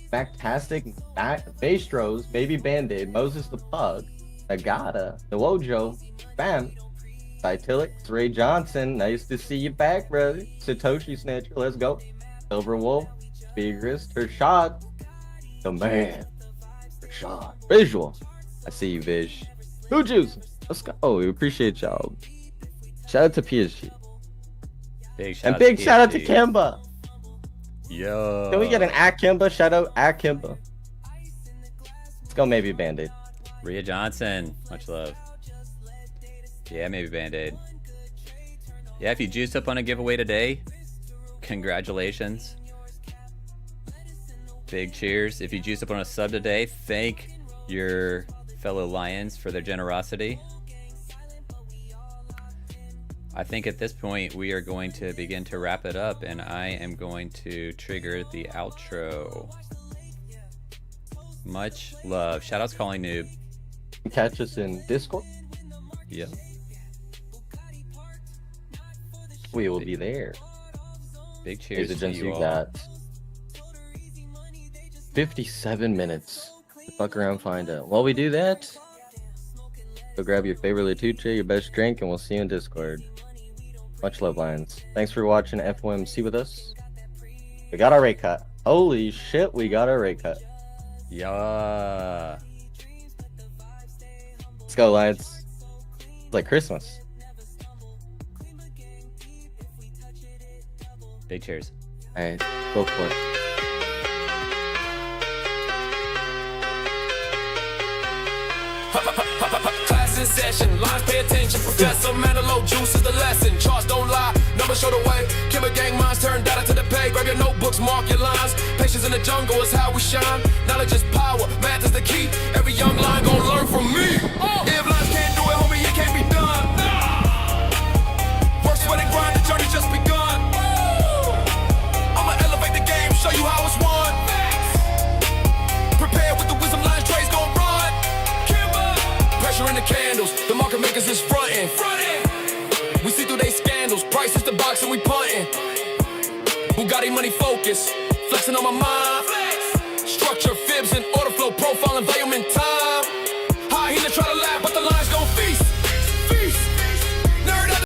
B: Fantastic, Bastros, Baby Band-Aid, Moses the Pug, Agata, Nowojo, Bam, Cytilic, Ray Johnson, nice to see you back, brother. Satoshi Snatcher, let's go. Silver Wolf, Speakerist, Hershad, the man, Hershad. Visual, I see you, Vish. Who Juice? Let's go. We appreciate y'all. Shout out to PSG.
A: Big shout
B: and
A: out
B: big
A: to
B: shout out to
A: PSG.
B: KIMBA.
A: Yo.
B: Can we get an at KIMBA? Shout out at KIMBA. Let's go, maybe Band-Aid.
A: Rhea Johnson, much love. Yeah, maybe Band-Aid. Yeah, if you juiced up on a giveaway today, congratulations. Big cheers. If you juiced up on a sub today, thank your fellow Lions for their generosity. I think at this point we are going to begin to wrap it up, and I am going to trigger the outro. Much love. Shoutouts Calling Noob.
B: Catch us in Discord.
A: Yep.
B: We will be there.
A: Big cheers
B: Ladies
A: to
B: and
A: you
B: gents,
A: all.
B: got 57 minutes to fuck around, find out. While we do that, go grab your favorite Latuche, your best drink, and we'll see you in Discord. Much love, Lions. Thanks for watching FOMC with us. We got our rate cut. Holy shit, we got our rate cut.
A: Yeah.
B: Let's go, lads. It's like Christmas.
A: Big cheers.
B: All right, go for it.
F: Class in session, lines pay attention. Professor Mandalo, juice is the lesson. Charts don't lie, numbers show the way. KIMBA gang minds turn data to the pay. Grab your notebooks, mark your lines. Patience in the jungle is how we shine. Knowledge is power, math is the key. Every young line gon' learn from me. If lines can't do it, homie, it can't be done. Work, sweat, and grind, the journey just begun. I'ma elevate the game, show you how it's won. Prepare with the wisdom lines, trades gon' run. Pressure in the candles, the market makers is frontin'. We see through they scandals, price is the box and we puntin'. Bugatti money focus, flexing on my mind.